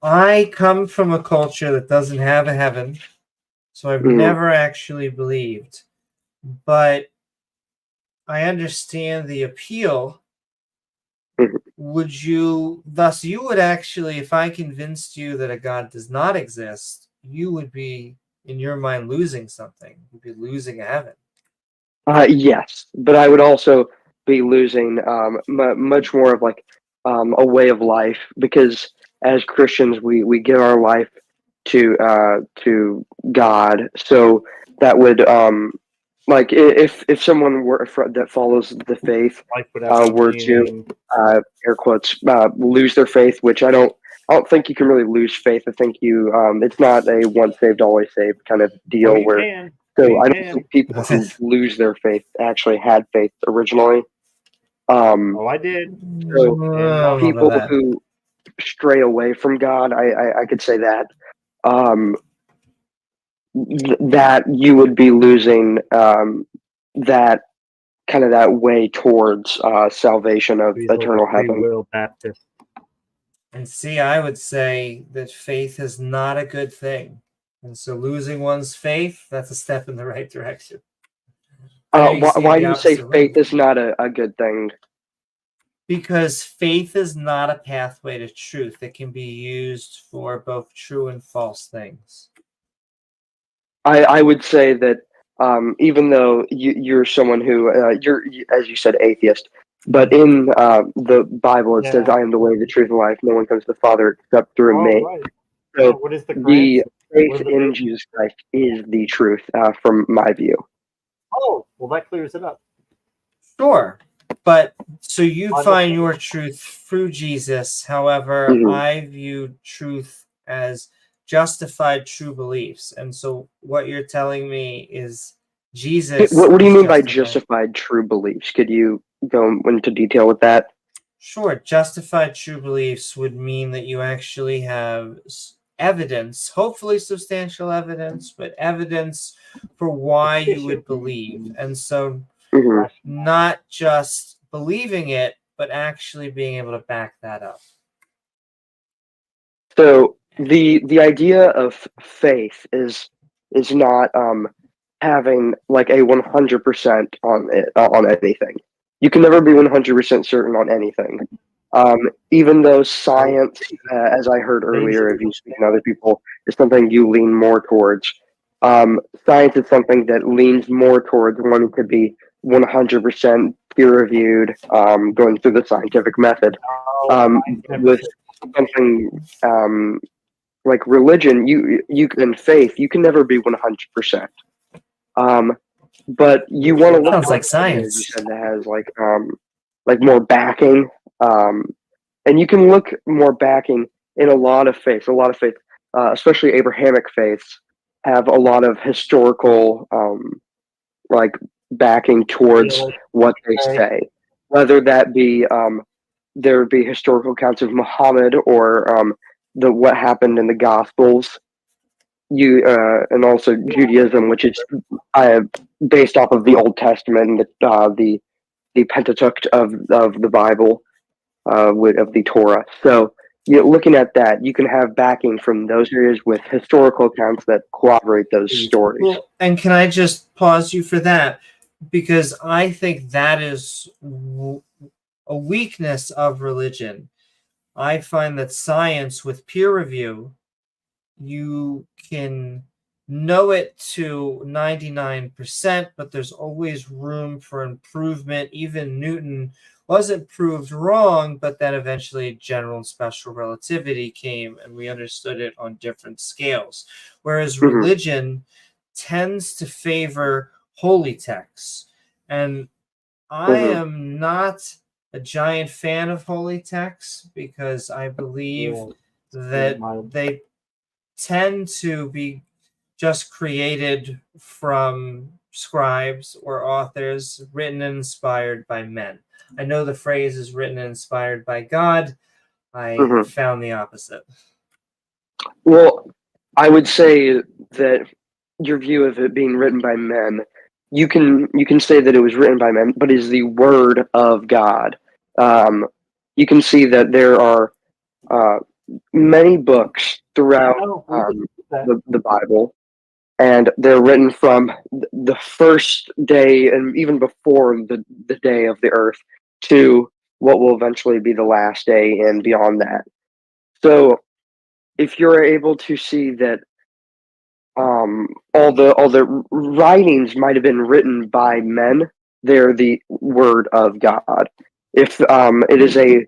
I come from a culture that doesn't have a heaven, so I've never actually believed. But I understand the appeal. You would actually, if I convinced you that a God does not exist, you would be, in your mind, losing something. You'd be losing a heaven. Yes, but I would also be losing much more of like a way of life because as Christians we give our life to God, so that would like if someone were that follows the faith Life would have no were to meaning. air quotes lose their faith, which I don't think you can really lose faith. I think you it's not a once saved always saved kind of deal Oh, you where. can. So You I don't can. think people who lose their faith actually had faith originally. Oh, I did. So I don't know people about that. who stray away from God, I could say that that you would be losing that kind of that way towards salvation of These are eternal the free heaven. will Baptists. And see, I would say that faith is not a good thing. And so losing one's faith, that's a step in the right direction. I know you see it Why the do you say opposite faith way. is not a good thing? Because faith is not a pathway to truth. It can be used for both true and false things. I would say that even though you're someone who you're, as you said, atheist, but in the Bible it says, Yeah. "I am the way, the truth, and life. No one comes to the Father except through Oh, me." right. So Yeah, what is the the Quran? faith What are the in big- Jesus Christ is the truth, from my view. Oh, well, that clears it up. Sure. But so you Wonderful. find your truth through Jesus. However, Mhm. I view truth as justified true beliefs. And so what you're telling me is Jesus. What do you is mean by justified. justified true beliefs? Could you go into detail with that? Sure. Justified true beliefs would mean that you actually have evidence, hopefully substantial evidence, but evidence for why you would believe. And so Hmm. not just believing it, but actually being able to back that up. So the idea of faith is not having like a 100% on it on anything. You can never be 100% certain on anything. Even though science, as I heard earlier, if you speak to other people, is something you lean more towards. Science is something that leans more towards wanting to be 100% peer reviewed, going through the scientific method. With something like religion, you and faith, you can never be 100%. But you want to look Sounds at like something, as you science. said, that has like more backing, and you can look more backing in a lot of faiths. A lot of faith, especially Abrahamic faiths, have a lot of historical like backing towards what they say, whether that be there would be historical accounts of Muhammad or the what happened in the Gospels. You and also Judaism, which is based off of the Old Testament and the Pentateuch of the Bible, of the Torah. So looking at that, you can have backing from those areas with historical accounts that corroborate those stories. Well, and can I just pause you for that? Because I think that is a weakness of religion. I find that science with peer review, you can know it to 99%, but there's always room for improvement. Even Newton wasn't proved wrong, but then eventually general and special relativity came and we understood it on different scales. Whereas Mhm. religion tends to favor holy texts. And I Mhm. am not a giant fan of holy texts because I believe that they tend to be just created from scribes or authors, written and inspired by men. I know the phrase is written and inspired by God. I Mhm. found the opposite. Well, I would say that your view of it being written by men, you can say that it was written by men, but is the word of God. You can see that there are many books throughout the Bible, and they're written from the first day and even before the day of the earth to what will eventually be the last day and beyond that. So if you're able to see that all the writings might have been written by men, they're the word of God. If it is a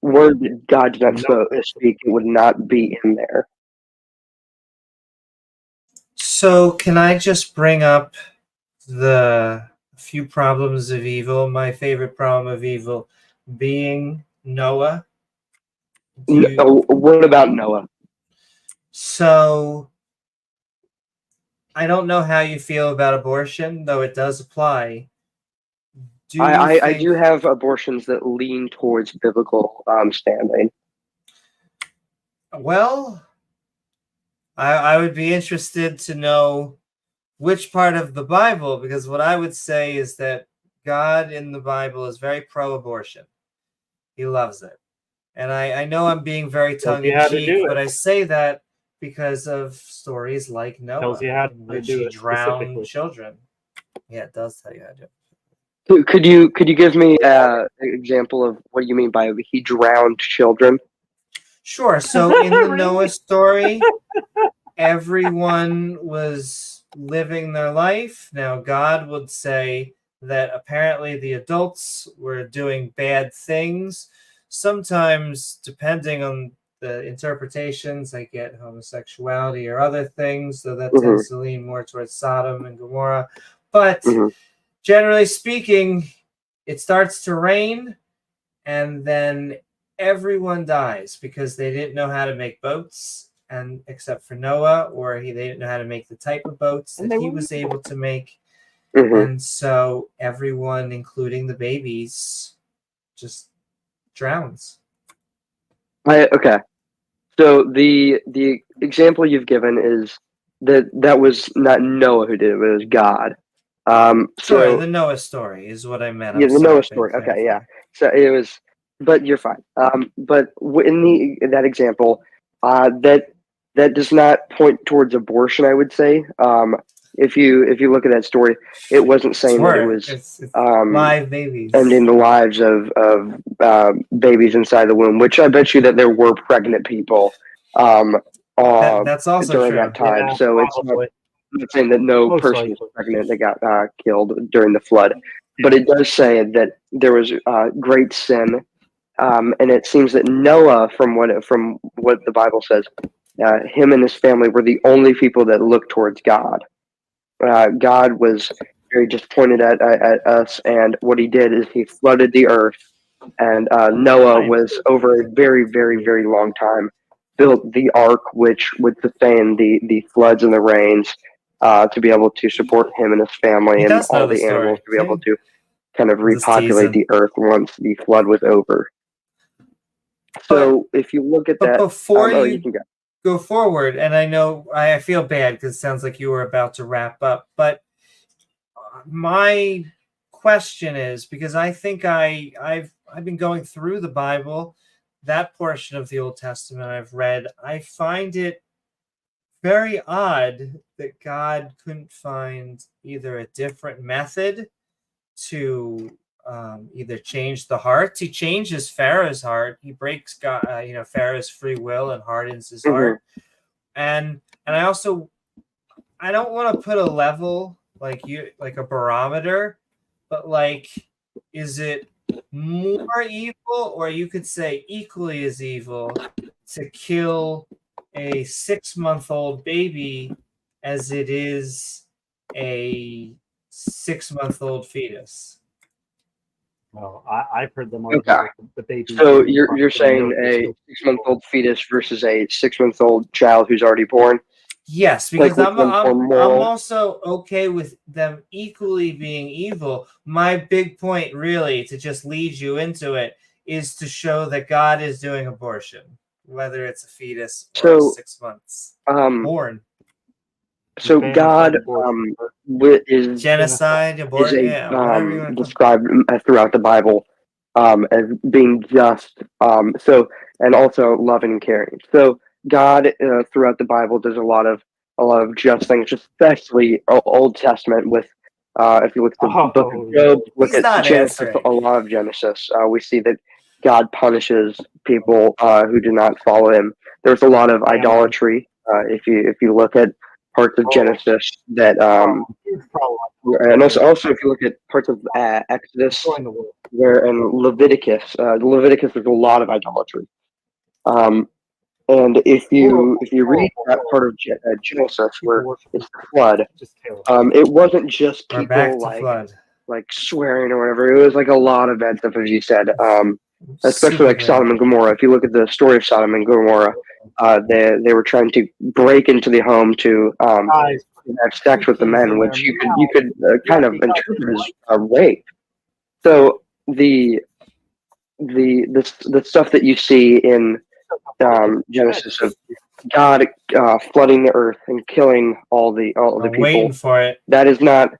word that God did not speak, it would not be in there. So can I just bring up the few problems of evil. My favorite problem of evil being Noah. What about Noah? So I don't know how you feel about abortion, though it does apply. I do have abortions that lean towards biblical standing. Well, I would be interested to know which part of the Bible, because what I would say is that God in the Bible is very pro-abortion. He loves it. And I know I'm being very Tells you how to tongue-in-cheek, do but it. I say that because of stories like Noah, Tells you how in to which do he it drowned specifically. children. Yeah, it does tell you how to do it. Could you give me an example of what you mean by he drowned children? Sure. So in the Really? Noah story, everyone was living their life. Now, God would say that apparently the adults were doing bad things. Sometimes, depending on the interpretations, they get homosexuality or other things, so that tends to lean more towards Sodom and Gomorrah. But generally speaking, it starts to rain, and then everyone dies because they didn't know how to make boats, and except for Noah, or they didn't know how to make the type of boats that he was able to make. And so everyone, including the babies, just drowns. Okay. So the example you've given is that was not Noah who did it, but it was God. Sorry, So the Noah story is what I meant. yeah, I'm the sorry, Noah story. thank Okay, you. yeah. So it was, but you're fine. But in that example, that does not point towards abortion. I would say. If you look at that story, it wasn't saying that it Sure, was it's live babies. ending the lives of babies inside the womb. Which I bet you that there were pregnant people That's also during true. that time. Yeah, So it's probably. I'm not saying that no Most person was likely. pregnant that got killed during the flood, but it does say that there was great sin, and it seems that Noah, from what the Bible says, him and his family were the only people that looked towards God. God was very disappointed at us, and what he did is he flooded the earth, and Noah was over a very, very, very long time built the ark, which would sustain the floods and the rains, to be able to support him and his family He and does know all the the animals story. to be able to kind of I'm just repopulate teasing. the earth once the flood was over. So if you look at But that, before you you can go. go forward, and I know I feel bad because it sounds like you were about to wrap up, but my question is, because I think I've been going through the Bible, that portion of the Old Testament I've read, I find it very odd that God couldn't find either a different method to either change the hearts. He changes Pharaoh's heart. He breaks God, Pharaoh's free will and hardens his heart. And I don't want to put a level like a barometer, but like, is it more evil, or you could say equally as evil, to kill a 6-month-old baby as it is a 6-month-old fetus? No, I've heard them Okay. argue the baby. So you're saying a 6-month-old fetus versus a 6-month-old child who's already born? Yes, Like, because which I'm one's more moral? also okay with them equally being evil. My big point, really, to just lead you into it, is to show that God is doing abortion, whether it's a fetus or 6 months born. So God is Genocide, abortion, whatever you want to described throughout the Bible as being just, and also loving and caring. So God throughout the Bible does a lot of just things, especially Old Testament. With if you look at the book of Job, look He's at not Genesis, answering. a lot of Genesis, we see that God punishes people who do not follow Him. There's a lot of idolatry. If you look at parts of Genesis that and also if you look at parts of Exodus and Leviticus, there's a lot of idolatry. And if you read that part of Genesis where it's the flood, Just terrible. it wasn't just We're back people to flood. like swearing or whatever. It was like a lot of bad stuff, as you said. Especially Super like Sodom and bad. Gomorrah. If you look at the story of Sodom and Gomorrah, they were trying to break into the home to Guys, have sex with the cookies in men, which their you could kind of interpret as rape. So the stuff that you see in Genesis of God flooding the earth and killing all the I'm waiting people, for it. that is not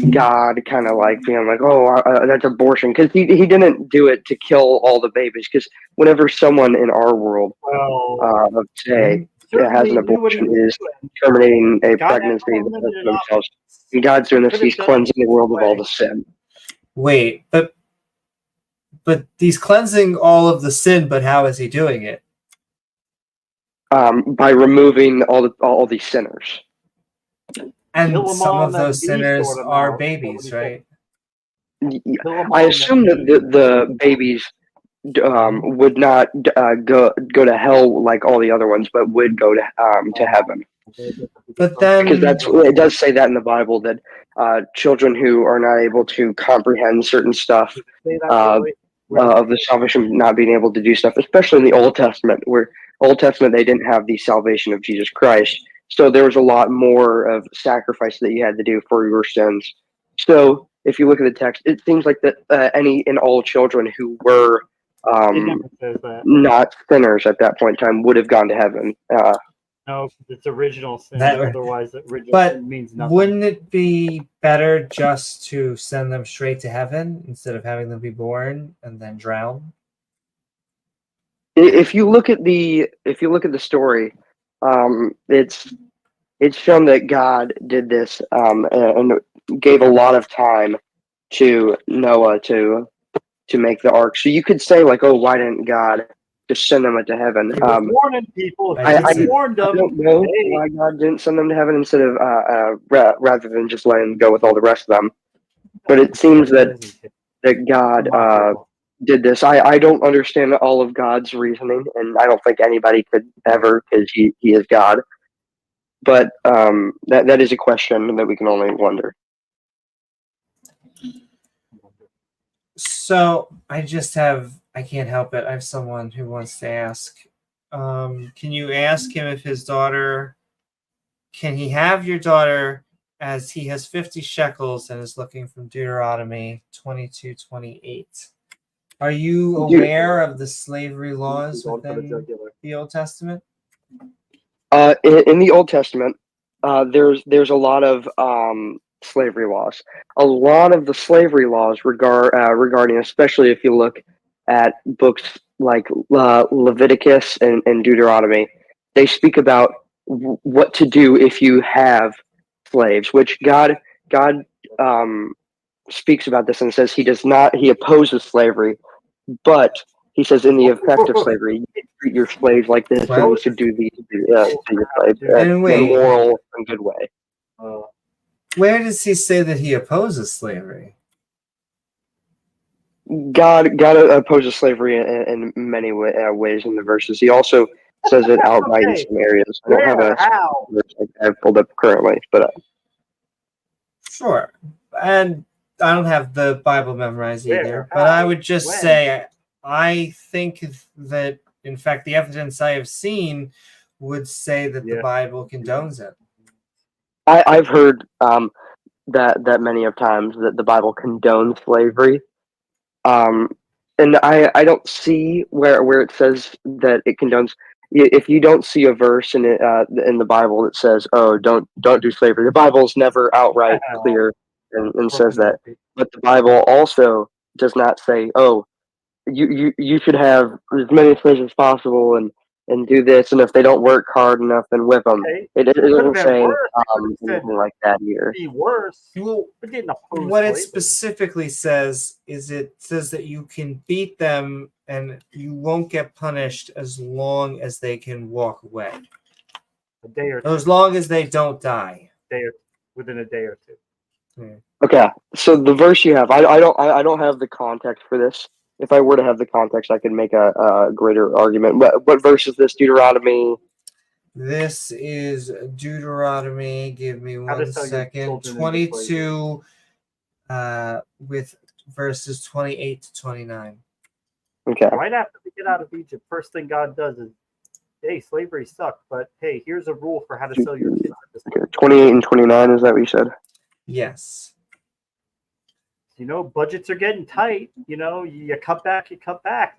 God kind of like being like, oh, that's abortion, because he didn't do it to kill all the babies. Because whenever someone in our world, well, say, has an abortion, it is terminating a pregnancy for themselves. And God's doing this; He's cleansing the world of all the sin. Wait, but he's cleansing all of the sin. But how is he doing it? By removing all these sinners. And Kill 'em some all of and then those beast sinners sort 'em are out. babies, right? I assume that the babies would not go to hell like all the other ones, but would go to heaven. But then, Because it does say that in the Bible that children who are not able to comprehend certain stuff of the salvation, not being able to do stuff, especially in the Old Testament, where Old Testament they didn't have the salvation of Jesus Christ, so there was a lot more of sacrifice that you had to do for your sins. So if you look at the text, it seems like that any and all children who were It never says that. not sinners at that point in time would have gone to heaven. No, it's original sin. That- Otherwise, original but sin means nothing. wouldn't it be better just to send them straight to heaven instead of having them be born and then drown? If you look at the story, it's shown that God did this and gave a lot of time to Noah to make the ark. So you could say like, oh, why didn't God just send them to heaven? He was warning people. I He warned I them. don't know Hey. why God didn't send them to heaven instead of rather than just letting them go with all the rest of them. But it seems that God did this. I don't understand all of God's reasoning, and I don't think anybody could ever, because he is God. But that is a question that we can only wonder. So I can't help it. I have someone who wants to ask. Can you ask him if his daughter, can he have your daughter, as he has 50 shekels and is looking from Deuteronomy 22:28? Are you aware of the slavery laws within the Old Testament? In the Old Testament, there's a lot of slavery laws. A lot of the slavery laws regarding, especially if you look at books like Leviticus and Deuteronomy, they speak about what to do if you have slaves. Which God speaks about this and says he opposes slavery, but he says in the effect of slavery, you can treat your slaves like this, and you should do these to your slaves in a moral and good way. Where does he say that he opposes slavery? God opposes slavery in many ways in the verses. He also says it outright in some areas. I don't have a verse I've pulled up currently, but Sure. And I don't have the Bible memorized either, but I would just say I think that, in fact, the evidence I have seen would say that the Bible condones it. I've heard that many of times that the Bible condones slavery, and I don't see where it says that it condones. If you don't see a verse in the Bible that says, "Oh, don't do slavery," the Bible's never outright clear and says that. But the Bible also does not say, "Oh, you should have as many slaves as possible and do this, and if they don't work hard enough, then whip them." It doesn't say anything like that here. Be worse. Well, what it specifically says is it says that you can beat them and you won't get punished as long as they can walk away. A day or two. As long as they don't die. Within a day or two. Okay, so the verse you have, I don't have the context for this if I were to have the context, I could make a greater argument. What verse is this? Deuteronomy. This is Deuteronomy. Give me How to one sell your second. children into slavery. 22, with verses 28 to 29. Okay. Right after we get out of Egypt, first thing God does is, hey, slavery sucked, but hey, here's a rule for how to sell your kids into slavery. 28 and 29, is that what you said? Yes. You know, budgets are getting tight. You know, you cut back.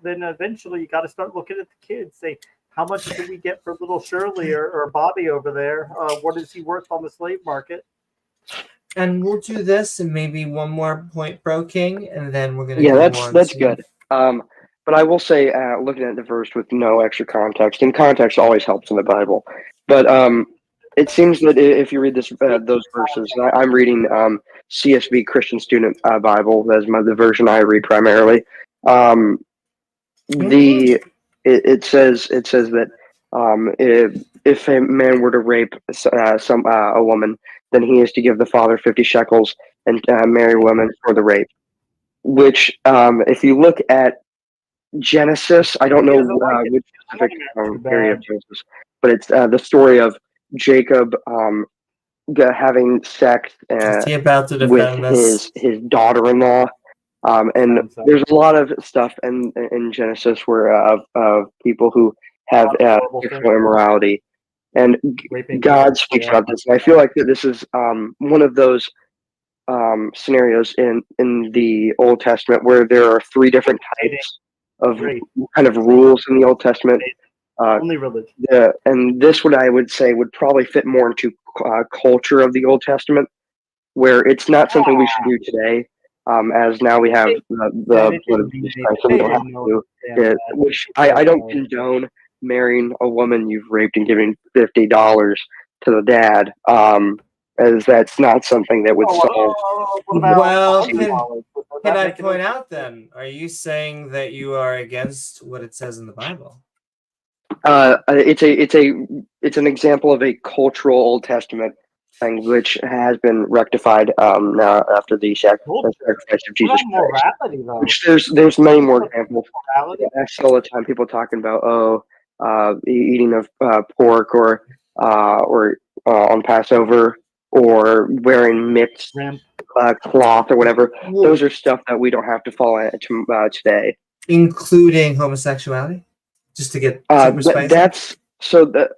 Then eventually you got to start looking at the kids. Say, how much do we get for little Shirley or Bobby over there? What is he worth on the slave market? And we'll do this and maybe one more point, Bro King, and then we're gonna That's good. But I will say, looking at the verse with no extra context, and context always helps in the Bible. But it seems that if you read those verses, I'm reading CSB Christian Student Bible. That's the version I read primarily. It says that if a man were to rape a woman, then he is to give the father 50 shekels and marry a woman for the rape. Which, if you look at Genesis, I don't know which specific area of Genesis, but it's the story of Jacob having sex Is he about to with defend this? his daughter-in-law. And there's a lot of stuff in Genesis where of people who have sexual immorality, and God speaks about this. And I feel like that this is one of those scenarios in the Old Testament where there are three different types of kind of rules in the Old Testament. Only religion. And this one I would say would probably fit more into culture of the Old Testament, where it's not something we should do today. As now we have the blood of Jesus Christ, so we don't have to do it, which I don't condone marrying a woman you've raped and giving $50 to the dad, as that's not something that would solve. Well, can I point out then? Are you saying that you are against what it says in the Bible? It's an example of a cultural Old Testament thing which has been rectified now after the sacrifice of Jesus Christ. Which there's many more examples. I see all the time people talking about eating of pork or on Passover, or wearing mixed cloth or whatever. Those are stuff that we don't have to fall into today. Including homosexuality? Just to get super spicy?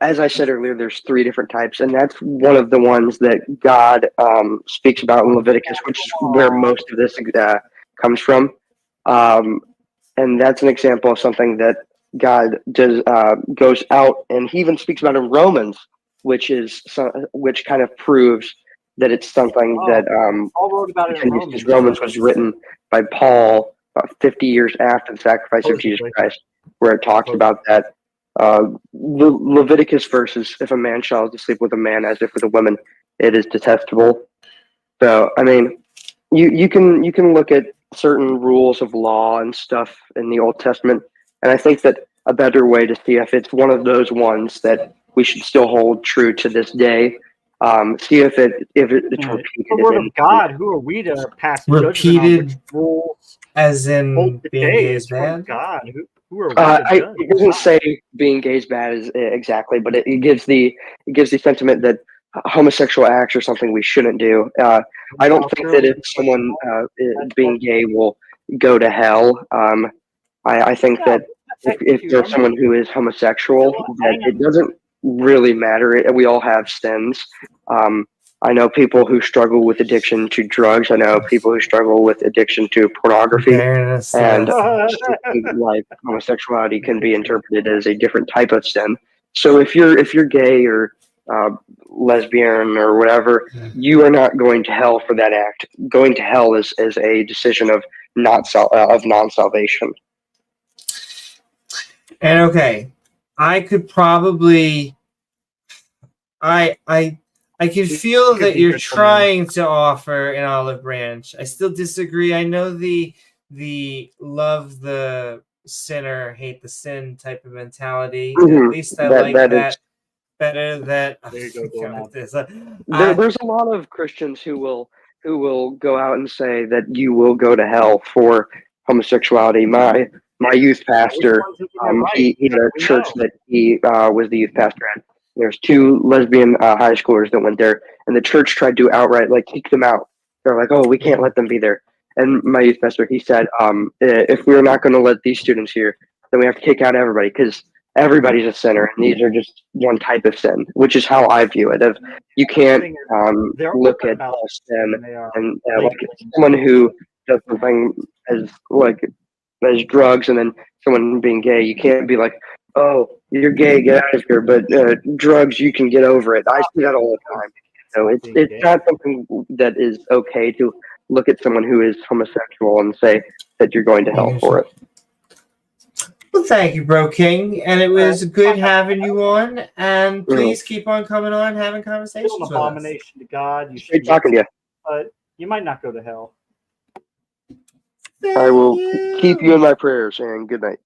As I said earlier, there's three different types, and that's one of the ones that God speaks about in Leviticus, which is where most of this comes from. And that's an example of something that God goes out, and he even speaks about in Romans, which kind of proves that it's something that Paul wrote about it in Romans. Romans was written by Paul about 50 years after the sacrifice of Jesus Christ, where it talks about that. Leviticus verses, if a man shall sleep with a man as if with a woman, it is detestable. So, I mean, you can look at certain rules of law and stuff in the Old Testament, and I think that a better way to see if it's one of those ones that we should still hold true to this day. See if it's repeated. The word of God. Who are we to pass repeated judgment on which rules? As in being gay is bad? God. Who are we to judge? It doesn't say being gay is bad exactly, but it gives the sentiment that homosexual acts are something we shouldn't do. I don't think that if someone being gay will go to hell. I think that if there's someone who is homosexual, that it doesn't really matter. We all have sins. I know people who struggle with addiction to drugs. I know people who struggle with addiction to pornography, and like homosexuality can be interpreted as a different type of sin. So if you're gay or lesbian or whatever, you are not going to hell for that act. Going to hell is a decision of non-salvation. And okay, I could probably, I can feel that you're trying to offer an olive branch. I still disagree. I know the love the sinner, hate the sin type of mentality. Mm-hmm. At least I like that better. That there you go. There's a lot of Christians who will go out and say that you will go to hell for homosexuality. My youth pastor, he had a We church know. that he was the youth pastor at. There's two lesbian high schoolers that went there, and the church tried to outright like kick them out. They're like, "Oh, we can't let them be there." And my youth pastor, he said, "If we're not going to let these students here, then we have to kick out everybody because everybody's a sinner, and these are just one type of sin," which is how I view it. If you can't They're look open at about all sin, they are and like labeling someone who does something as like as drugs, and then someone being gay, you can't be like, "Oh, you're gay, get out of here." But drugs, you can get over it. I see that all the time. So it's being gay. not something that is okay to look at someone who is homosexual and say that you're going to hell for it. Well, thank you, Bro King, and it was good having you on. And please keep on coming on, having conversations Still an with us. abomination to God. You should Great talking to you. but you might not go to hell. I will keep you in my prayers, and good night.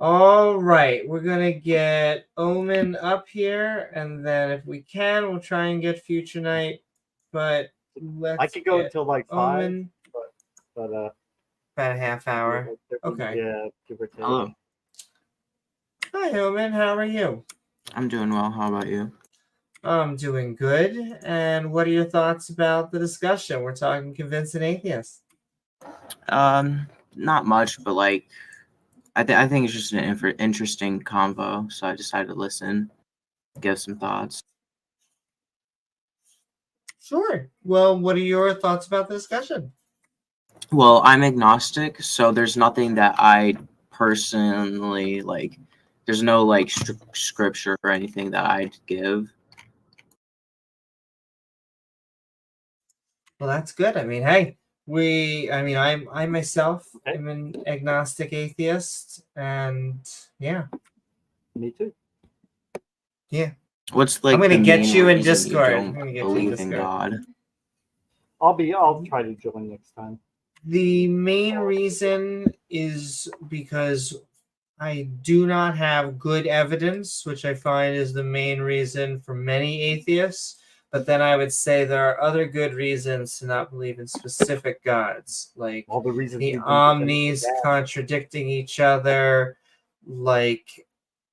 All right, we're gonna get Omen up here, and then if we can, we'll try and get Future Night. But let's I could go get until like 5, Omen but about a half hour. Okay. Yeah, give or take. Hello, Hi, Omen. How are you? I'm doing well. How about you? I'm doing good. And what are your thoughts about the discussion? We're talking convincing atheists. Not much, but like, I think it's just an interesting convo, so I decided to listen, give some thoughts. Sure. Well, what are your thoughts about the discussion? Well, I'm agnostic, so there's nothing that I personally like. There's no like scripture or anything that I'd give. Well, that's good. I mean, hey, I myself Okay. am an agnostic atheist, and yeah. Me too. Yeah. What's like? I'm gonna the get main you in reason Discord. You I'm gonna don't get you in believe in Discord. God. I'll try to join next time. The main reason is because I do not have good evidence, which I find is the main reason for many atheists. But then I would say there are other good reasons to not believe in specific gods, like All the reasons the we believe omnis in God. contradicting each other, like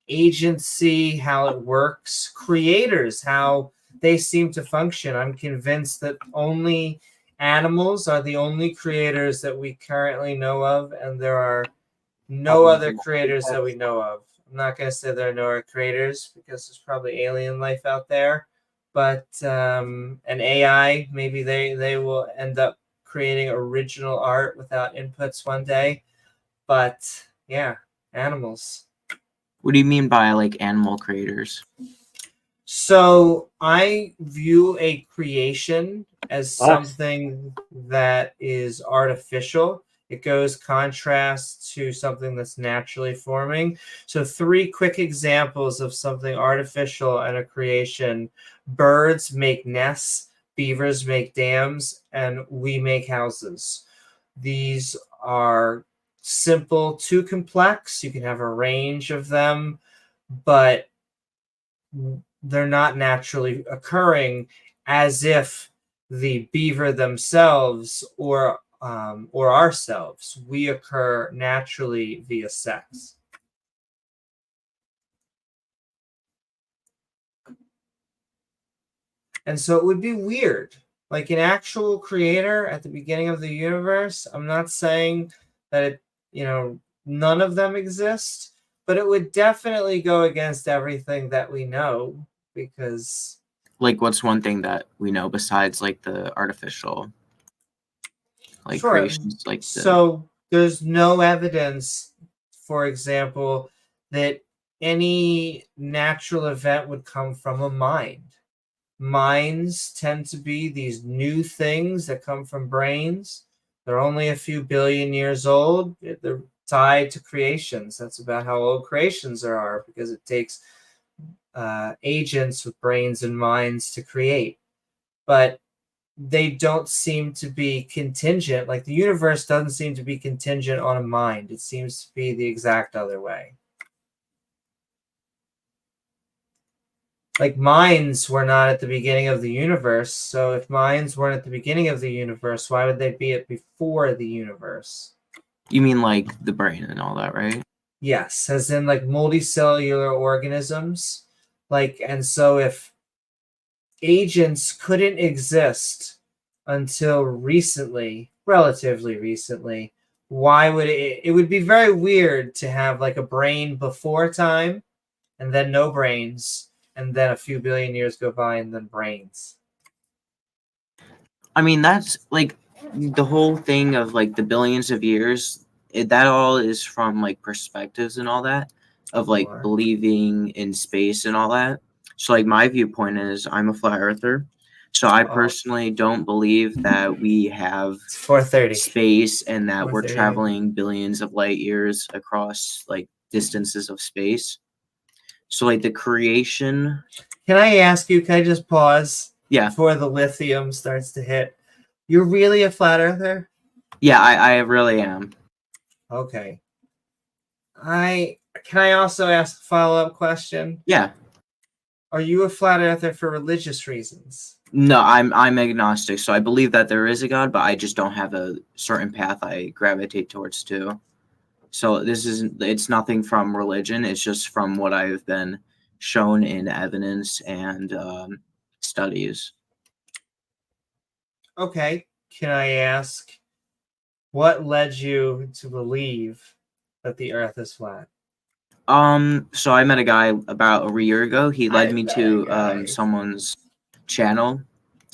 agency, how it works, creators, how they seem to function. I'm convinced that only animals are the only creators that we currently know of, and there are no other creators that we know of. I'm not going to say there are no other creators because there's probably alien life out there, but an AI, maybe they will end up creating original art without inputs one day. But yeah, animals. What do you mean by like animal creators? So I view a creation as something that is artificial. It goes contrast to something that's naturally forming. So 3 quick examples of something artificial and a creation. Birds make nests, beavers make dams, and we make houses. These are simple, too complex. You can have a range of them, but they're not naturally occurring as if the beaver themselves or ourselves, we occur naturally via sex. And so it would be weird. Like an actual creator at the beginning of the universe, I'm not saying that none of them exist, but it would definitely go against everything that we know, because Like, what's one thing that we know besides like the artificial like sure. creations? Like So there's no evidence, for example, that any natural event would come from a mind. Minds tend to be these new things that come from brains. They're only a few billion years old. They're tied to creations. That's about how old creations are, because it takes agents with brains and minds to create. But they don't seem to be contingent. Like the universe doesn't seem to be contingent on a mind. It seems to be the exact other way. like minds were not at the beginning of the universe. So if minds weren't at the beginning of the universe, why would they be at before the universe? You mean like the brain and all that, right? Yes, as in like multicellular organisms. Like, and so if agents couldn't exist until recently, relatively recently, why would it would be very weird to have like a brain before time and then no brains and then a few billion years go by and then brains. I mean, that's like the whole thing of like the billions of years. That all is from like perspectives and all that of like Sure. believing in space and all that. So like my viewpoint is I'm a flat earther. So I Oh. personally don't believe that we have It's 4:30. space and that we're 4:30. traveling billions of light years across like distances of space. So like the creation. Can I ask you, can I just pause Yeah. before the lithium starts to hit? You're really a flat earther? Yeah, I really am. Okay. Can I also ask a follow-up question? Yeah. Are you a flat earther for religious reasons? No, I'm agnostic, so I believe that there is a God, but I just don't have a certain path I gravitate towards too. So it's nothing from religion, it's just from what I've been shown in evidence and studies. Okay. Can I ask what led you to believe that the earth is flat? So I met a guy about a year ago. He led me to someone's channel,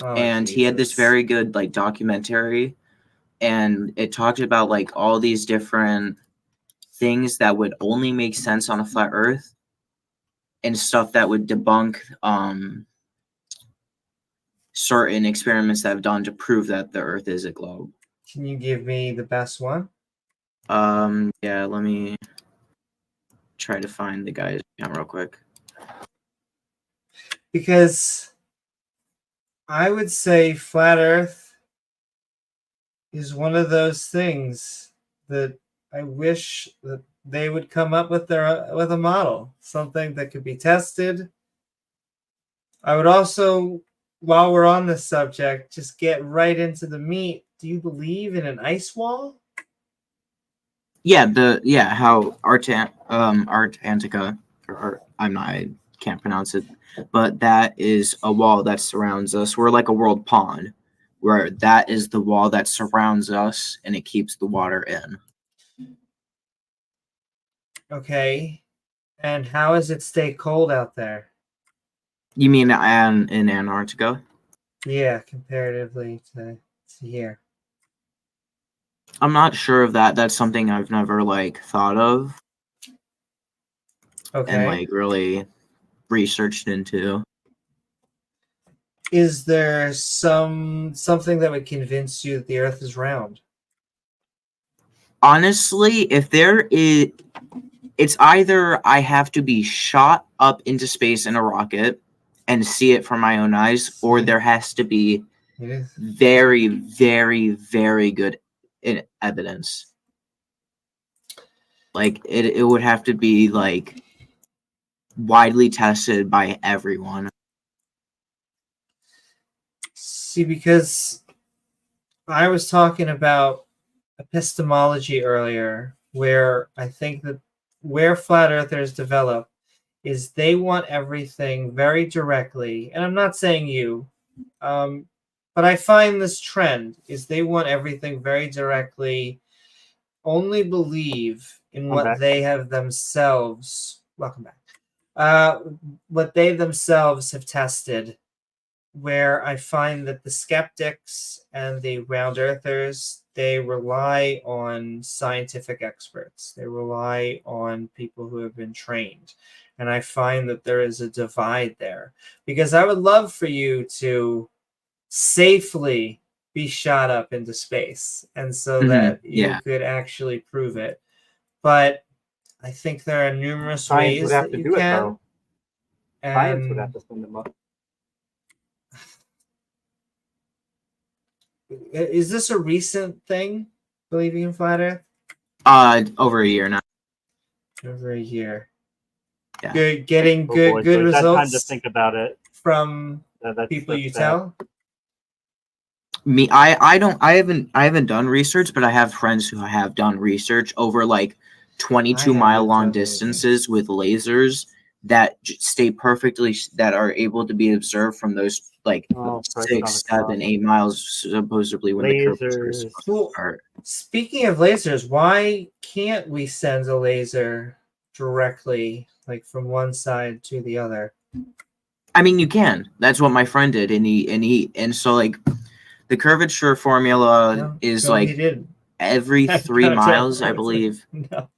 and he had this Jesus. very good like documentary, and it talked about like all these different things that would only make sense on a flat earth and stuff that would debunk certain experiments that have done to prove that the earth is a globe. Can you give me the best one? Yeah, let me try to find the guy's account real quick. Because I would say flat earth is one of those things that I wish that they would come up with a model, something that could be tested. I would also, while we're on this subject, just get right into the meat. Do you believe in an ice wall? Yeah, how Antarctica, I can't pronounce it, but that is a wall that surrounds us. We're like a world pond, where that is the wall that surrounds us and it keeps the water in. Okay. And how does it stay cold out there? You mean in Antarctica? Yeah, comparatively to here. I'm not sure of that. That's something I've never like thought of. Okay. And like really researched into. Is there something that would convince you that the earth is round? Honestly, if there is, it's either I have to be shot up into space in a rocket and see it from my own eyes, or there has to be very, very, very good evidence. Like it would have to be like widely tested by everyone. See, because I was talking about epistemology earlier, where I think that where flat earthers develop is they want everything very directly, and I'm not saying you, but I find this trend is they want everything very directly, only believe in what they have themselves. Welcome back. What they themselves have tested. Where I find that the skeptics and the round earthers, they rely on scientific experts. They rely on people who have been trained. And I find that there is a divide there. Because I would love for you to safely be shot up into space, and so that you could actually prove it. But I think there are numerous Science ways would have that to you do can. it, though. Science would have to send them up. Is this a recent thing, believing in flat Earth? Over a year now. Over a year. getting Oh, good boy, good so it's that time to results think about it. from people you bad. tell. Me, I haven't done research, but I have friends who have done research over like 22-mile long done distances with lasers that stay perfectly, that are able to be observed from those like Oh, Christ, 6, on the 7, 8 miles supposedly when the curvature is Lasers. supposed to Well, start. speaking of lasers, why can't we send a laser directly, like from one side to the other? I mean, you can. That's what my friend did, and so like the curvature formula No, is no, he like didn't. every That's 3 not miles, I true. believe, No.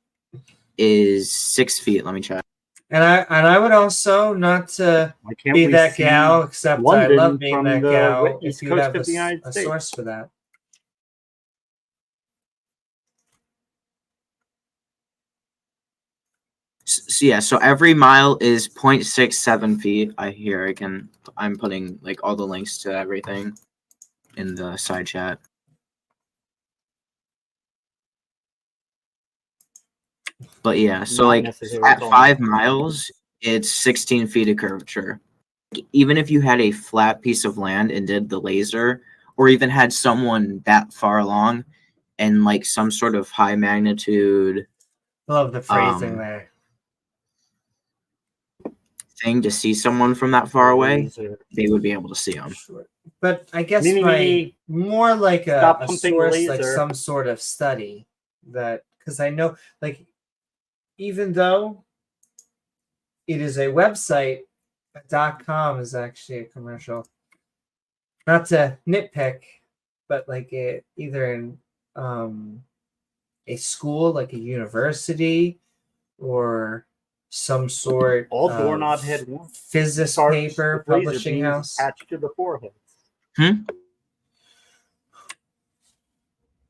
is 6 feet. Let me check. And I would also, not to Why can't be we that see gal, except I London love being from that the gal, if east you'd coast have of the United a States? source for that. So yeah, so every mile is 0.67 feet. I'm putting like all the links to everything in the side chat. But yeah, so Not like necessary, at it's only 5 miles, it's 16 feet of curvature. Even if you had a flat piece of land and did the laser, or even had someone that far along and like some sort of high magnitude Love the phrasing there. thing to see someone from that far away, laser. they would be able to see them. Sure. But I guess Me. more like Stop a pumping source, laser. like some sort of study that, because I know, like, even though it is a website, .com is actually a commercial. Not to nitpick, but like either in a school, like a university, or some sort All of doorknob head one physics starts paper with laser publishing beams house. attached to the foreheads.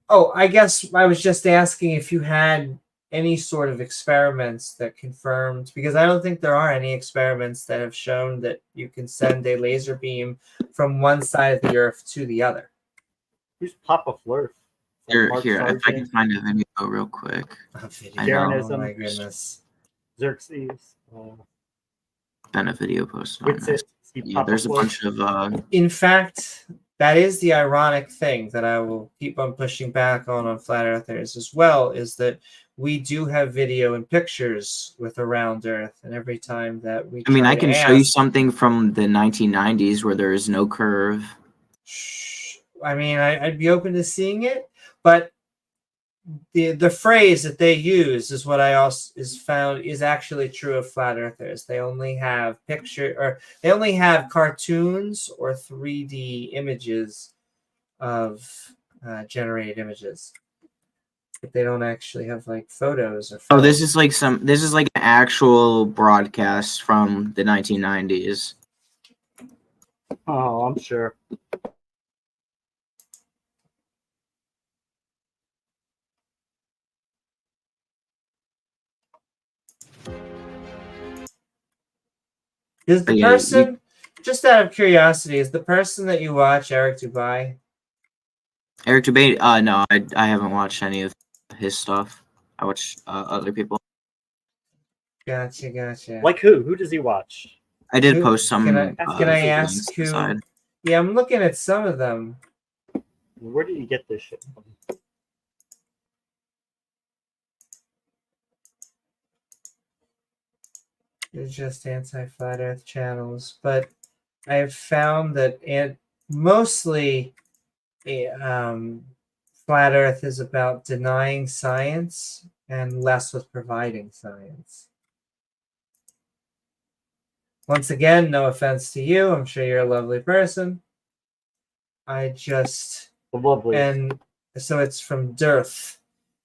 Oh, I guess I was just asking if you had any sort of experiments that confirmed, because I don't think there are any experiments that have shown that you can send a laser beam from one side of the earth to the other. Who's Papa Flurf? Here, Mark if I can Sargent, find a video real quick. A video. I know. Oh my goodness. Xerxes. Been a video posted on Wits this. it. See Yeah, Papa there's a Flurf. bunch of In fact, that is the ironic thing that I will keep on pushing back on flat earthers as well, is that we do have video and pictures with a round earth, and every time that we try I to can show you ask, something from the 1990s where there is no curve. I mean, I'd be open to seeing it, but the phrase that they use is what I also is found is actually true of flat earthers. They only have they only have cartoons or 3D images of generated images. But they don't actually have like photos or Oh, film. this is like an actual broadcast from the 1990s. Oh, I'm sure. Is the person, just out of curiosity, is the person that you watch Eric Dubai? Eric Dubay? No, I haven't watched any of his stuff. I watch other people. Gotcha. Like who? Who does he watch? I did post some. Can I ask links who? aside. Yeah, I'm looking at some of them. Where did you get this shit from? It's just anti-flat Earth channels, but I've found that mostly flat Earth is about denying science and less with providing science. Once again, no offense to you. I'm sure you're a lovely person. Lovely. And so it's from Dearth.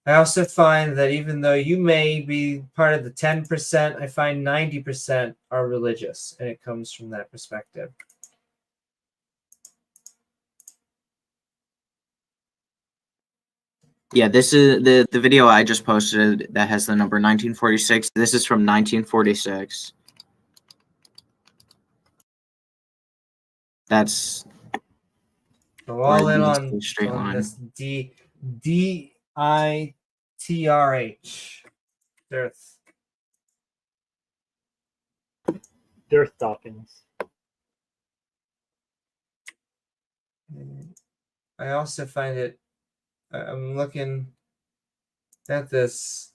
I also find that even though you may be part of the 10%, I find 90% are religious, and it comes from that perspective. Yeah, this is the video I just posted that has the number 1946. This is from 1946. That's So all in on straight line. This DITRH. Dearth. Dirt stockings. I also find it. I'm looking at this.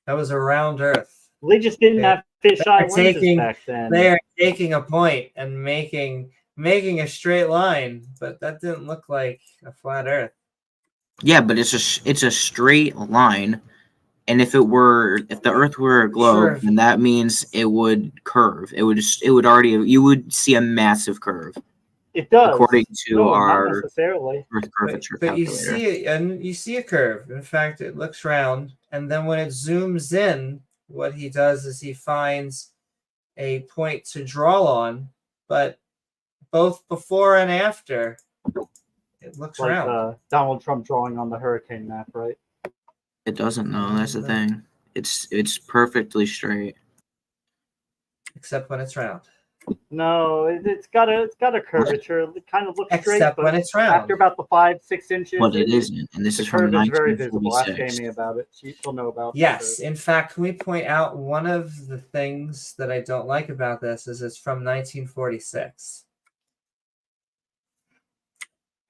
That was a round Earth. They just didn't have fisheye lenses taking- back then. They are taking a point and making a straight line, but that didn't look like a flat Earth. Yeah, but it's a straight line, and if the Earth were a globe, Sure. then that means it would curve. You would see a massive curve It does. according to No, not our necessarily. Earth curvature But you calculator. see it, and you see a curve. In fact, it looks round, and then when it zooms in, what he does is he finds a point to draw on, but both before and after, it looks Like round. Donald Trump drawing on the hurricane map, right? It doesn't know. That's the thing. It's perfectly straight. Except when it's round. No, it's got a curvature. It kind of looks straight, Except but when it's round. after about the 5-6 inches, But it isn't, and this the is from curve is very visible. Ask 1946. Amy about it. She'll know about. Yes, the in fact, can we point out one of the things that I don't like about this is it's from 1946.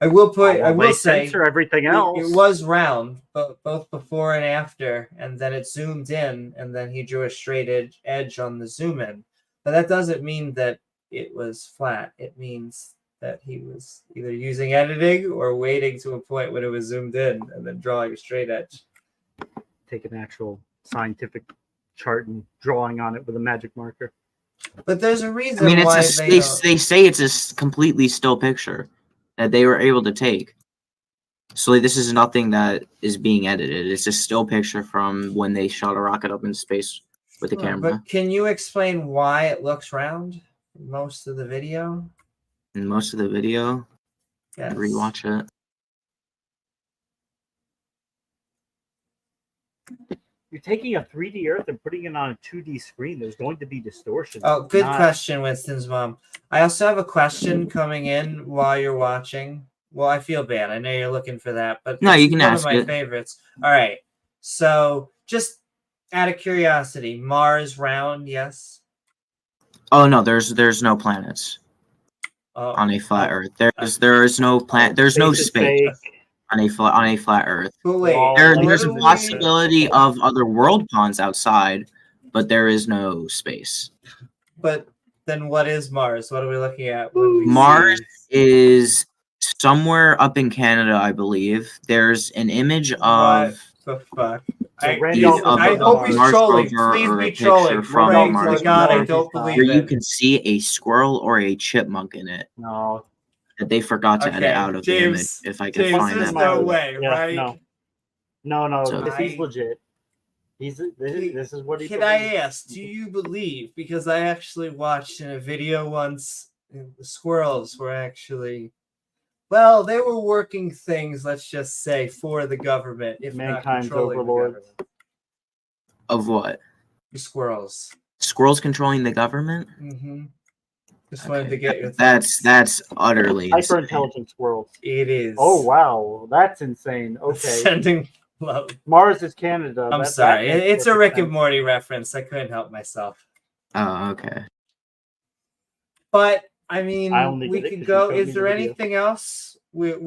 I will curve. I will They say censor everything else. it was round, both before and after, and then it zoomed in, and then he drew a straight edge on the zoom in. But that doesn't mean that it was flat. It means that he was either using editing or waiting to a point when it was zoomed in and then drawing a straight edge. Take an actual scientific chart and drawing on it with a magic marker. But there's a reason I mean, why they say it's a completely still picture that they were able to take. So this is nothing that is being edited. It's a still picture from when they shot a rocket up in space with the camera. But can you explain why it looks round most of the video? In most of the video, Yes. rewatch it. You're taking a 3D Earth and putting it on a 2D screen. There's going to be distortion. Oh, good Not- question, Winston's mom. I also have a question coming in while you're watching. Well, I feel bad. I know you're looking for that, but No, this you is can one ask of my it. favorites. All right. So, just out of curiosity, Mars round? Yes. Oh no, there's no planets Oh, on a flat Earth. There is no planet. There's no is space fake. on a flat Earth. but wait. Well, There's a literally- possibility of other world ponds outside, but there is no space. But then, what is Mars? What are we looking at? When we Mars see- is somewhere up in Canada, I believe. There's an image of the fuck? So I Randolph is I on hope he's Mars trolling. rover Please or be a picture trolling. from Pray Mars to God, I rover. don't Where believe where you it. can see a squirrel or a chipmunk in it. No, That they forgot to edit Okay, out of James, the image. If I can James, find there's that. no Mars. way, Yeah, right? no. So- Because he's legit. This is what he. Can I ask, do you believe? Because I actually watched in a video once, the squirrels were actually, well, they were working things, let's just say, for the government, if Mankind's not controlling overlords. the government. Of what? The squirrels. Squirrels controlling the government? Mm-hmm. Just wanted Okay, to get your thoughts. That's utterly Hyper insane. intelligent squirrels. It is. Oh wow, that's insane. Okay, Sending love. Mars is Canada. I'm That sorry. makes It's a perfect Rick and sense. Morty reference. I couldn't help myself. Oh, okay. But I mean, I only we did it could 'cause go. you showed Is me there the video. anything else? We're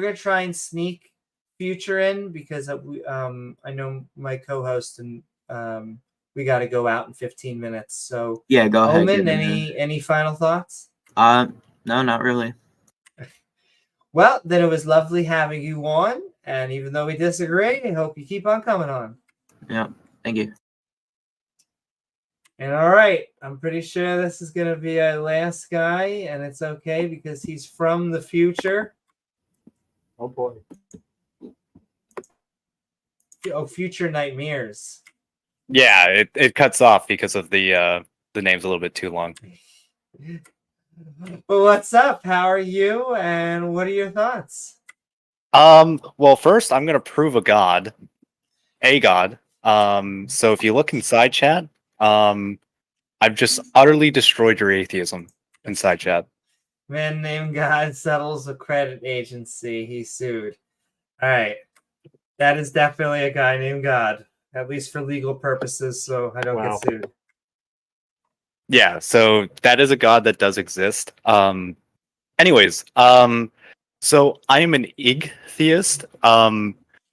gonna try and sneak future in because I know my co-host and we got to go out in 15 minutes. So Yeah, go ahead. Omen, get in there. any final thoughts? No, not really. Well, then it was lovely having you on, and even though we disagree, I hope you keep on coming on. Yeah, thank you. And all right, I'm pretty sure this is gonna be our last guy, and it's okay because he's from the future. Oh boy. Oh, future nightmares. Yeah, it cuts off because of the name's a little bit too long. But what's up? How are you? And what are your thoughts? Well, first I'm gonna prove a god. So if you look inside chat, I've just utterly destroyed your atheism inside chat. Man named God settles a credit agency. He sued. All right. That is definitely a guy named God. at least for legal purposes, so I don't Wow. get sued. Yeah, so that is a god that does exist. Anyways, so I am an Igtheist.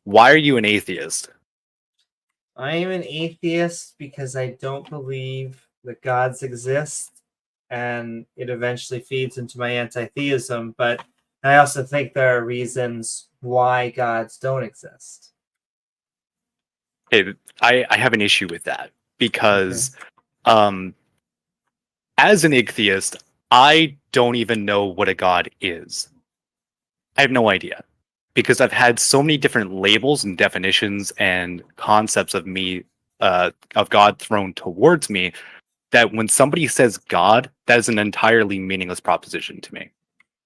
Why are you an atheist? I am an atheist because I don't believe that gods exist, and it eventually feeds into my anti-theism, but I also think there are reasons why gods don't exist. Okay, I have an issue with that because as an Igtheist, I don't even know what a god is. I have no idea because I've had so many different labels and definitions and concepts of me, of God thrown towards me, that when somebody says God, that is an entirely meaningless proposition to me.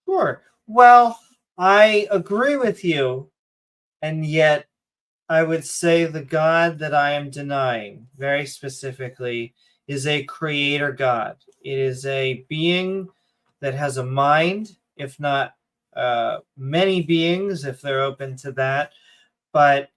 Sure. Well, I agree with you, and yet I would say the God that I am denying, very specifically, is a creator God. It is a being that has a mind, if not many beings, if they're open to that. But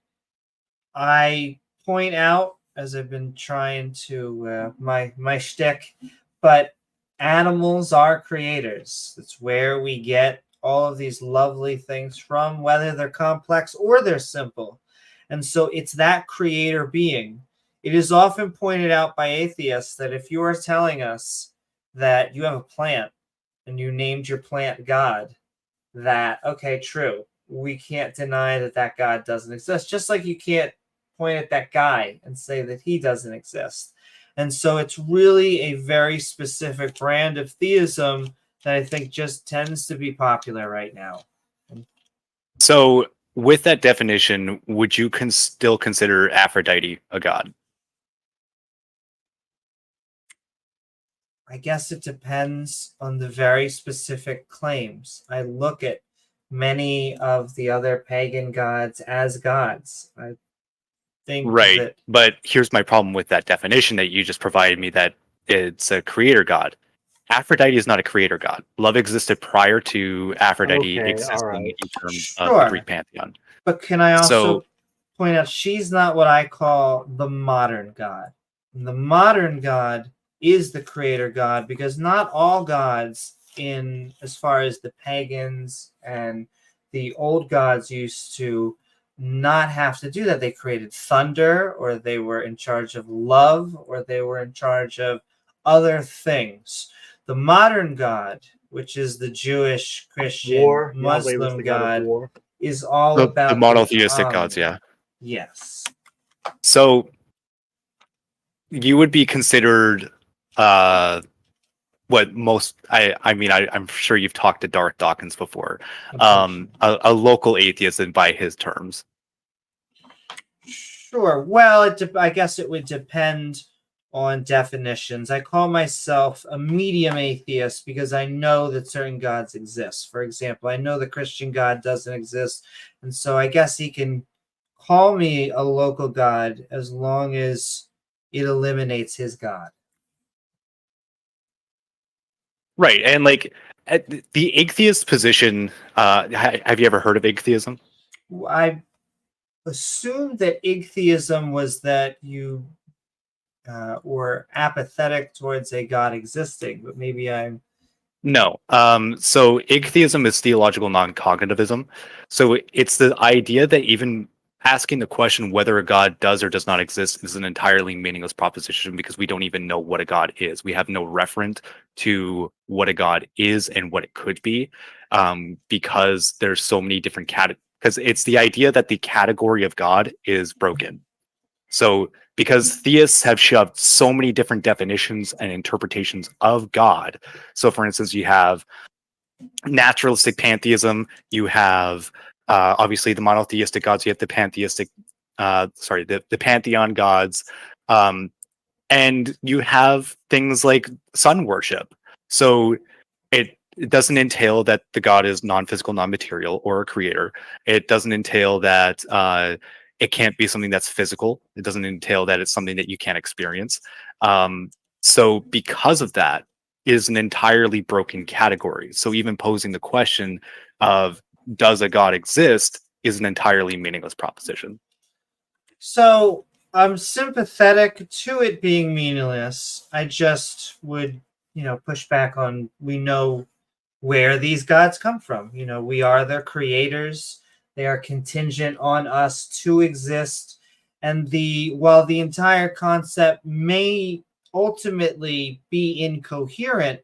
I point out, as I've been trying to my shtick, but animals are creators. It's where we get all of these lovely things from, whether they're complex or they're simple. And so it's that creator being. It is often pointed out by atheists that if you are telling us that you have a plant and you named your plant God, that, okay, true. We can't deny that that God doesn't exist, just like you can't point at that guy and say that he doesn't exist. And so it's really a very specific brand of theism that I think just tends to be popular right now. So, with that definition, would you still consider Aphrodite a god? I guess it depends on the very specific claims. I look at many of the other pagan gods as gods. I think Right. that But here's my problem with that definition that you just provided me, that it's a creator god. Aphrodite is not a creator god. Love existed prior to Aphrodite Okay, existing alright. in terms of the Sure. Greek pantheon. But can I also So, point out she's not what I call the modern god. The modern god is the creator god, because not all gods, in as far as the pagans and the old gods, used to not have to do that. They created thunder, or they were in charge of love, or they were in charge of other things. The modern god, which is the Jewish, Christian, War. Yahweh was Muslim the god god, of war. is all the about monotheistic gods, yeah. Yes. So, you would be considered what most I'm sure you've talked to Darth Dawkins before, a local atheist by his terms. Sure. Well, I guess it would depend on definitions. I call myself a medium atheist because I know that certain gods exist. For example, I know the Christian God doesn't exist, and so I guess he can call me a local god as long as it eliminates his god. Right, and like the atheist position, have you ever heard of Igtheism? I assumed that Igtheism was that you were apathetic towards a god existing, but maybe I'm... No. So Igtheism is theological non-cognitivism. So it's the idea that even asking the question whether a god does or does not exist is an entirely meaningless proposition, because we don't even know what a god is. We have no referent to what a god is and what it could be, because there's so many different because it's the idea that the category of God is broken. So because theists have shoved so many different definitions and interpretations of God. So for instance, you have naturalistic pantheism, you have obviously the monotheistic gods, you have the pantheistic, the pantheon gods, and you have things like sun worship. So it doesn't entail that the god is non-physical, non-material, or a creator. It doesn't entail that it can't be something that's physical. It doesn't entail that it's something that you can't experience. So because of that, it is an entirely broken category. So even posing the question of does a god exist is an entirely meaningless proposition. So I'm sympathetic to it being meaningless. I just would, push back on, we know where these gods come from. We are their creators. They are contingent on us to exist. And while the entire concept may ultimately be incoherent,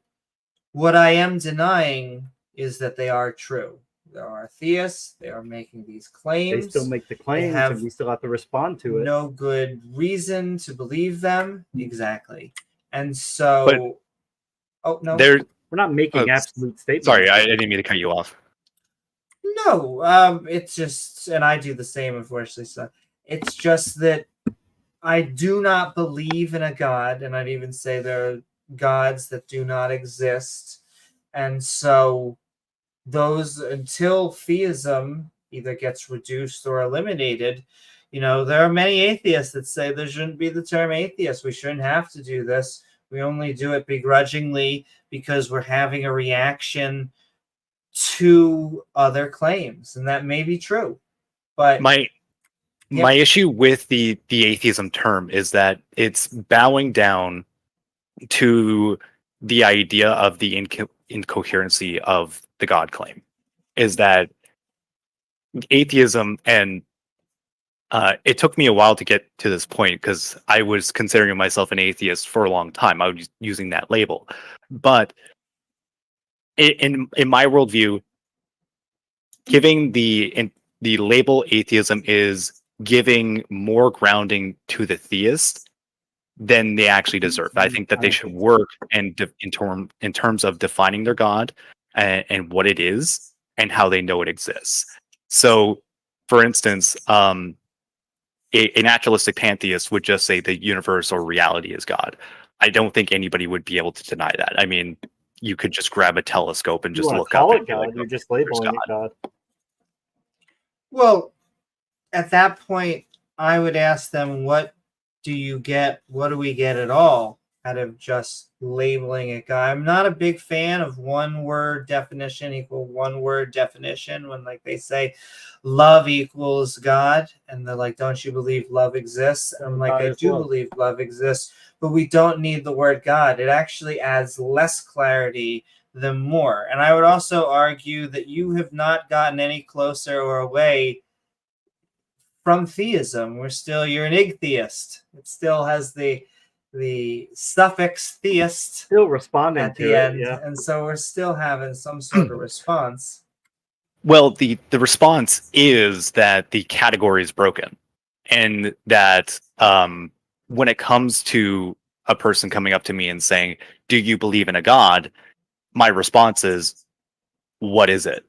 what I am denying is that they are true. There are theists. They are making these claims. They still make the claims, and we still have to respond to it. No good reason to believe them. Exactly. And so, no, We're not making absolute statements. Sorry, I didn't mean to cut you off. No, it's just, and I do the same, unfortunately. So it's just that I do not believe in a god, and I'd even say there are gods that do not exist. And so those, until theism either gets reduced or eliminated, there are many atheists that say there shouldn't be the term atheist. We shouldn't have to do this. We only do it begrudgingly because we're having a reaction to other claims, and that may be true. But my issue with the atheism term is that it's bowing down to the idea of the incoherency of the God claim. Is that atheism, and it took me a while to get to this point because I was considering myself an atheist for a long time. I was using that label, but in my worldview, giving the label atheism is giving more grounding to the theist than they actually deserve. I think that they should work in terms of defining their God and what it is and how they know it exists. So, for instance, a naturalistic pantheist would just say the universe or reality is God. I don't think anybody would be able to deny that. I mean, you could just grab a telescope and just look up. You're just labeling it God. Well, at that point, I would ask them, what do you get? What do we get at all out of just labeling it God? I'm not a big fan of one word definition equal one word definition. When they say love equals God, and they're like, don't you believe love exists? And I'm like, I do believe love exists, but we don't need the word God. It actually adds less clarity than more. And I would also argue that you have not gotten any closer or away from theism. You're an Igtheist. It still has the suffix theist still responding at to the it, end, yeah. and so we're still having some sort of response. Well, the response is that the category is broken, and that when it comes to a person coming up to me and saying, "Do you believe in a God?" my response is, "What is it?"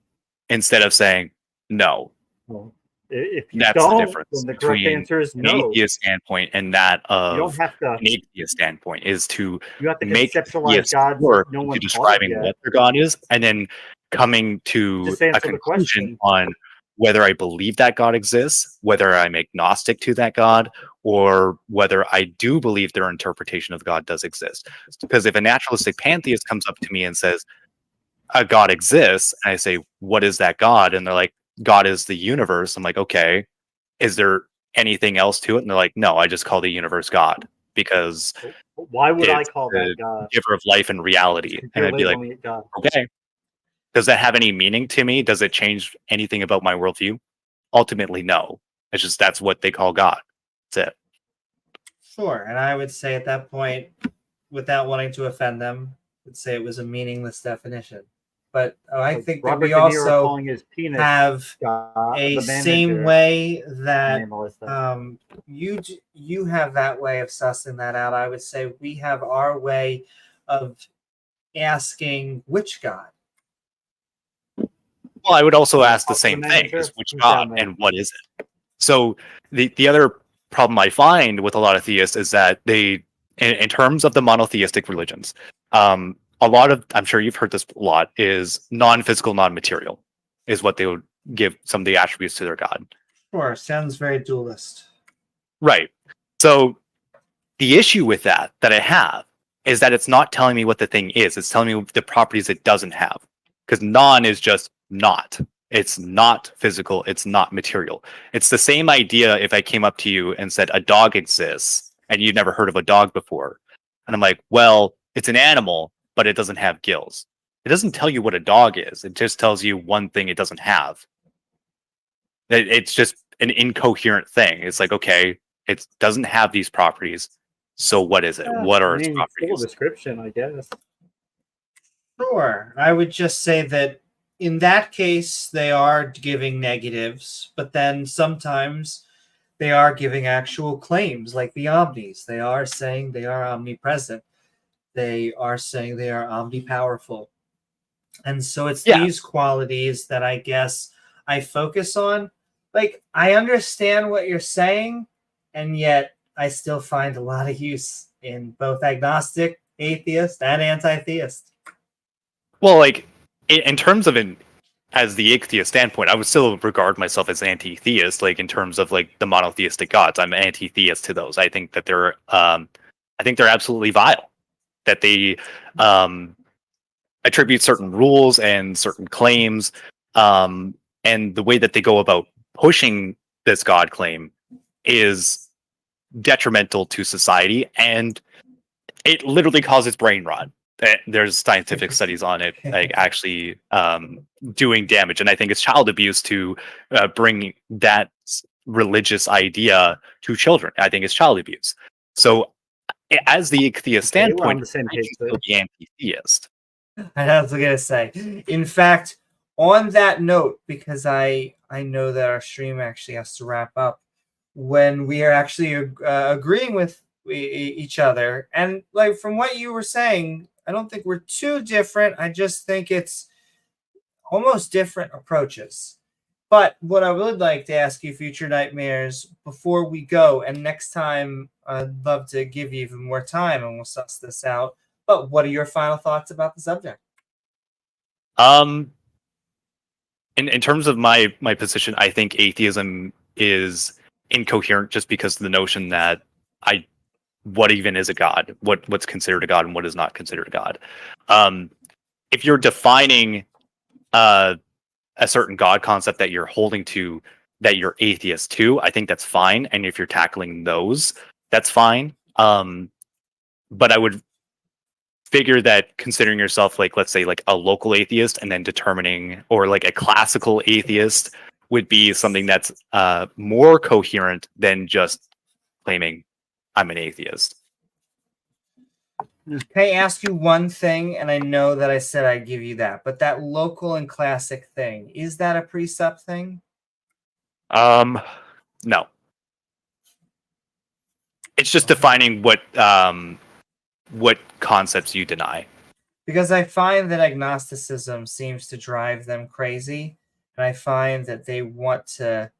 Instead of saying, "No." Well, if you That's don't, the difference then the correct between answer is an no. atheist standpoint and that You don't of have to. an atheist standpoint is to You have to make conceptualize theists gods work that no into one describing yet. what their God is, and then coming to Just a answer the conclusion question. on whether I believe that God exists, whether I'm agnostic to that God, or whether I do believe their interpretation of God does exist. Because if a naturalistic pantheist comes up to me and says, a God exists, and I say, what is that God? And they're like, God is the universe. I'm like, okay, is there anything else to it? And they're like, no, I just call the universe God because Why would I it's call the that God? giver of life and reality. And You're I'd be like, labeling it God. okay, does that have any meaning to me? Does it change anything about my worldview? Ultimately, no. It's just that's what they call God. That's it. Sure, and I would say at that point, without wanting to offend them, would say it was a meaningless definition. But I think that we also have a same way that you have that way of sussing that out. I would say we have our way of asking which God. Well, I would also ask the same thing: is which God and what is it? So the other problem I find with a lot of theists is that they, in terms of the monotheistic religions, a lot of, I'm sure you've heard this a lot, is non-physical, non-material, is what they would give some of the attributes to their God. Sure, sounds very dualist. Right. So the issue with that I have is that it's not telling me what the thing is. It's telling me the properties it doesn't have. Because non is just not. It's not physical. It's not material. It's the same idea if I came up to you and said a dog exists and you'd never heard of a dog before. And I'm like, well, it's an animal, but it doesn't have gills. It doesn't tell you what a dog is. It just tells you one thing it doesn't have. It's just an incoherent thing. It's like, okay, it doesn't have these properties. So what is it? Yeah, What are I its mean, properties? full description, I guess. Sure. I would just say that in that case, they are giving negatives, but then sometimes they are giving actual claims, like the omnis. They are saying they are omnipresent. They are saying they are omnipowerful. And so it's these qualities that I guess I focus on. Like, I understand what you're saying, and yet I still find a lot of use in both agnostic, atheist, and anti-theist. Well, like in terms of as the Ichthyotheist standpoint, I would still regard myself as anti-theist. Like in terms of like the monotheistic gods, I'm anti-theist to those. I think that they're absolutely vile. That they attribute certain rules and certain claims, and the way that they go about pushing this god claim is detrimental to society, and it literally causes brain rot. There's scientific studies on it, like actually doing damage, and I think it's child abuse to bring that religious idea to children. I think it's child abuse. So, as the Ichthyotheist standpoint, the same I page can still be anti-theist. I was gonna say. In fact, on that note, because I know that our stream actually has to wrap up, when we are actually agreeing with each other, and like from what you were saying, I don't think we're too different. I just think it's almost different approaches. But what I would like to ask you, Future Nightmares, before we go, and next time I'd love to give you even more time and we'll suss this out. But what are your final thoughts about the subject? In terms of my position, I think atheism is incoherent just because of the notion that what even is a god? What's considered a god and what is not considered a god? If you're defining a certain god concept that you're holding to, that you're atheist to, I think that's fine. And if you're tackling those, that's fine. But I would figure that considering yourself like, let's say, like a local atheist, and then determining, or like a classical atheist, would be something that's more coherent than just claiming I'm an atheist. Can I ask you one thing? And I know that I said I'd give you that, but that local and classic thing, is that a precept thing? No. It's just defining what concepts you deny. Because I find that agnosticism seems to drive them crazy. And I find that they want to,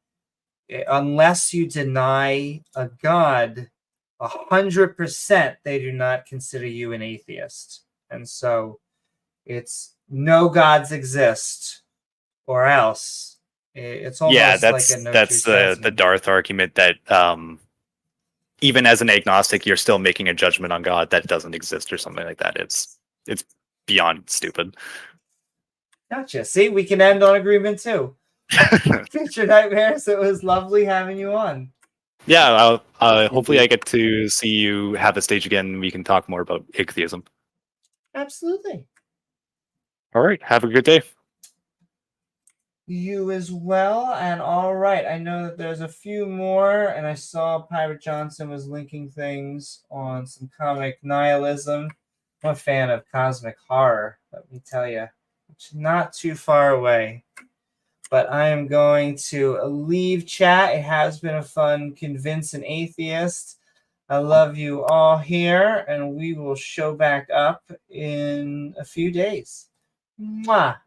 unless you deny a god 100%, they do not consider you an atheist. And so it's no gods exist or else. It's almost that's like a no that's the Darth argument that even as an agnostic, you're still making a judgment on God that doesn't exist or something like that. It's beyond stupid. Gotcha. See, we can end on agreement too. Future Nightmares, it was lovely having you on. Yeah, hopefully I get to see you have a stage again and we can talk more about Ichtheism. Absolutely. All right, have a good day. You as well. And all right, I know that there's a few more, and I saw Pirate Johnson was linking things on some comic nihilism. I'm a fan of cosmic horror, let me tell you. It's not too far away. But I am going to leave chat. It has been a fun Convince an Atheist. I love you all here, and we will show back up in a few days. Mwah.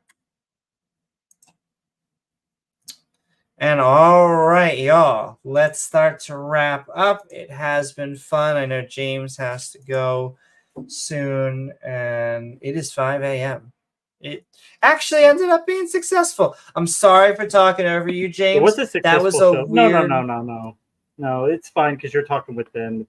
And all right, y'all, let's start to wrap up. It has been fun. I know James has to go soon, and it is 5 a.m. It actually ended up being successful. I'm sorry for talking over you, James. It was a successful that was a show. weird... No. No, it's fine because you're talking with them.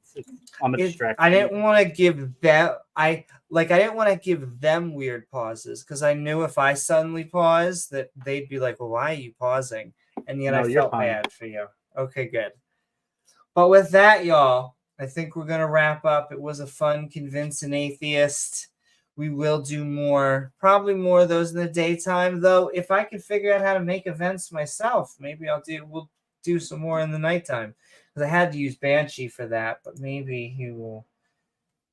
I'm a distraction. I didn't want to give them. I didn't want to give them weird pauses because I knew if I suddenly paused that they'd be like, "Well, why are you pausing?" And yet No, I you're felt fine. bad for you. Okay, good. But with that, y'all, I think we're gonna wrap up. It was a fun Convince an Atheist. We will do more, probably more of those in the daytime, though. If I can figure out how to make events myself, maybe we'll do some more in the nighttime. Because I had to use Banshee for that, but maybe he will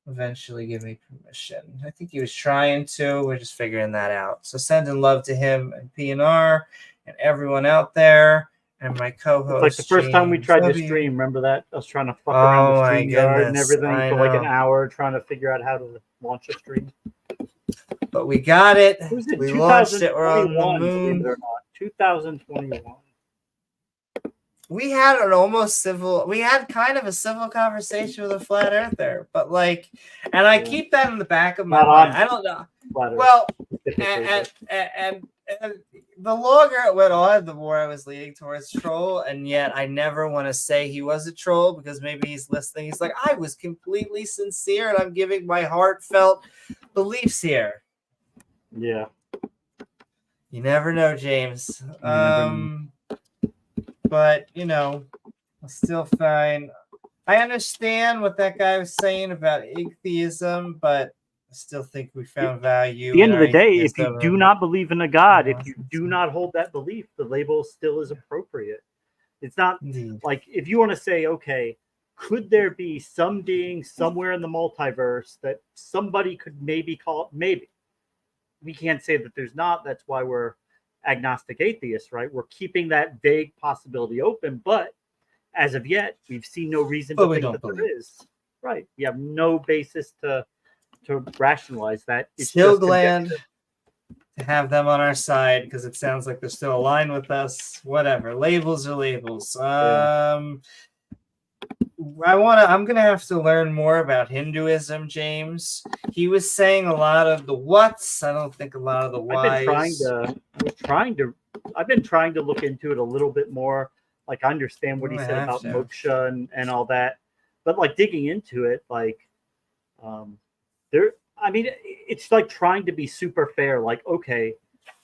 eventually give me permission. I think he was trying to. We're just figuring that out. So sending love to him and PNR and everyone out there. And my co-host. It's like the first time we James tried to W. stream. Remember that? I was trying to fuck around the my stream yard and goodness, everything I for like an know. hour trying to figure out how to launch a stream. But we got it. It was in We launched it. We're on the 2021, believe moon. it or not. 2021. We had kind of a civil conversation with a flat earther, but and I keep that in the back of my mind. I don't know. Well, and the longer it went on, the more I was leaning towards troll, and yet I never want to say he was a troll because maybe he's listening. He's like, I was completely sincere, and I'm giving my heartfelt beliefs here. Yeah. You never know, James. But, I'm still fine. I understand what that guy was saying about Igtheism, but I still think we found value. At the end of the day, if you do not believe in a god, if you do not hold that belief, the label still is appropriate. It's not like if you want to say, okay, could there be some being somewhere in the multiverse that somebody could maybe call it? Maybe. We can't say that there's not. That's why we're agnostic atheists, right? We're keeping that vague possibility open, but as of yet, we've seen no reason to think that there is. Right. We have no basis to rationalize that. It's still just glad to have them on our side because it sounds like they're still aligned with us. Whatever. Labels are labels. I'm gonna have to learn more about Hinduism, James. He was saying a lot of the whats. I don't think a lot of the whys. I've been trying to look into it a little bit more. Like I understand what he said about moksha and all that, but like digging into it, it's like trying to be super fair. Like, okay,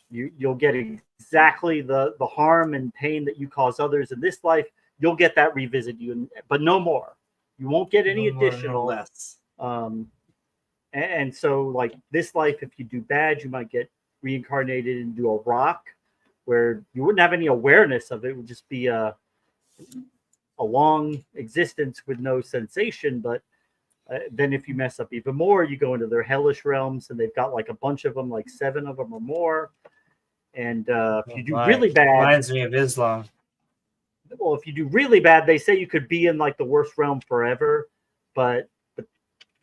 you'll get exactly the harm and pain that you cause others in this life. You'll get that revisit you, but no more. You won't get any additional. Less. And so, like this life, if you do bad, you might get reincarnated into a rock, where you wouldn't have any awareness of it. It would just be a long existence with no sensation. But then, if you mess up even more, you go into their hellish realms, and they've got like a bunch of them, like 7 of them or more. And if you do really bad, reminds me of Islam. Well, if you do really bad, they say you could be in like the worst realm forever, but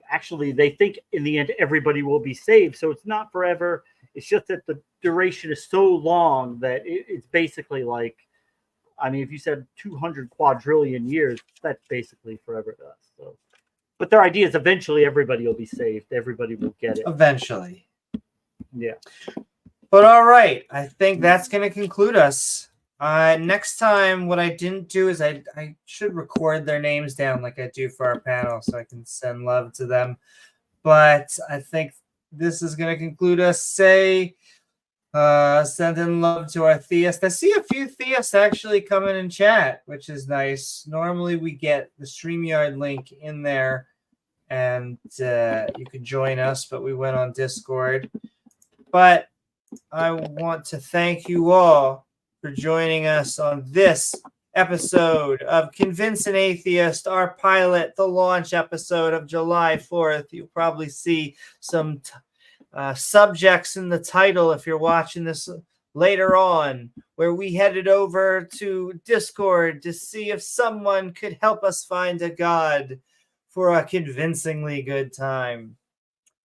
actually they think in the end everybody will be saved. So it's not forever. It's just that the duration is so long that it's basically like, I mean, if you said 200 quadrillion years, that's basically forever to us. So, but their idea is eventually everybody will be saved. Everybody will get it. Eventually. Yeah. But all right, I think that's going to conclude us. Next time, what I didn't do is I should record their names down like I do for our panel so I can send love to them. But I think this is going to conclude us. Sending love to our theists. I see a few theists actually coming in chat, which is nice. Normally we get the StreamYard link in there and you can join us, but we went on Discord. But I want to thank you all for joining us on this episode of Convince an Atheist, our pilot, the launch episode of July 4th. You'll probably see some subjects in the title if you're watching this later on, where we headed over to Discord to see if someone could help us find a god for a convincingly good time.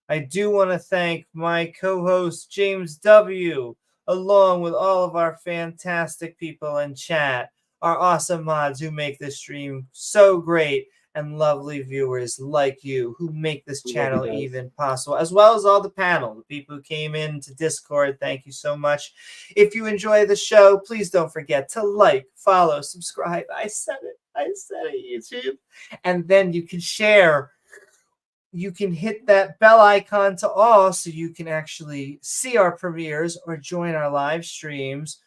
I do want to thank my co-host, James W., along with all of our fantastic people in chat, our awesome mods who make this stream so great, and lovely viewers like you who make this channel even possible, as well as all the panel, the people who came into Discord. Thank you so much. If you enjoy the show, please don't forget to like, follow, subscribe. I said it. I said it, YouTube. And then you can share. You can hit that bell icon to all so you can actually see our premieres or join our live streams.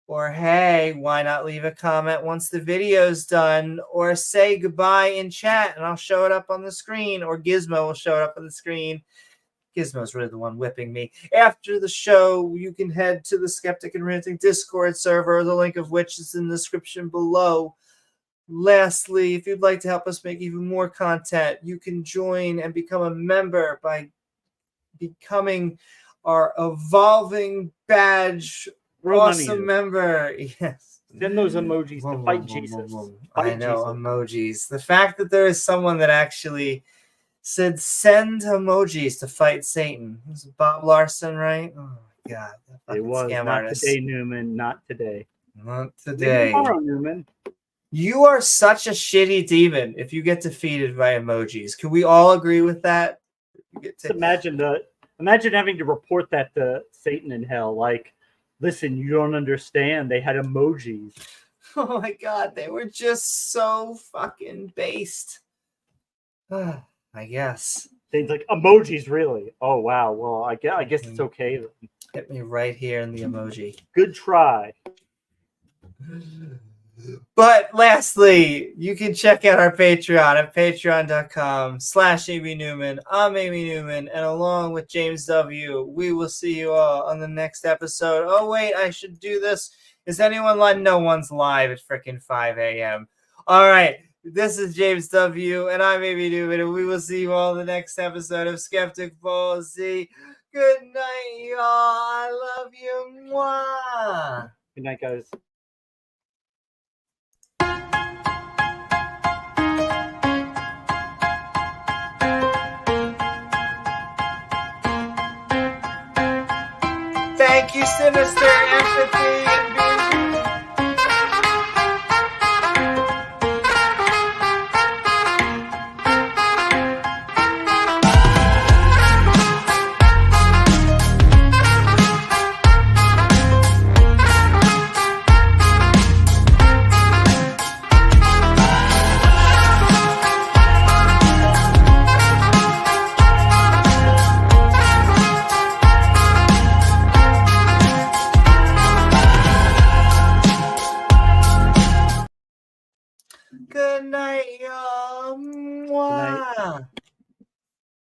Or, hey, why not leave a comment once the video's done? Or say goodbye in chat and I'll show it up on the screen. Or Gizmo will show it up on the screen. Gizmo's really the one whipping me. After the show, you can head to the Skeptic and Ranting Discord server, the link of which is in the description below. Lastly, if you'd like to help us make even more content, you can join and become a member by becoming our evolving badge awesome member. Yes. Send those emojis to fight Jesus. I know, emojis. The fact that there is someone that actually said send emojis to fight Satan. Was it Bob Larson, right? Oh my god. It was not artist. Today, Newman. Not today. Not today. Maybe tomorrow, Newman. You are such a shitty demon if you get defeated by emojis. Can we all agree with that? Imagine having to report that to Satan in hell. Like, listen, you don't understand. They had emojis. Oh my god, they were just so fucking based. I guess. Things like emojis, really? Oh wow. Well, I guess it's okay then. Hit me right here in the emoji. Good try. But lastly, you can check out our Patreon at patreon.com/Amy Newman. I'm Amy Newman, and along with James W., we will see you all on the next episode. Oh, wait, I should do this. Is anyone live? No one's live at freaking 5 a.m. All right, this is James W., and I'm Amy Newman, and we will see you all in the next episode of Skeptic Ballsy. Good night, y'all. I love you. Mwah. Good night, guys. Thank you, Sinister, Empathy, and Beamsy. Good night, y'all. Mwah. Good night.